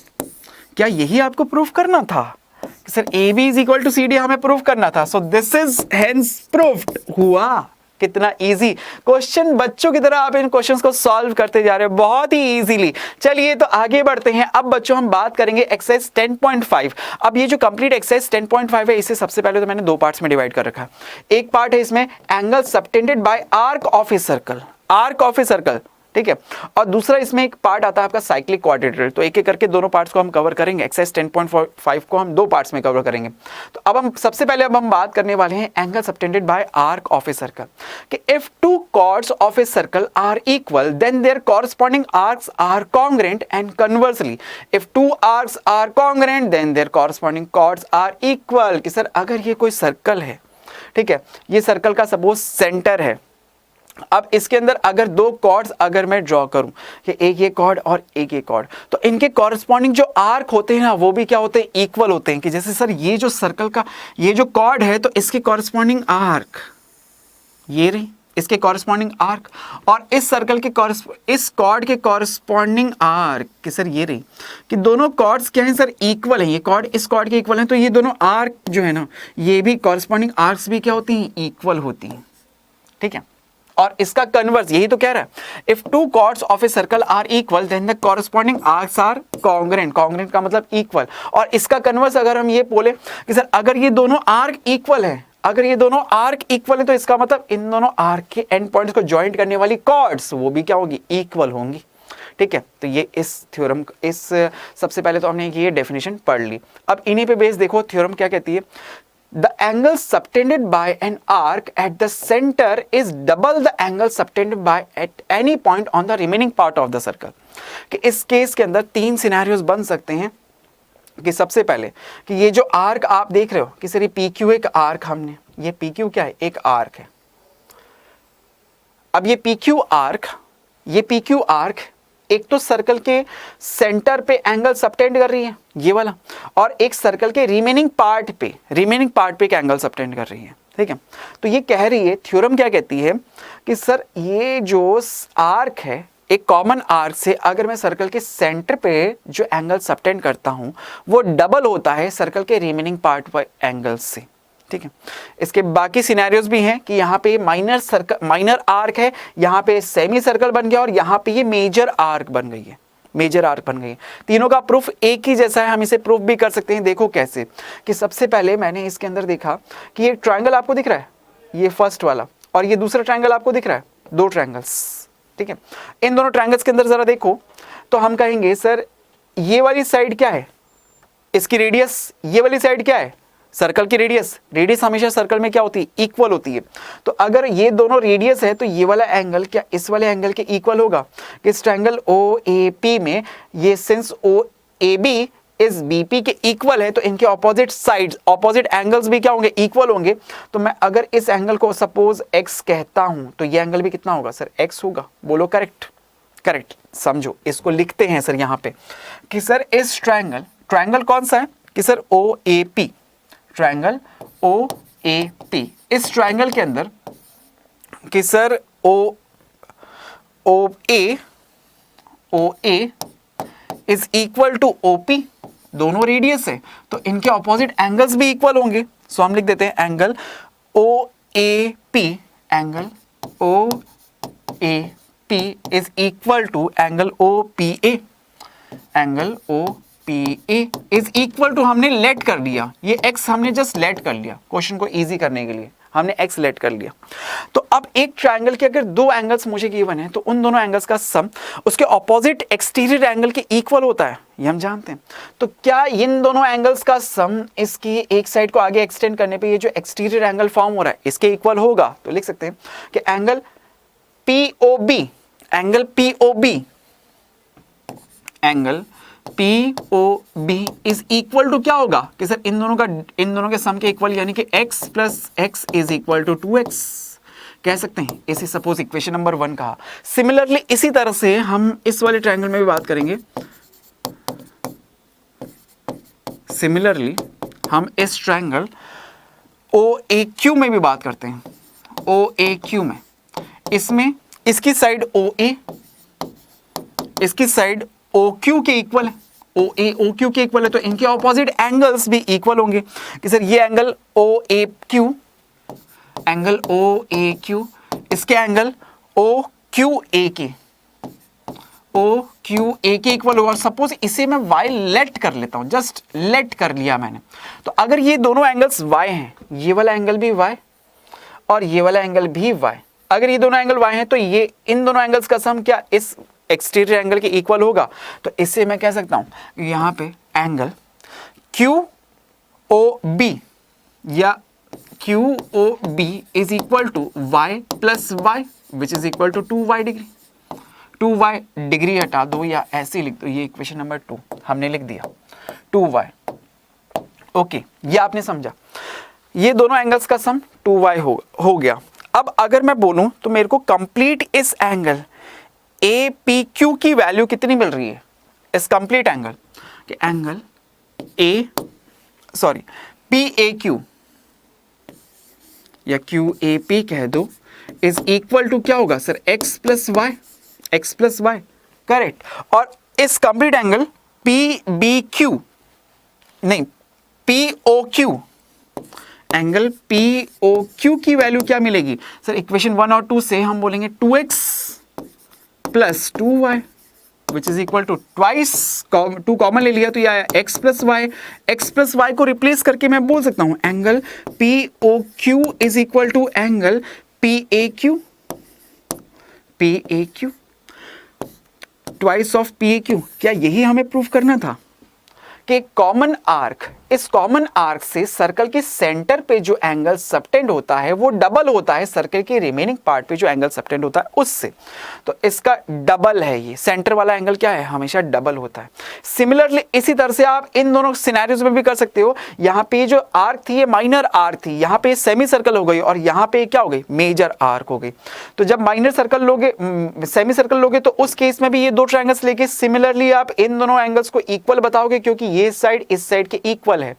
[SPEAKER 1] क्या यही आपको प्रूफ करना था कि sir AB is equal to CD हमें प्रूफ करना था? So this is hence proved. हुआ। कितना इजी क्वेश्चन, बच्चों की तरह आप इन क्वेश्चंस को सॉल्व करते जा रहे हो बहुत ही इजीली। चलिए तो आगे बढ़ते हैं। अब बच्चों हम बात करेंगे एक्सरसाइज 10.5। अब ये जो कंप्लीट एक्सरसाइज 10.5 है इसे सबसे पहले तो मैंने दो पार्ट्स में डिवाइड कर रखा है। एक पार्ट है इसमें angle subtended by arc of a circle, arc of a circle, ठीक है। और दूसरा इसमें एक पार्ट आता है आपका साइक्लिक क्वाड्रिलेटरल, तो एक एक करके दोनों पार्ट्स को हम कवर करेंगे। एक्सरसाइज 10.5 को हम 2 पार्ट्स में कवर करेंगे। तो अब हम सबसे पहले हम बात करने वाले हैं angle subtended by arc of a circle, कि if 2 chords of a circle are equal then their corresponding arcs are congruent, and conversely if 2 arcs are congruent then their corresponding chords are equal. कि sir अगर ये कोई circle है, ठीक है, ये circle का सपोज सेंटर है, अब इसके अंदर अगर 2 कॉर्ड्स अगर मैं ड्रॉ करूं, कि एक ये कॉर्ड और एक ये कॉर्ड, तो इनके कॉरस्पॉन्डिंग जो आर्क होते हैं ना वो भी क्या होते हैं, इक्वल होते हैं। कि जैसे सर ये जो सर्कल का ये जो कॉर्ड है तो इसके कॉरस्पॉन्डिंग आर्क ये रही, इसके कॉरस्पॉन्डिंग आर्क, और इस सर्कल के इस कॉर्ड के कॉरस्पॉन्डिंग आर्क कि सर ये रही, कि दोनों कॉर्ड्स क्या हैं सर, इक्वल हैं। ये कॉर्ड इस कॉर्ड के इक्वल हैं, तो ये दोनों आर्क जो है ना, ये भी कॉरस्पॉन्डिंग आर्क्स भी क्या होती हैं, इक्वल होती हैं, ठीक है। और इसका कन्वर्स यही तो कह रहा है, if 2 chords of a circle are equal then the corresponding arcs are congruent, congruent का मतलब इक्वल। और इसका कन्वर्स अगर हम ये बोले कि सर अगर ये दोनों आर्क इक्वल है, अगर ये दोनों आर्क इक्वल है, तो इसका मतलब इन दोनों आर्क के एंड पॉइंट्स को ज्वाइंट करने वाली कॉर्ड्स वो भी क्या होगी, इक्वल होंगी, ठीक है। तो ये इस थ्योरम, इस सबसे पहले तो हमने ये डेफिनेशन पढ़ ली। अब इन्हीं पे बेस देखो थ्योरम क्या कहती है, the angle subtended by an arc at the center is double the angle subtended by at any point on the remaining part of the circle। कि इस केस के अंदर 3 सिनेरियोस बन सकते हैं। कि सबसे पहले कि ये जो आर्क आप देख रहे हो कि सर ये PQ एक आर्क, हमने ये PQ क्या है, एक आर्क है। अब ये PQ आर्क एक तो सर्कल के सेंटर पे एंगल सबटेंड कर रही है ये वाला, और एक सर्कल के रिमेनिंग पार्ट पे एक एंगल सबटेंड कर रही है, ठीक है। तो ये कह रही है, थ्योरम क्या कहती है कि सर ये जो आर्क है, एक कॉमन आर्क से अगर मैं सर्कल के सेंटर पे जो एंगल सबटेंड करता हूं वो डबल होता है सर्कल के रिमेनिंग पार्ट पर एंगल से, ठीक है। इसके बाकी सिनेरियोस भी हैं कि यहाँ पे माइनर आर्क है, यहाँ पे सेमी सर्कल बन गया, और यहाँ पे ये मेजर आर्क बन गई है। तीनों का प्रूफ एक ही जैसा है, हम इसे प्रूफ भी कर सकते हैं। देखो कैसे, कि सबसे पहले मैंने इसके अंदर देखा कि ये ट्रायंगल आपको दिख रहा है, ये फर्स्ट वाला, और ये दूसरा ट्रायंगल आपको दिख रहा है, 2 ट्रायंगल्स, ठीक है। इन दोनों ट्रायंगल्स के अंदर जरा देखो तो हम कहेंगे सर ये वाली साइड क्या है, इसकी रेडियस, ये वाली साइड क्या है, सर्कल की रेडियस हमेशा सर्कल में क्या होती है, इक्वल होती है। तो अगर ये दोनों रेडियस है तो ये वाला एंगल क्या इस वाले एंगल के इक्वल होगा। कि इस ट्रायंगल OAP में ये सिंस OAB इस BP के इक्वल है, तो इनके ऑपोजिट साइड्स, ऑपोजिट एंगल्स भी क्या होंगे, इक्वल होंगे। तो मैं अगर इस एंगल को सपोज x कहता हूं तो ये एंगल भी कितना होगा सर, x होगा। बोलो करेक्ट। समझो, इसको लिखते हैं सर यहाँ पे कि सर इस ट्रायंगल कौन सा है, कि सर OAP, ट्रायंगल OAP, इस ट्रायंगल के अंदर कि sir OA is equal to OP, दोनों रेडियस है तो इनके ऑपोजिट एंगल्स भी इक्वल होंगे। सो हम लिख देते हैं angle OAP is equal to angle OPA, angle OPA is equal to, हमने लेट कर दिया, ये x हमने जस्ट लेट कर लिया, क्वेश्चन को इजी करने के लिए हमने x लेट कर लिया। तो अब एक ट्रायंगल के अगर 2 एंगल्स मुझे गिवन है तो उन दोनों एंगल्स का सम उसके ऑपोजिट एक्सटीरियर एंगल के इक्वल होता है, ये हम जानते हैं। तो क्या इन दोनों एंगल्स का सम इसकी एक साइड को आगे एक्सटेंड करने पे ये जो एक्सटीरियर एंगल फॉर्म हो रहा है इसके इक्वल होगा। तो लिख सकते हैं कि angle POB is equal to क्या होगा, कि सर इन दोनों के सम के इक्वल, यानी कि x plus x is equal to 2x कह सकते हैं। इसे सपोज इक्वेशन नंबर 1 कहा। सिमिलरली इसी तरह से हम इस वाले ट्रायंगल में भी बात करेंगे। सिमिलरली हम इस ट्रायंगल OAQ में भी बात करते हैं। OAQ में इसमें इसकी साइड OA, इसकी साइड OQ के इक्वल है, OA OQ के इक्वल है, तो इनके ऑपोजिट एंगल्स भी इक्वल होंगे। कि सर ये एंगल OAQ, इसके एंगल OQA के इक्वल होगा। और सपोज इसे मैं y लेट कर लेता हूं, जस्ट लेट कर लिया मैंने, तो अगर ये दोनों एंगल्स y हैं, ये वाला एंगल भी y और ये वाला एंगल भी y, अगर ये दोनों एंगल y हैं तो ये इन दोनों एंगल्स का सम क्या इस एक्सटीरियर एंगल के इक्वल होगा। तो इससे मैं कह सकता हूं यहाँ पे एंगल QOB या QOB is equal to y plus y which is equal to 2y degree. 2y degree हटा दो या ऐसे लिख दो, ये इक्वेशन नंबर 2 हमने लिख दिया 2y। ओके, ये आपने समझा, ये दोनों एंगल्स का सम 2y हो गया। अब अगर मैं बोलूं तो मेरे को कंप्लीट इस एंगल APQ की वैल्यू कितनी मिल रही है, इस कंप्लीट एंगल कि एंगल PAQ या QAP कह दो इज इक्वल टू क्या होगा sir, x plus y, correct. और इस complete angle POQ angle POQ की वैल्यू क्या मिलेगी सर, इक्वेशन 1 और 2 से हम बोलेंगे 2x plus 2y which is equal to twice, 2 common ले लिया तो ये आया x प्लस वाई को रिप्लेस करके मैं बोल सकता हूं angle POQ is equal to angle PAQ twice of PAQ। क्या यही हमें प्रूव करना था कि कॉमन आर्क, इस कॉमन आर्क से सर्कल के सेंटर पे जो एंगल सबटेंड होता है वो डबल होता है सर्कल के रिमेनिंग पार्ट पे जो एंगल सबटेंड होता है उससे। तो इसका डबल है, ये सेंटर वाला एंगल क्या है, हमेशा डबल होता है। सिमिलरली इसी तरह से आप इन दोनों सिनेरियोज में भी कर सकते हो। यहाँ पे जो आर्क थी ये माइनर आर्क थी, यहाँ पे सेमी सर्कल हो गई और यहाँ पे क्या हो गई, मेजर आर्क हो गई। तो जब माइनर सर्कल लोगे, सेमी सर्कल लोगे तो उस केस में भी ये दो ट्रायंगल्स लेके सिमिलरली आप इन दोनों एंगल्स को इक्वल बताओगे, क्योंकि ये साइड इस साइड के इक्वल है।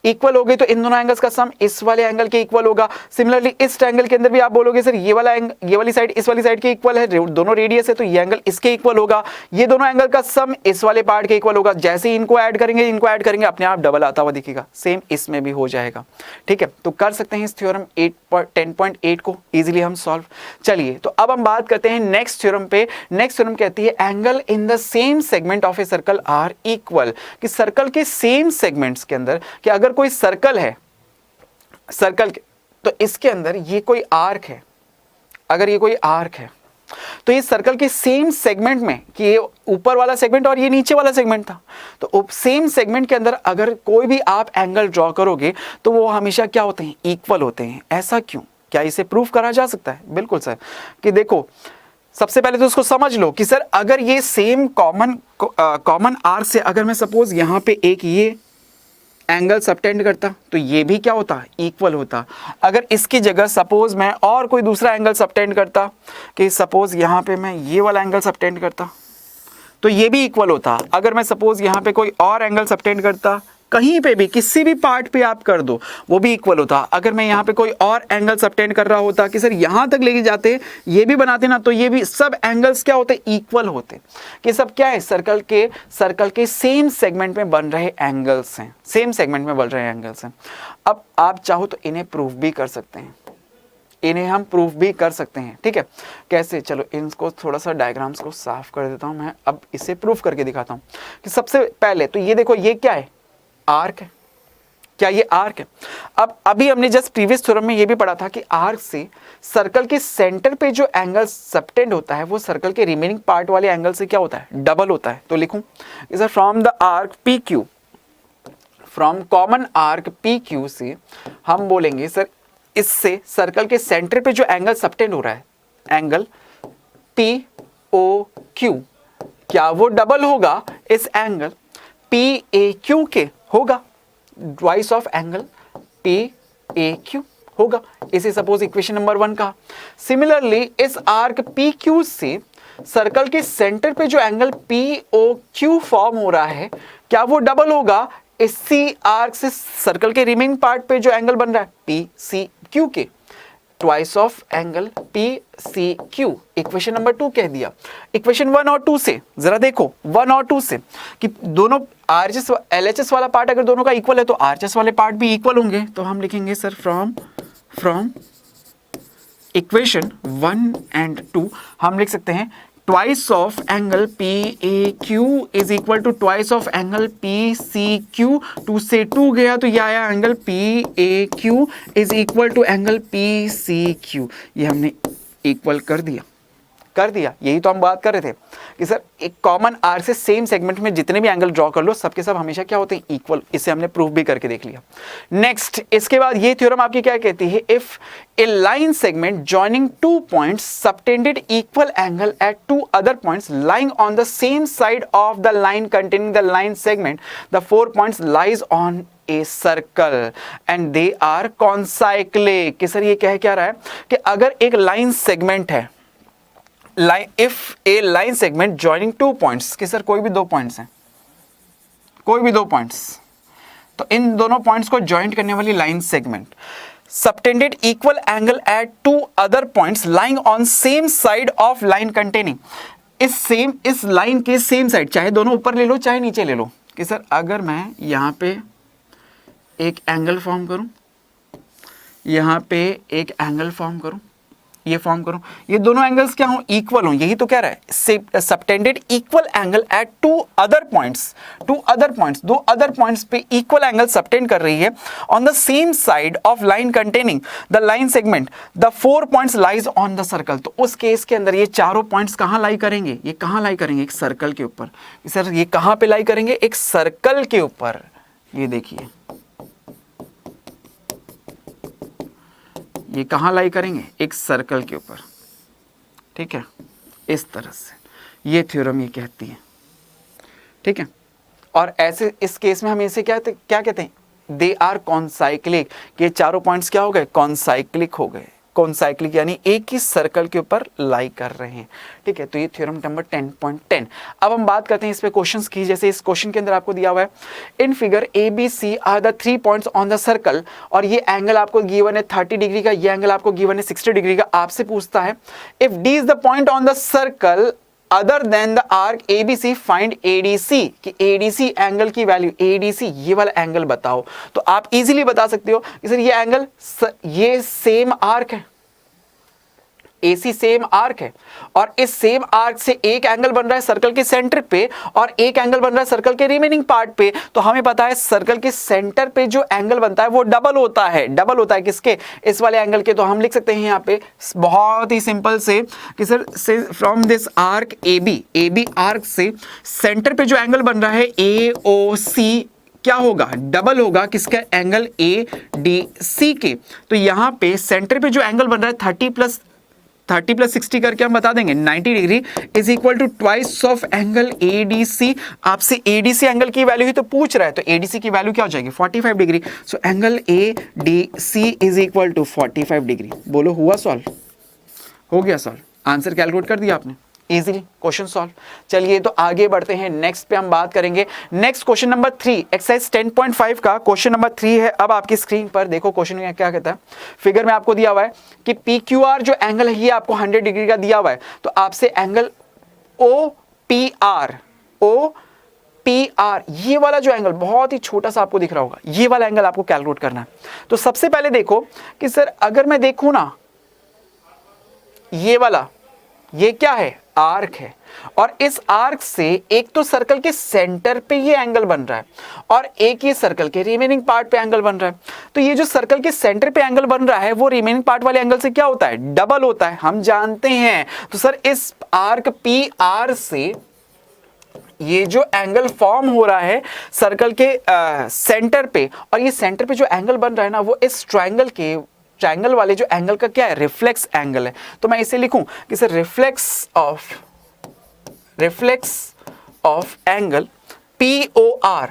[SPEAKER 1] इक्वल हो गई तो इन दोनों एंगल्स का सम इस वाले एंगल के इक्वल होगा। सिमिलरली इस ट्रायंगल के अंदर भी आप बोलोगे सर ये वाली साइड इस वाली साइड के इक्वल है, दोनों रेडियस है तो ये एंगल इसके इक्वल होगा। ये दोनों एंगल का सम इस वाले पार्ट के इक्वल होगा। जैसे ही इनको ऐड करेंगे अपने आप डबल आता हुआ दिखेगा। सेम इसमें भी हो जाएगा। ठीक है, तो कर सकते हैं इस थ्योरम 10.8 को इजीली हम सॉल्व। चलिए तो अब हम बात करते हैं नेक्स्ट थ्योरम पे। नेक्स्ट थ्योरम कहती है angle in the same segment of a circle are equal, कि सर्कल के सेम सेगमेंट्स के अंदर, कि अगर कोई सर्कल है, सर्कल के, तो इसके अंदर ये कोई आर्क है, अगर ये कोई आर्क है तो ये सर्कल के सेम सेगमेंट में, कि ये ऊपर वाला सेगमेंट और ये नीचे वाला सेगमेंट था, तो सेम सेगमेंट के अंदर अगर कोई भी आप एंगल ड्रॉ करोगे तो वो हमेशा क्या होते हैं, इक्वल होते हैं। ऐसा क्यों, क्या इसे प्रूफ करा जा सकता है? बिल्कुल सर। कि देखो सबसे पहले तो उसको समझ लो कि सर अगर ये सेम कॉमन आर्क से अगर मैं सपोज यहाँ पे एक ये एंगल सबटेंड करता तो ये भी क्या होता, इक्वल होता। अगर इसकी जगह सपोज मैं और कोई दूसरा एंगल सबटेंड करता, कि सपोज यहाँ पे मैं ये वाला एंगल सबटेंड करता तो ये भी इक्वल होता। अगर मैं सपोज यहाँ पे कोई और एंगल सबटेंड करता, कहीं पे भी किसी भी पार्ट पे आप कर दो वो भी इक्वल होता। अगर मैं यहाँ पे कोई और एंगल सबटेंड कर रहा होता कि सर यहाँ तक लेके जाते ये भी बनाते ना, तो ये भी सब एंगल्स क्या होते, इक्वल होते। कि सब क्या है, सर्कल के सेम सेगमेंट में बन रहे एंगल्स हैं, सेम सेगमेंट में बन रहे एंगल्स हैं। अब आप चाहो तो इन्हें प्रूफ भी कर सकते हैं, इन्हें हम प्रूफ भी कर सकते हैं। ठीक है, कैसे, चलो इनको थोड़ा सा डायग्राम्स को साफ कर देता हूं मैं, अब इसे प्रूफ करके दिखाता हूं। कि सबसे पहले तो ये देखो, ये क्या है, आर्क है। क्या ये आर्क है? अब अभी हमने जस्ट प्रीवियस थ्योरम में ये भी पढ़ा था कि आर्क से सर्कल के सेंटर पे जो एंगल सबटेंड होता है वो सर्कल के रिमेनिंग पार्ट वाले एंगल से क्या होता है, डबल होता है। तो लिखूं sir from the arc PQ, from common arc PQ से हम बोलेंगे सर इससे सर्कल के सेंटर पे जो एंगल सबटेंड हो रहा है, एंगल POQ, क्या वो डबल होगा इस एंगल PAQ के? होगा, ट्वाइस ऑफ एंगल PAQ होगा। इसे सपोज इक्वेशन नंबर 1 का। सिमिलरली इस आर्क PQ से सर्कल के सेंटर पे जो एंगल POQ फॉर्म हो रहा है, क्या वो डबल होगा इसी आर्क से सर्कल के रिमेनिंग पार्ट पे जो एंगल बन रहा है PCQ के? Twice of angle PCQ। Equation number 2 कह दिया। इक्वेशन 1 और 2 से जरा देखो, 1 और 2 से कि दोनों RHS LHS वाला पार्ट अगर दोनों का इक्वल है तो RHS वाले पार्ट भी इक्वल होंगे। तो हम लिखेंगे सर फ्रॉम इक्वेशन 1 एंड 2 हम लिख सकते हैं twice of angle PAQ is equal to twice of angle PCQ। 2 से 2 गया तो ये आया angle PAQ is equal to angle PCQ। ये हमने इक्वल कर दिया, यही तो हम बात कर रहे थे कि सर एक कॉमन आर्क से सेम सेगमेंट में जितने भी एंगल ड्रॉ कर लो सबके सब हमेशा क्या होते हैं, इक्वल। इसे हमने प्रूफ भी करके देख लिया। नेक्स्ट, इसके बाद ये थ्योरम आपकी क्या कहती है, if a line segment joining two points subtended equal angle at two other points lying on the same side of the line containing the line segment, the 4 points lies on a circle and they are concyclic. कि sir ये कह क्या रहा है कि अगर एक line segment है, if a line segment joining two points, कि सर कोई भी 2 पॉइंट्स हैं, कोई भी 2 पॉइंट्स, तो इन दोनों पॉइंट्स को ज्वाइंट करने वाली line segment subtended equal angle at 2 other points lying on same side of line containing, इस लाइन के सेम साइड, चाहे दोनों ऊपर ले लो चाहे नीचे ले लो। कि सर अगर मैं यहां पे एक एंगल फॉर्म करूं, यहां पे एक एंगल फॉर्म करूं, ये फॉर्म करूं, ये दोनों एंगल्स क्या हो, इक्वल हो, यही तो कह रहा है। Subtended equal angle at 2 other points, 2 other points पे इक्वल एंगल सबटेंड कर रही है on the same side of line containing the line segment, the 4 points lies on the circle. तो उस केस के अंदर ये चारों पॉइंट्स कहां लाई करेंगे, ये कहां लाई करेंगे, एक सर्कल के ऊपर। सर ये कहां पे लाई करेंगे, एक सर्कल के ऊपर। ये देखिए ये कहां लाई करेंगे, एक सर्कल के ऊपर, ठीक है, इस तरह से ये थ्योरम ये कहती है, ठीक है। और ऐसे इस केस में हम इसे क्या कहते हैं, दे आर कॉन्साइक्लिक। ये चारों पॉइंट्स क्या हो गए, कॉन्साइक्लिक हो गए। कॉन्साइक्लिक यानी एक ही सर्कल के ऊपर लाई कर रहे हैं, ठीक है। तो ये थ्योरम नंबर 10.10। अब हम बात करते हैं इस पे क्वेश्चंस की। जैसे इस क्वेश्चन के अंदर आपको दिया हुआ है, in figure A B C are the 3 points on the circle, और ये एंगल आपको गिवन है 30 डिग्री का, ये एंगल आपको गिवन है 60 डिग्री का। आपसे पूछता है if D is the point on the circle other than the arc ABC, find ADC। कि ADC एंगल की वैल्यू, ADC ये वाला एंगल बताओ। तो आप इजीली बता सकते हो कि सर ये एंगल, ये सेम आर्क है, AC सेम आर्क है, और इस सेम आर्क से एक एंगल बन रहा है सर्कल के सेंटर पे और एक एंगल बन रहा है सर्कल के रिमेनिंग पार्ट पे। तो हमें पता है सर्कल के सेंटर पे जो एंगल बनता है वो डबल होता है, किसके, इस वाले एंगल के। तो हम लिख सकते हैं यहाँ पे बहुत ही सिंपल से कि sir from this arc AB arc से सेंटर पे जो एंगल बन रहा है AOC क्या होगा, डबल होगा किसका, एंगल ADC के। तो यहाँ पे सेंटर पे जो एंगल बन रहा है 30 प्लस 60 करके हम बता देंगे 90 degree is equal to twice of angle ADC। आपसे ADC एंगल की वैल्यू ही तो पूछ रहा है, तो ADC की वैल्यू क्या हो जाएगी, 45 degree. So angle ADC is equal to 45 degree. बोलो हुआ सॉल्व, हो गया सॉल्व, आंसर कैलकुलेट कर दिया आपने, इजीली क्वेश्चन सॉल्व। चलिए तो आगे बढ़ते हैं, नेक्स्ट पे हम बात करेंगे। नेक्स्ट क्वेश्चन नंबर 3, एक्सरसाइज 10.5 का क्वेश्चन नंबर 3 है। अब आपकी स्क्रीन पर देखो क्वेश्चन में क्या कहता है। फिगर में आपको दिया हुआ है कि PQR जो एंगल है ये आपको 100 डिग्री का दिया हुआ है। तो आपसे एंगल OPR ये वाला जो एंगल बहुत ही छोटा सा आपको दिख रहा होगा, ये वाला एंगल आपको कैलकुलेट करना है। तो सबसे पहले देखो कि सर अगर मैं देखूं ना, ये वाला, ये क्या है, आर्क है, और इस आर्क से एक तो सर्कल के सेंटर पे ये एंगल बन रहा है और एक ये सर्कल के रिमेनिंग पार्ट पे एंगल बन रहा है। तो ये जो सर्कल के सेंटर पे एंगल बन रहा है वो रिमेनिंग पार्ट वाले एंगल से क्या होता है, डबल होता है, हम जानते हैं। तो सर इस आर्क PR से ये जो एंगल फॉर्म हो रहा है सर्कल के सेंटर पे, और ये सेंटर पे जो एंगल बन रहा है ना वो इस ट्रायंगल वाले जो एंगल का क्या है, रिफ्लेक्स एंगल है। तो मैं इसे लिखूं कि sir reflex of angle POR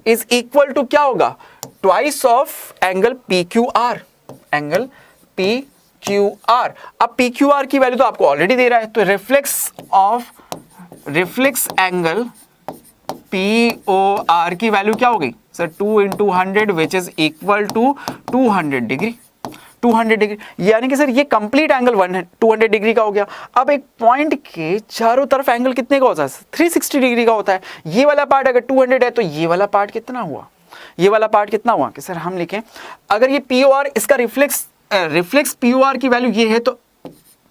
[SPEAKER 1] is equal to क्या होगा, ट्वाइस ऑफ एंगल PQR। अब PQR की वैल्यू तो आपको ऑलरेडी दे रहा है, तो रिफ्लेक्स एंगल POR की वैल्यू क्या हो गई sir, 2 into 100 which is equal to 200 degree. 200 degree यानी कि सर ये कंप्लीट एंगल 200 डिग्री का हो गया। अब एक पॉइंट के चारों तरफ एंगल कितने का होता है, 360 डिग्री का होता है। ये वाला पार्ट अगर 200 है तो ये वाला पार्ट कितना हुआ, कि सर हम लिखें अगर ये POR इसका रिफ्लेक्स POR की वैल्यू ये है तो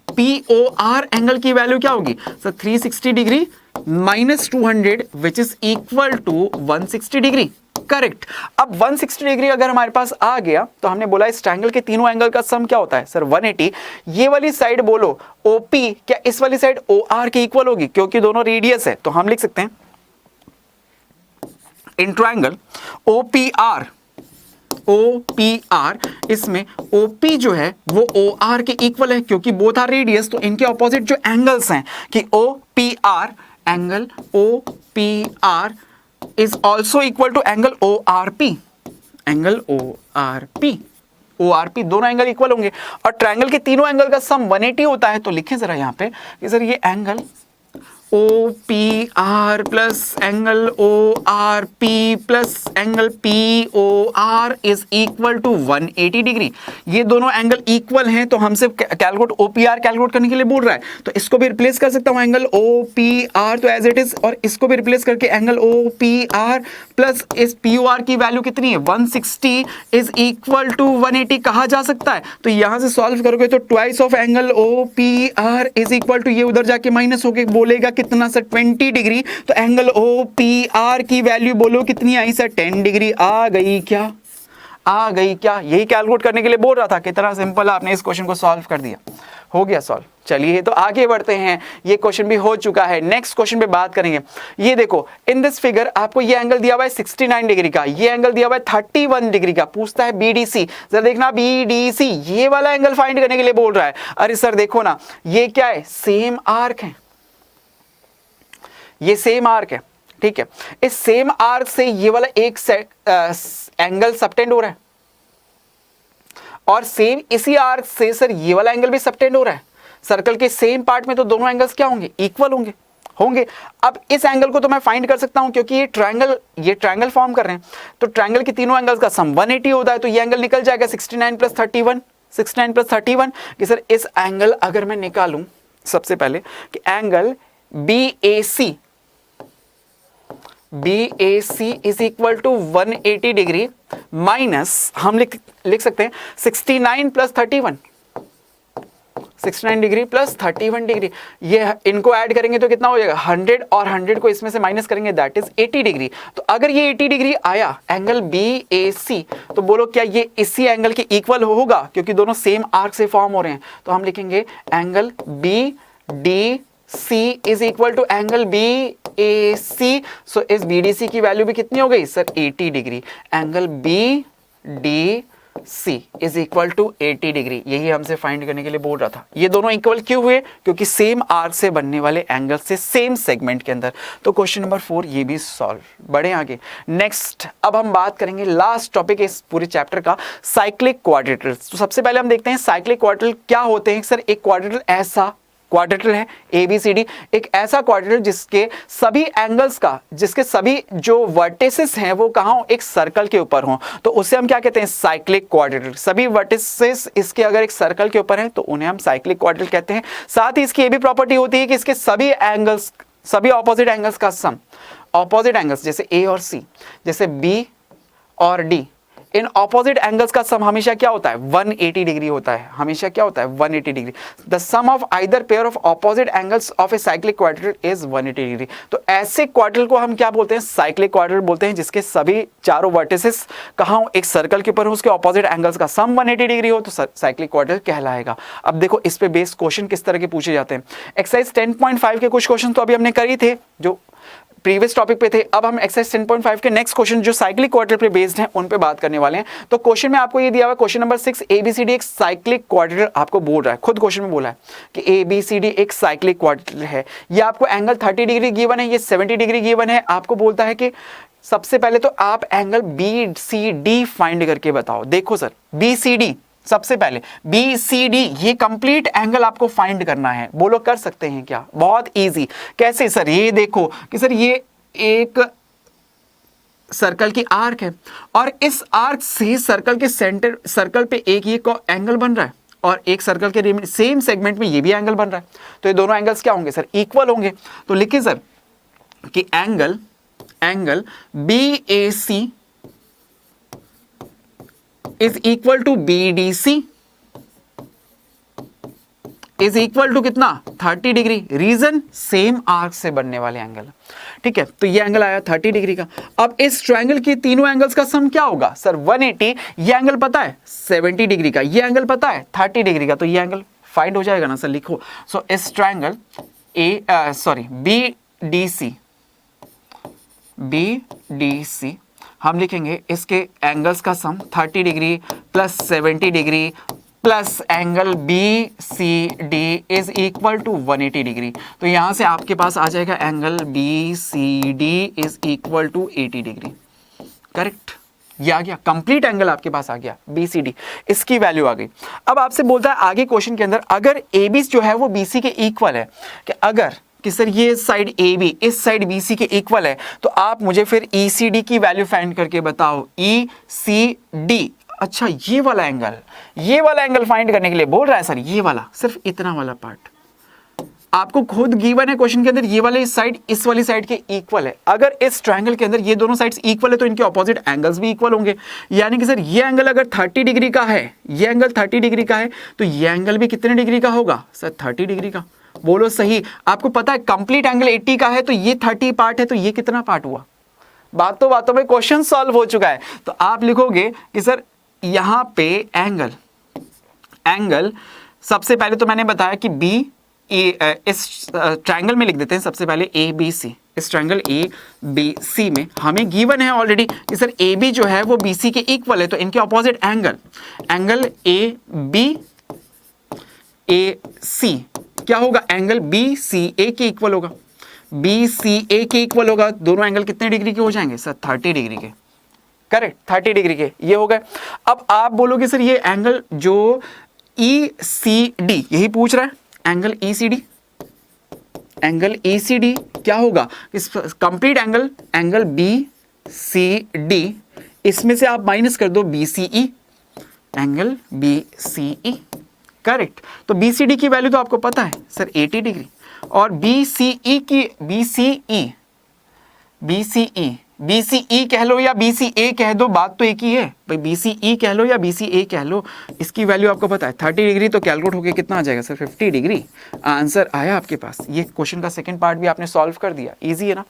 [SPEAKER 1] POR एंगल की वैल्यू क्या होगी sir, 360 degree minus 200 which is equal to 160 degree. Correct. अब 160 डिग्री अगर हमारे पास आ गया तो हमने बोला इस ट्रायंगल के तीनों एंगल का सम क्या होता है सर 180। ये वाली साइड बोलो OP क्या इस वाली साइड OR के इक्वल होगी, क्योंकि दोनों रेडियस है, तो हम लिख सकते हैं इन ट्रायंगल OPR, इसमें OP जो है वो OR के इक्वल है, क्योंकि बोथ आर रेडियस, तो इनके ऑपोजिट जो एंगल्स हैं कि OPR angle OPR is also equal to angle ORP, angle ORP दोनों एंगल इक्वल होंगे। और ट्रायंगल के तीनों एंगल का सम 180 होता है, तो लिखें जरा यहाँ पे कि सर ये angle OPR plus angle ORP plus angle POR is equal to 180 degree. ये दोनों एंगल इक्वल हैं, तो हमसे कैलकुलेट OPR कैलकुलेट करने के लिए बोल रहा है, तो इसको भी रिप्लेस कर सकता हूं एंगल OPR तो एज इट इज, और इसको भी रिप्लेस करके एंगल OPR प्लस इस POR की वैल्यू कितनी है 160 इज इक्वल टू 180 कहा जा सकता है। तो यहां से सॉल्व करोगे तो twice of angle OPR is equal to, ये उधर जाके माइनस होके बोलेगा कितना सर 20 डिग्री, तो एंगल OPR की वैल्यू बोलो कितनी आई सर 10 डिग्री आ गई क्या, आ गई क्या। यही कैलकुलेट करने के लिए बोल रहा था, कितना सिंपल आपने इस क्वेश्चन को सॉल्व कर दिया, हो गया सॉल्व। चलिए तो आगे बढ़ते हैं, ये क्वेश्चन भी हो चुका है, नेक्स्ट क्वेश्चन पे बात करेंगे। ये देखो इन दिस फिगर आपको ये एंगल दिया हुआ है 69 डिग्री का, ये एंगल दिया हुआ है 31 डिग्री का, पूछता है BDC, जरा देखना BDC ये वाला एंगल फाइंड करने के लिए बोल रहा है। अरे सर देखो ना ये क्या है, सेम आर्क है, ये सेम आर्क है, ठीक है, इस सेम आर्क से ये वाला एक एंगल सबटेंड हो रहा है, और सेम इसी आर्क से सर ये वाला एंगल भी सबटेंड हो रहा है। सर्कल के सेम पार्ट में तो दोनों एंगल्स क्या होंगे, इक्वल होंगे। अब इस एंगल को तो मैं फाइंड कर सकता हूं, क्योंकि ये ट्रायंगल फॉर्म कर रहे हैं, तो ट्रायंगल के तीनों एंगल्स का सम 180 होता है, तो ये एंगल निकल जाएगा 69 प्लस 31 कि सर इस एंगल अगर मैं निकालूं सबसे पहले कि angle BAC is equal to 180 degree minus हम लिख सकते हैं 69 प्लस 31, 69 डिग्री प्लस 31 डिग्री, ये इनको ऐड करेंगे तो कितना हो जाएगा 100, और 100 को इसमें से माइनस करेंगे दैट इज 80 डिग्री। तो अगर ये 80 डिग्री आया एंगल BAC, तो बोलो क्या ये इसी एंगल के इक्वल होगा, क्योंकि दोनों सेम आर्क से फॉर्म हो रहे हैं, तो हम लिखेंगे angle BDC is equal to angle BAC। So इस BDC की वैल्यू भी कितनी हो गई sir 80 degree, angle BDC is equal to 80 degree, यही हमसे फाइंड करने के लिए बोल रहा था। ये दोनों इक्वल क्यों हुए, क्योंकि सेम आर्क से बनने वाले एंगल से सेम सेगमेंट के अंदर। तो क्वेश्चन नंबर 4 ये भी सॉल्व। बढ़े आगे, नेक्स्ट अब हम बात करेंगे लास्ट टॉपिक इस पूरे चैप्टर का, साइक्लिक क्वाड्रेटल्स। तो सबसे पहले हम देखते हैं साइक्लिक क्वाड्रेटल क्या होते हैं। सर एक क्वाड्रेटल ऐसा क्वाड्रेटल है ABCD, एक ऐसा क्वाड्रेटल जिसके सभी एंगल्स का, जिसके सभी जो वर्टिसेस हैं वो कहां हो, एक सर्कल के ऊपर हो, तो उसे हम क्या कहते हैं साइक्लिक क्वाड्रेटल। सभी वर्टिसेस इसके अगर एक सर्कल के ऊपर हैं तो उन्हें हम साइक्लिक क्वाड्रेटल कहते हैं। साथ ही इसकी ये भी प्रॉपर्टी होती है कि इसके सभी एंगल्स, सभी ऑपोजिट एंगल्स का सम, ऑपोजिट एंगल्स जैसे A और C, जैसे B और D, इन ऑपोजिट एंगल्स का सम हमेशा क्या होता है 180 डिग्री होता है, हमेशा क्या होता है 180 degree. The sum of either pair of opposite angles of a cyclic quadrilateral is 180 degree. तो ऐसे क्वाड्रेटल को हम क्या बोलते हैं, साइक्लिक क्वाड्रेटल बोलते हैं, जिसके सभी चारों वर्टिसेस कहां हो, एक सर्कल के ऊपर हो, उसके ऑपोजिट एंगल्स का सम 180 डिग्री हो, तो साइक्लिक क्वाड्रेटल कहलाएगा। अब देखो इस पे बेस्ड क्वेश्चन किस तरह के पूछे जाते हैं। एक्सरसाइज 10.5 के कुछ क्वेश्चन तो अभी हमने कर ही थे जो प्रीवियस टॉपिक पे थे। अब हम एक्सरसाइज 10.5 के नेक्स्ट क्वेश्चन जो साइक्लिक क्वाड्रेटल पे बेस्ड हैं उन पे बात करने वाले हैं। तो क्वेश्चन में आपको ये दिया हुआ है, क्वेश्चन नंबर 6, ABCD एक साइक्लिक क्वाड्रेटल आपको बोल रहा है, खुद क्वेश्चन में बोला है कि ABCD एक साइक्लिक क्वाड्रेटल है। ये आपको एंगल 30 डिग्री गिवन है, ये 70 डिग्री गिवन है। आपको बोलता है कि सबसे पहले तो आप एंगल BCD फाइंड करके बताओ। देखो सर BCD, सबसे पहले BCD ये कंप्लीट एंगल आपको फाइंड करना है। बोलो कर सकते हैं क्या, बहुत इजी। कैसे सर, ये देखो कि सर ये एक सर्कल की आर्क है, और इस आर्क से सर्कल के सेंटर, सर्कल पे एक ये एंगल बन रहा है, और एक सर्कल के सेम सेगमेंट में ये भी एंगल बन रहा है, तो ये दोनों एंगल्स क्या होंगे सर इक्वल होंगे। तो लिखिए सर कि angle BAC is equal to BDC is equal to कितना 30 डिग्री। रीजन सेम आर्क से बनने वाले एंगल, ठीक है, तो ये एंगल आया 30 डिग्री का। अब इस ट्रायंगल की तीनों एंगल्स का सम क्या होगा सर 180, ये एंगल पता है 70 डिग्री का, ये एंगल पता है 30 डिग्री का, तो ये एंगल फाइंड हो जाएगा ना सर, लिखो। सो इस ट्रायंगल BDC हम लिखेंगे इसके एंगल्स का sum 30 degree plus 70 degree plus angle BCD is equal to 180 degree. तो यहां से आपके पास आ जाएगा angle BCD is equal to 80 degree. Correct, ये आ गया, कंप्लीट एंगल आपके पास आ गया BCD, इसकी वैल्यू आ गई। अब आपसे बोलता है आगे क्वेश्चन के अंदर, अगर AB जो है वो BC के इक्वल है, कि अगर कि सर ये साइड AB इस साइड BC के इक्वल है, तो आप मुझे फिर ECD की वैल्यू फाइंड करके बताओ। ECD, अच्छा ये वाला एंगल फाइंड करने के लिए बोल रहा है सर, ये वाला सिर्फ इतना वाला पार्ट आपको खुद गिवन है क्वेश्चन के अंदर, ये वाले साइड इस वाली साइड के इक्वल है। अगर इस ट्रायंगल के अंदर ये दोनों साइड्स इक्वल है तो इनके ऑपोजिट एंगल्स भी इक्वल होंगे। यानी कि सर ये एंगल अगर 30 डिग्री का है, ये एंगल 30 डिग्री का है, तो ये एंगल भी कितने डिग्री का होगा सर 30 डिग्री का। बोलो सही। आपको पता है कंप्लीट एंगल 80 का है, तो ये 30 पार्ट है, तो ये कितना पार्ट हुआ। बातों में क्वेश्चन सॉल्व हो चुका है। तो आप लिखोगे कि सर यहां पे एंगल सबसे पहले तो मैंने बताया कि इस ट्रायंगल में लिख देते हैं सबसे पहले ABC। इस ट्रायंगल ABC में हमें गिवन है ऑलरेडी कि सर AB जो है वो BC के इक्वल है, तो इनके ऑपोजिट एंगल ABAC क्या होगा, एंगल BCA के इक्वल होगा। BCA के इक्वल होगा, दोनों एंगल कितने डिग्री के हो जाएंगे सर 30 डिग्री के। करेक्ट, 30 डिग्री के ये हो गए। अब आप बोलोगे सर ये एंगल जो ECD, यही पूछ रहा है, एंगल ECD क्या होगा, इस कंप्लीट एंगल BCD, इसमें से आप माइनस कर दो BCE, एंगल BCE। करेक्ट, तो BCD की वैल्यू तो आपको पता है सर 80 डिग्री, और BCE कह लो या BCA कह दो, बात तो एक ही है भाई। BCE कह लो या BCA कह लो, इसकी वैल्यू आपको पता है 30 डिग्री, तो कैलकुलेट होके कितना आ जाएगा सर 50 डिग्री। आंसर आया आपके पास। ये क्वेश्चन का सेकंड पार्ट भी आपने सॉल्व कर दिया, इजी है ना,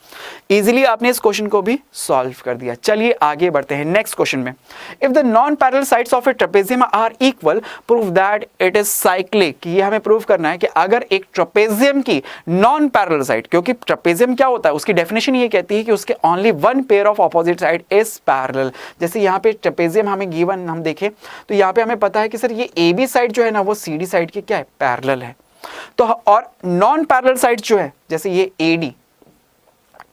[SPEAKER 1] इजीली आपने इस क्वेश्चन को भी सॉल्व कर दिया। चलिए आगे बढ़ते हैं नेक्स्ट क्वेश्चन में। If the non parallel sides of a trapezium are equal, prove that it is cyclic. ये हमें प्रूव करना है कि अगर एक ट्रेपेजियम की नॉन पैरेलल साइड, क्योंकि ट्रेपेजियम क्या होता है, उसकी डेफिनेशन ये कहती है कि उसके only one pair of opposite side is parallel. जैसे यहाँ पे ट्रेपेजियम हमें गिवन हम देखें तो यहाँ पे हमें पता है कि सर ये AB साइड जो है ना वो CD साइड के क्या है, पैरेलल है। तो और नॉन पैरेलल साइड जो है जैसे ये AD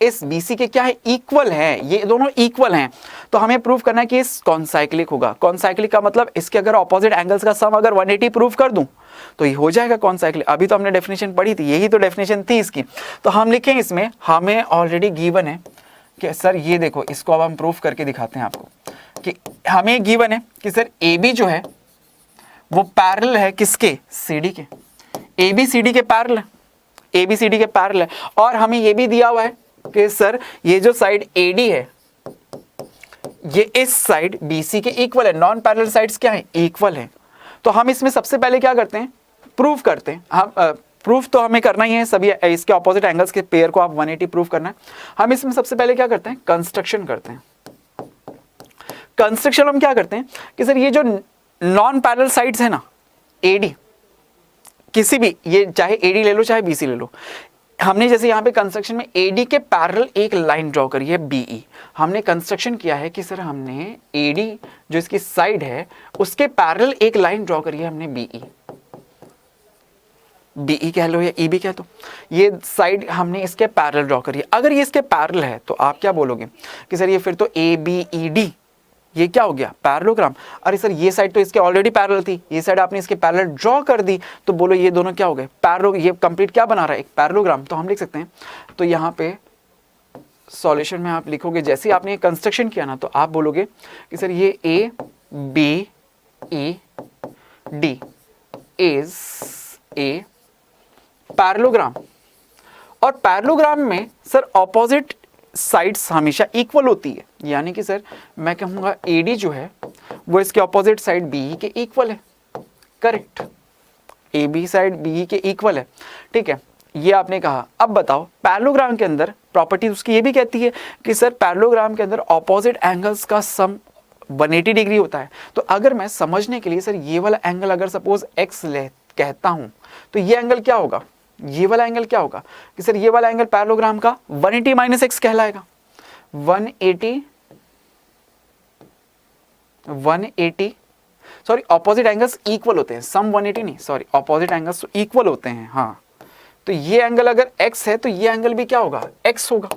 [SPEAKER 1] इस BC के क्या है, इक्वल है, ये दोनों इक्वल हैं। तो हमें प्रूव करना है कि इस कॉन्साइक्लिक होगा। कॉन्साइक्लिक का मतलब इसके अगर ऑपोजिट एंगल्स का सम अगर 180 प्रूव कर दूं तो ये हो जाएगा कॉन्साइक्लिक। अभी तो हमने डेफिनेशन पढ़ी थी, यही तो डेफिनेशन थी इसकी। तो हम लिखेंगे इसमें, हमें ऑलरेडी गिवन है कि सर ये देखो, इसको अब हम प्रूफ करके दिखाते हैं आपको कि हमें गिवन है कि सर AB जो है वो पैरेलल है किसके, CD के। AB CD के पैरेलल है, AB CD के पैरेलल है। और हमें ये भी दिया हुआ है कि सर ये जो साइड AD है ये इस साइड BC के इक्वल है। नॉन पैरेलल साइड्स क्या है, इक्वल है। तो हम इसमें सबसे पहले क्या करते हैं, प्रूफ करते हैं। हम प्रूफ तो हमें करना ही है, सभी इसके ऑपोजिट एंगल्स के पेयर को आप 180 प्रूफ करना है। हम इसमें सबसे पहले क्या करते हैं, कंस्ट्रक्शन करते हैं। कंस्ट्रक्शन हम क्या करते हैं कि सर ये जो नॉन पैरेलल साइड्स है ना AD, किसी भी, ये चाहे AD ले लो चाहे BC ले लो, हमने जैसे यहाँ पे कंस्ट्रक्शन में AD के पैरेलल एक लाइन ड्रॉ करी है BE। हमने कंस्ट्रक्शन किया है कि सर हमने AD जो इसकी साइड है उसके पैरेलल एक लाइन ड्रॉ करी है हमने BE कह लो या EB कह दो। ये साइड हमने इसके पैरेलल ड्रॉ करी है। अगर ये इसके पैरेलल है तो आप क्या बोलोगे कि सर ये फिर तो ABED, ये क्या हो गया, पैरेललोग्राम। अरे सर ये साइड तो इसके ऑलरेडी पैरेलल थी, ये साइड आपने इसके पैरेलल ड्रॉ कर दी, तो बोलो ये दोनों क्या हो गए, पैरेलल। ये कंप्लीट क्या बना रहा है, एक पैरेललोग्राम। तो हम लिख सकते हैं, तो यहाँ पे सॉल्यूशन में आप लिखोगे, जैसे ही आपने कंस्ट्रक्शन किया ना, तो आप बोलोगे कि सर ये ABED इज ए पैरेललोग्राम। और पैरेललोग्राम में सर ऑपोजिट साइड्स हमेशा इक्वल होती है। यानी कि सर मैं कहूंगा AD जो है वो इसके ऑपोजिट साइड BE के इक्वल है। करेक्ट, AB साइड BE के इक्वल है। ठीक है, ये आपने कहा। अब बताओ पैरेललोग्राम के अंदर प्रॉपर्टी उसकी ये भी कहती है कि सर पैरेललोग्राम के अंदर ऑपोजिट एंगल्स का सम 180 डिग्री होता है। तो अगर मैं समझने के लिए सर ये वाला एंगल अगर सपोज x ले कहता हूं तो ये एंगल क्या होगा, ये वाला एंगल क्या होगा कि सर ये वाला एंगल पैरेललोग्राम का 180 माइनस x कहलाएगा। 180 सॉरी ऑपोजिट एंगल्स इक्वल होते हैं, सम 180 नहीं, सॉरी ऑपोजिट एंगल्स तो इक्वल होते हैं। हाँ, तो ये एंगल अगर x है तो ये एंगल भी क्या होगा, x होगा,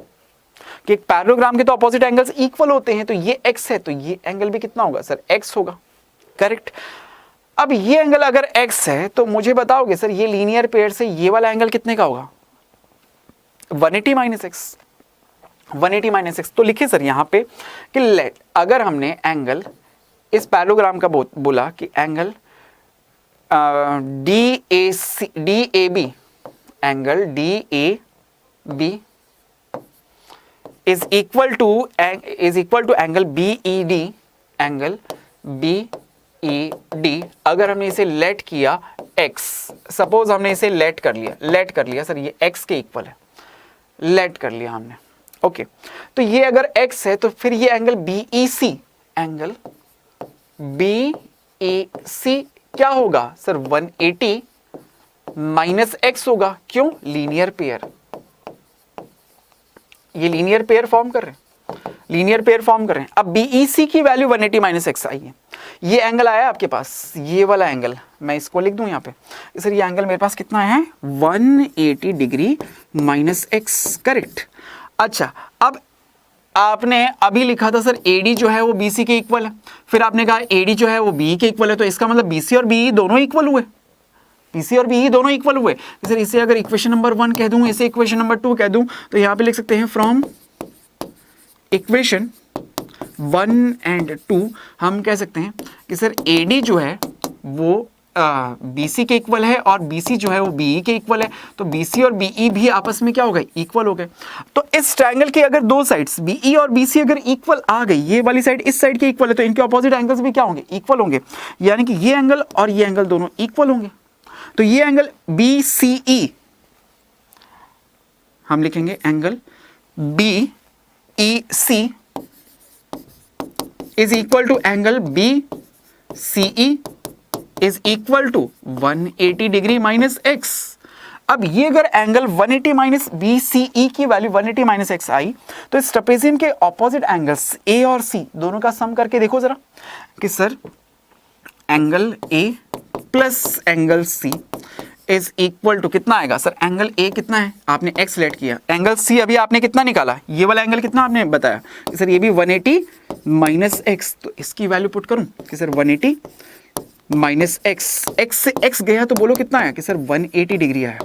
[SPEAKER 1] कि एक पैरेललोग्राम के तो ऑपोजिट एंगल्स इक्वल होते हैं, तो ये x है तो ये एंगल भी कितना होगा सर, x होगा, करेक्ट। अब ये एंगल अगर x है तो मुझे बताओगे सर ये लीनियर पेयर से ये वाला एंगल कितने का होगा, 180 माइनस x, 180 माइनस x। तो लिखिए सर यहाँ पे कि लेट अगर हमने एंगल इस पैरेललोग्राम का बोला कि angle DAB angle DAB is equal to angle BED अगर हमने इसे लेट किया x, सपोज हमने इसे लेट कर लिया सर ये x के इक्वल है, लेट कर लिया हमने, ओके। तो ये अगर x है तो फिर ये एंगल BEC क्या होगा सर, 180 माइनस x होगा, क्यों, लीनियर पेयर, ये लीनियर पेयर फॉर्म कर रहे हैं, अब BEC की वैल्यू 180 माइनस x आई है। ये एंगल आया आपके पास, ये वाला एंगल मैं इसको लिख दूं यहाँ पे, सर ये एंगल मेरे पास कितना है, 180 डिग्री माइनस x, करेक्ट। अच्छा, अब आपने अभी लिखा था सर AD जो है वो BC के इक्वल है, फिर आपने कहा AD जो है वो BE के इक्वल है, तो इसका मतलब BC और BE दोनों इक्वल हुए, सर इसे अगर इक्वेशन नंबर 1 कह दूं, इसे इक्वेशन नंबर 2 कह दूं, तो यहाँ पे लिख सकते हैं फ्रॉम इक्वेशन 1 एंड 2 हम कह सकते हैं कि सर AD जो है वो BC के इक्वल है और BC जो है वो BE के इक्वल है, तो BC और BE भी आपस में क्या हो गए, इक्वल हो गए। तो इस ट्रायंगल की अगर दो साइड्स BE और BC अगर इक्वल आ गई, ये वाली साइड इस साइड के इक्वल है, तो इनके ऑपोजिट एंगल्स भी क्या होंगे, इक्वल होंगे, यानी कि ये एंगल और ये एंगल दोनों इक्वल होंगे। तो ये एंगल BCE हम लिखेंगे angle BEC is equal to angle BCE is equal to 180 degree minus x। अब ये अगर एंगल 180 माइनस BCE की वैल्यू 180 माइनस x आई, तो इस ट्रेपेजियम के ऑपोजिट एंगल्स A और C दोनों का सम करके देखो जरा कि sir angle A plus angle C is equal to कितना आएगा सर, एंगल A कितना है, आपने x लेट किया, एंगल C अभी आपने कितना निकाला, ये वाला एंगल कितना आपने बताया कि सर ये भी 180 माइनस x, तो इसकी वैल्यू पुट करूं कि सर 180 माइनस x से x गया तो बोलो कितना आया कि सर 180 डिग्री आया।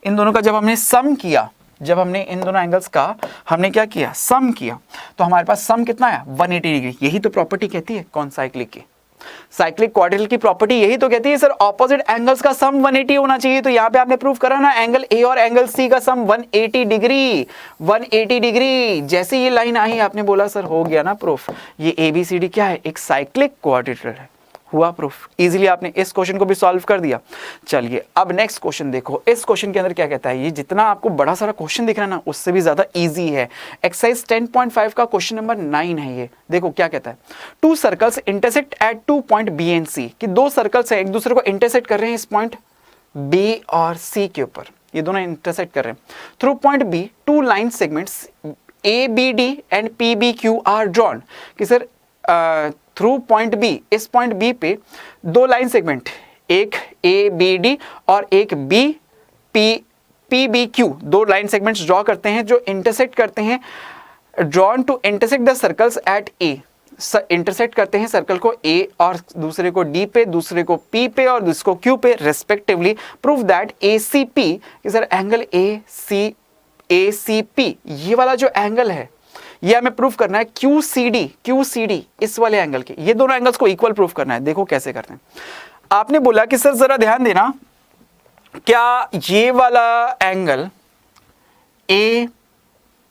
[SPEAKER 1] इन दोनों का जब हमने सम किया, जब हमने इन दोनों एंगल्स का हमने क्या किया, सम किया, तो हमारे पास सम कितना आया, 180 डिग्री। यही तो प्रॉपर्टी कहती है कौन, साइक्लिक की, साइक्लिक क्वाड्रिलेटरल की प्रॉपर्टी यही तो कहती है सर ऑपोजिट एंगल्स का सम 180 होना चाहिए। तो यहाँ पे आपने प्रूफ करा ना, एंगल A और एंगल C का सम 180 डिग्री, 180 डिग्री। जैसे ये लाइन आई आपने बोला सर हो गया ना प्रूफ, ये ABCD क्या है, एक साइक्लिक क्वाड्रिलेटरल है, हुआ प्रूफ। इजीली आपने इस क्वेश्चन को भी सॉल्व कर दिया। चलिए अब नेक्स्ट क्वेश्चन देखो, इस क्वेश्चन के अंदर क्या कहता है, ये जितना आपको बड़ा सारा क्वेश्चन दिख रहा है ना उससे भी ज्यादा इजी है। एक्सरसाइज 10.5 का क्वेश्चन नंबर 9 है ये। देखो क्या कहता है, to circles intersect at 2 point B and C, कि दो सर्कल्स हैं एक दूसरे को इंटरसेक्ट कर रहे हैं इस पॉइंट B और C के ऊपर, ये दोनों इंटरसेक्ट कर रहे हैं। Through point B two line segments ABD and PBQ are drawn, कि सर थ्रू पॉइंट B, इस पॉइंट B पे दो लाइन सेगमेंट, एक ABD और एक PBQ, दो लाइन सेगमेंट्स ड्रॉ करते हैं जो इंटरसेक्ट करते हैं, drawn to intersect the circles at A, intersect करते हैं सर्कल को A और दूसरे को D पे, दूसरे को P पे और दूसरे को Q पे रेस्पेक्टिवली। प्रूव दैट ACP, कि सर एंगल ACP ये वाला जो एंगल है ये हमें प्रूफ करना है QCD इस वाले एंगल के, ये दोनों एंगल्स को इक्वल प्रूफ करना है। देखो कैसे करते हैं, आपने बोला कि सर जरा ध्यान देना, क्या ये वाला एंगल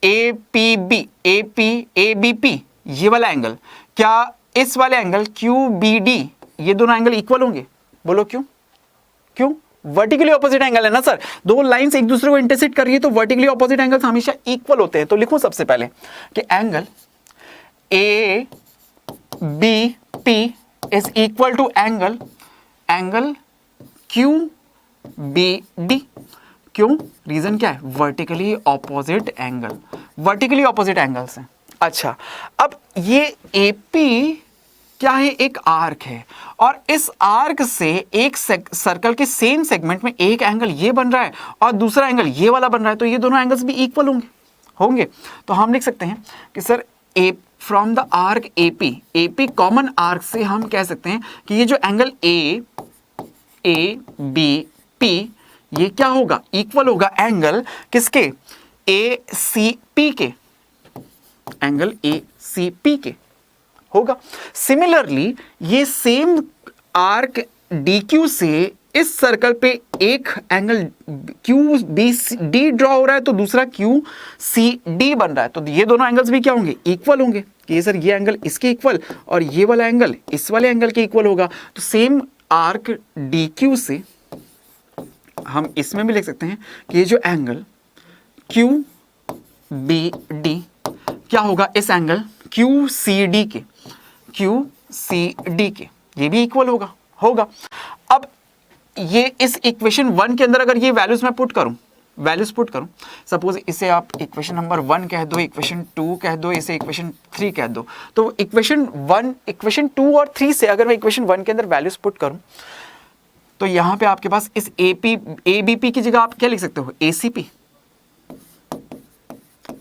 [SPEAKER 1] ABP ये वाला एंगल, क्या इस वाले एंगल QBD ये दोनों एंगल इक्वल होंगे? बोलो क्यों? वर्टिकली ऑपोजिट एंगल है ना सर, दो लाइंस एक दूसरे को इंटरसेक्ट कर रही है तो वर्टिकली ऑपोजिट एंगल्स हमेशा इक्वल होते हैं। तो लिखूं सबसे पहले कि angle A B P is equal to angle Q B D. क्यों? रीजन क्या है? Vertically opposite angle, vertically opposite angles हैं। अच्छा, अब ये एपी क्या है? एक आर्क है, और इस आर्क से एक सर्कल के सेम सेगमेंट में एक एंगल ये बन रहा है और दूसरा एंगल ये वाला बन रहा है, तो ये दोनों एंगल्स भी इक्वल होंगे। तो हम लिख सकते हैं कि sir A from the arc AP common arc से हम कह सकते हैं कि ये जो एंगल ए बी पी ये क्या होगा? इक्वल होगा एंगल किसके? ए सी पी के, एंगल ए सी पी के होगा। सिमिलरली ये सेम आर्क डी क्यू से इस सर्कल पे एक angle Q B D draw हो रहा है, तो दूसरा क्यू सी डी बन रहा है, तो ये दोनों एंगल्स भी क्या होंगे? इक्वल होंगे। कि ये सर ये एंगल इसके इक्वल और ये वाला एंगल इस वाले एंगल के इक्वल होगा। तो सेम आर्क डी क्यू से हम इसमें भी लिख सकते हैं कि ये जो एंगल क्यू बी डी क्या होगा? इस एंगल क्यू सी डी के, ये भी इक्वल होगा। अब ये इस इक्वेशन 1 के अंदर अगर ये वैल्यूज मैं पुट करूं, सपोज इसे आप इक्वेशन नंबर 1 कह दो, इक्वेशन 2 कह दो, इसे इक्वेशन 3 कह दो, तो इक्वेशन 2 और 3 से अगर मैं इक्वेशन 1 के अंदर वैल्यूज पुट करूं तो यहां पे आपके पास इस एबीपी की जगह आप क्या लिख सकते हो? ACP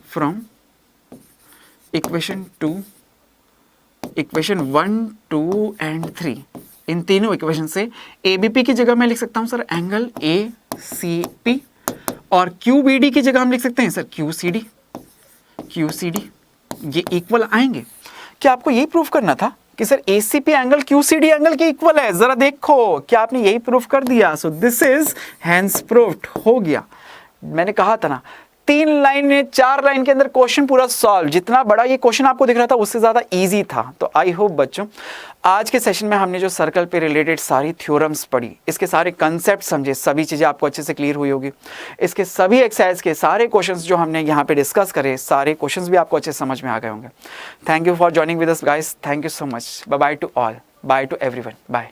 [SPEAKER 1] from equation 2, equation 1, 2 and 3, इन तीनों इक्वेशन से एबीपी की जगह मैं लिख सकता हूं sir angle A C P, और क्यूबीडी की जगह हम लिख सकते हैं सर क्यूसीडी। ये इक्वल आएंगे। क्या आपको यही प्रूफ करना था कि sir ACP angle QCD angle के इक्वल है? जरा देखो, क्या आपने यही प्रूफ कर दिया? So this is hence proved, हो गया। मैंने कहा था ना 3 लाइन में 4 लाइन के अंदर क्वेश्चन पूरा सॉल्व। जितना बड़ा ये क्वेश्चन आपको दिख रहा था उससे ज्यादा इजी था। तो आई होप बच्चों आज के सेशन में हमने जो सर्कल पे रिलेटेड सारी थ्योरम्स पढ़ी, इसके सारे कंसेप्ट समझे, सभी चीजें आपको अच्छे से क्लियर हुई होगी। इसके सभी एक्सरसाइज के सारे क्वेश्चंस जो हमने यहाँ पे डिस्कस करे, सारे क्वेश्चंस भी आपको अच्छे समझ में आ गए होंगे। Thank you for joining with us guys, thank you so much. Bye bye to all, bye to everyone, bye.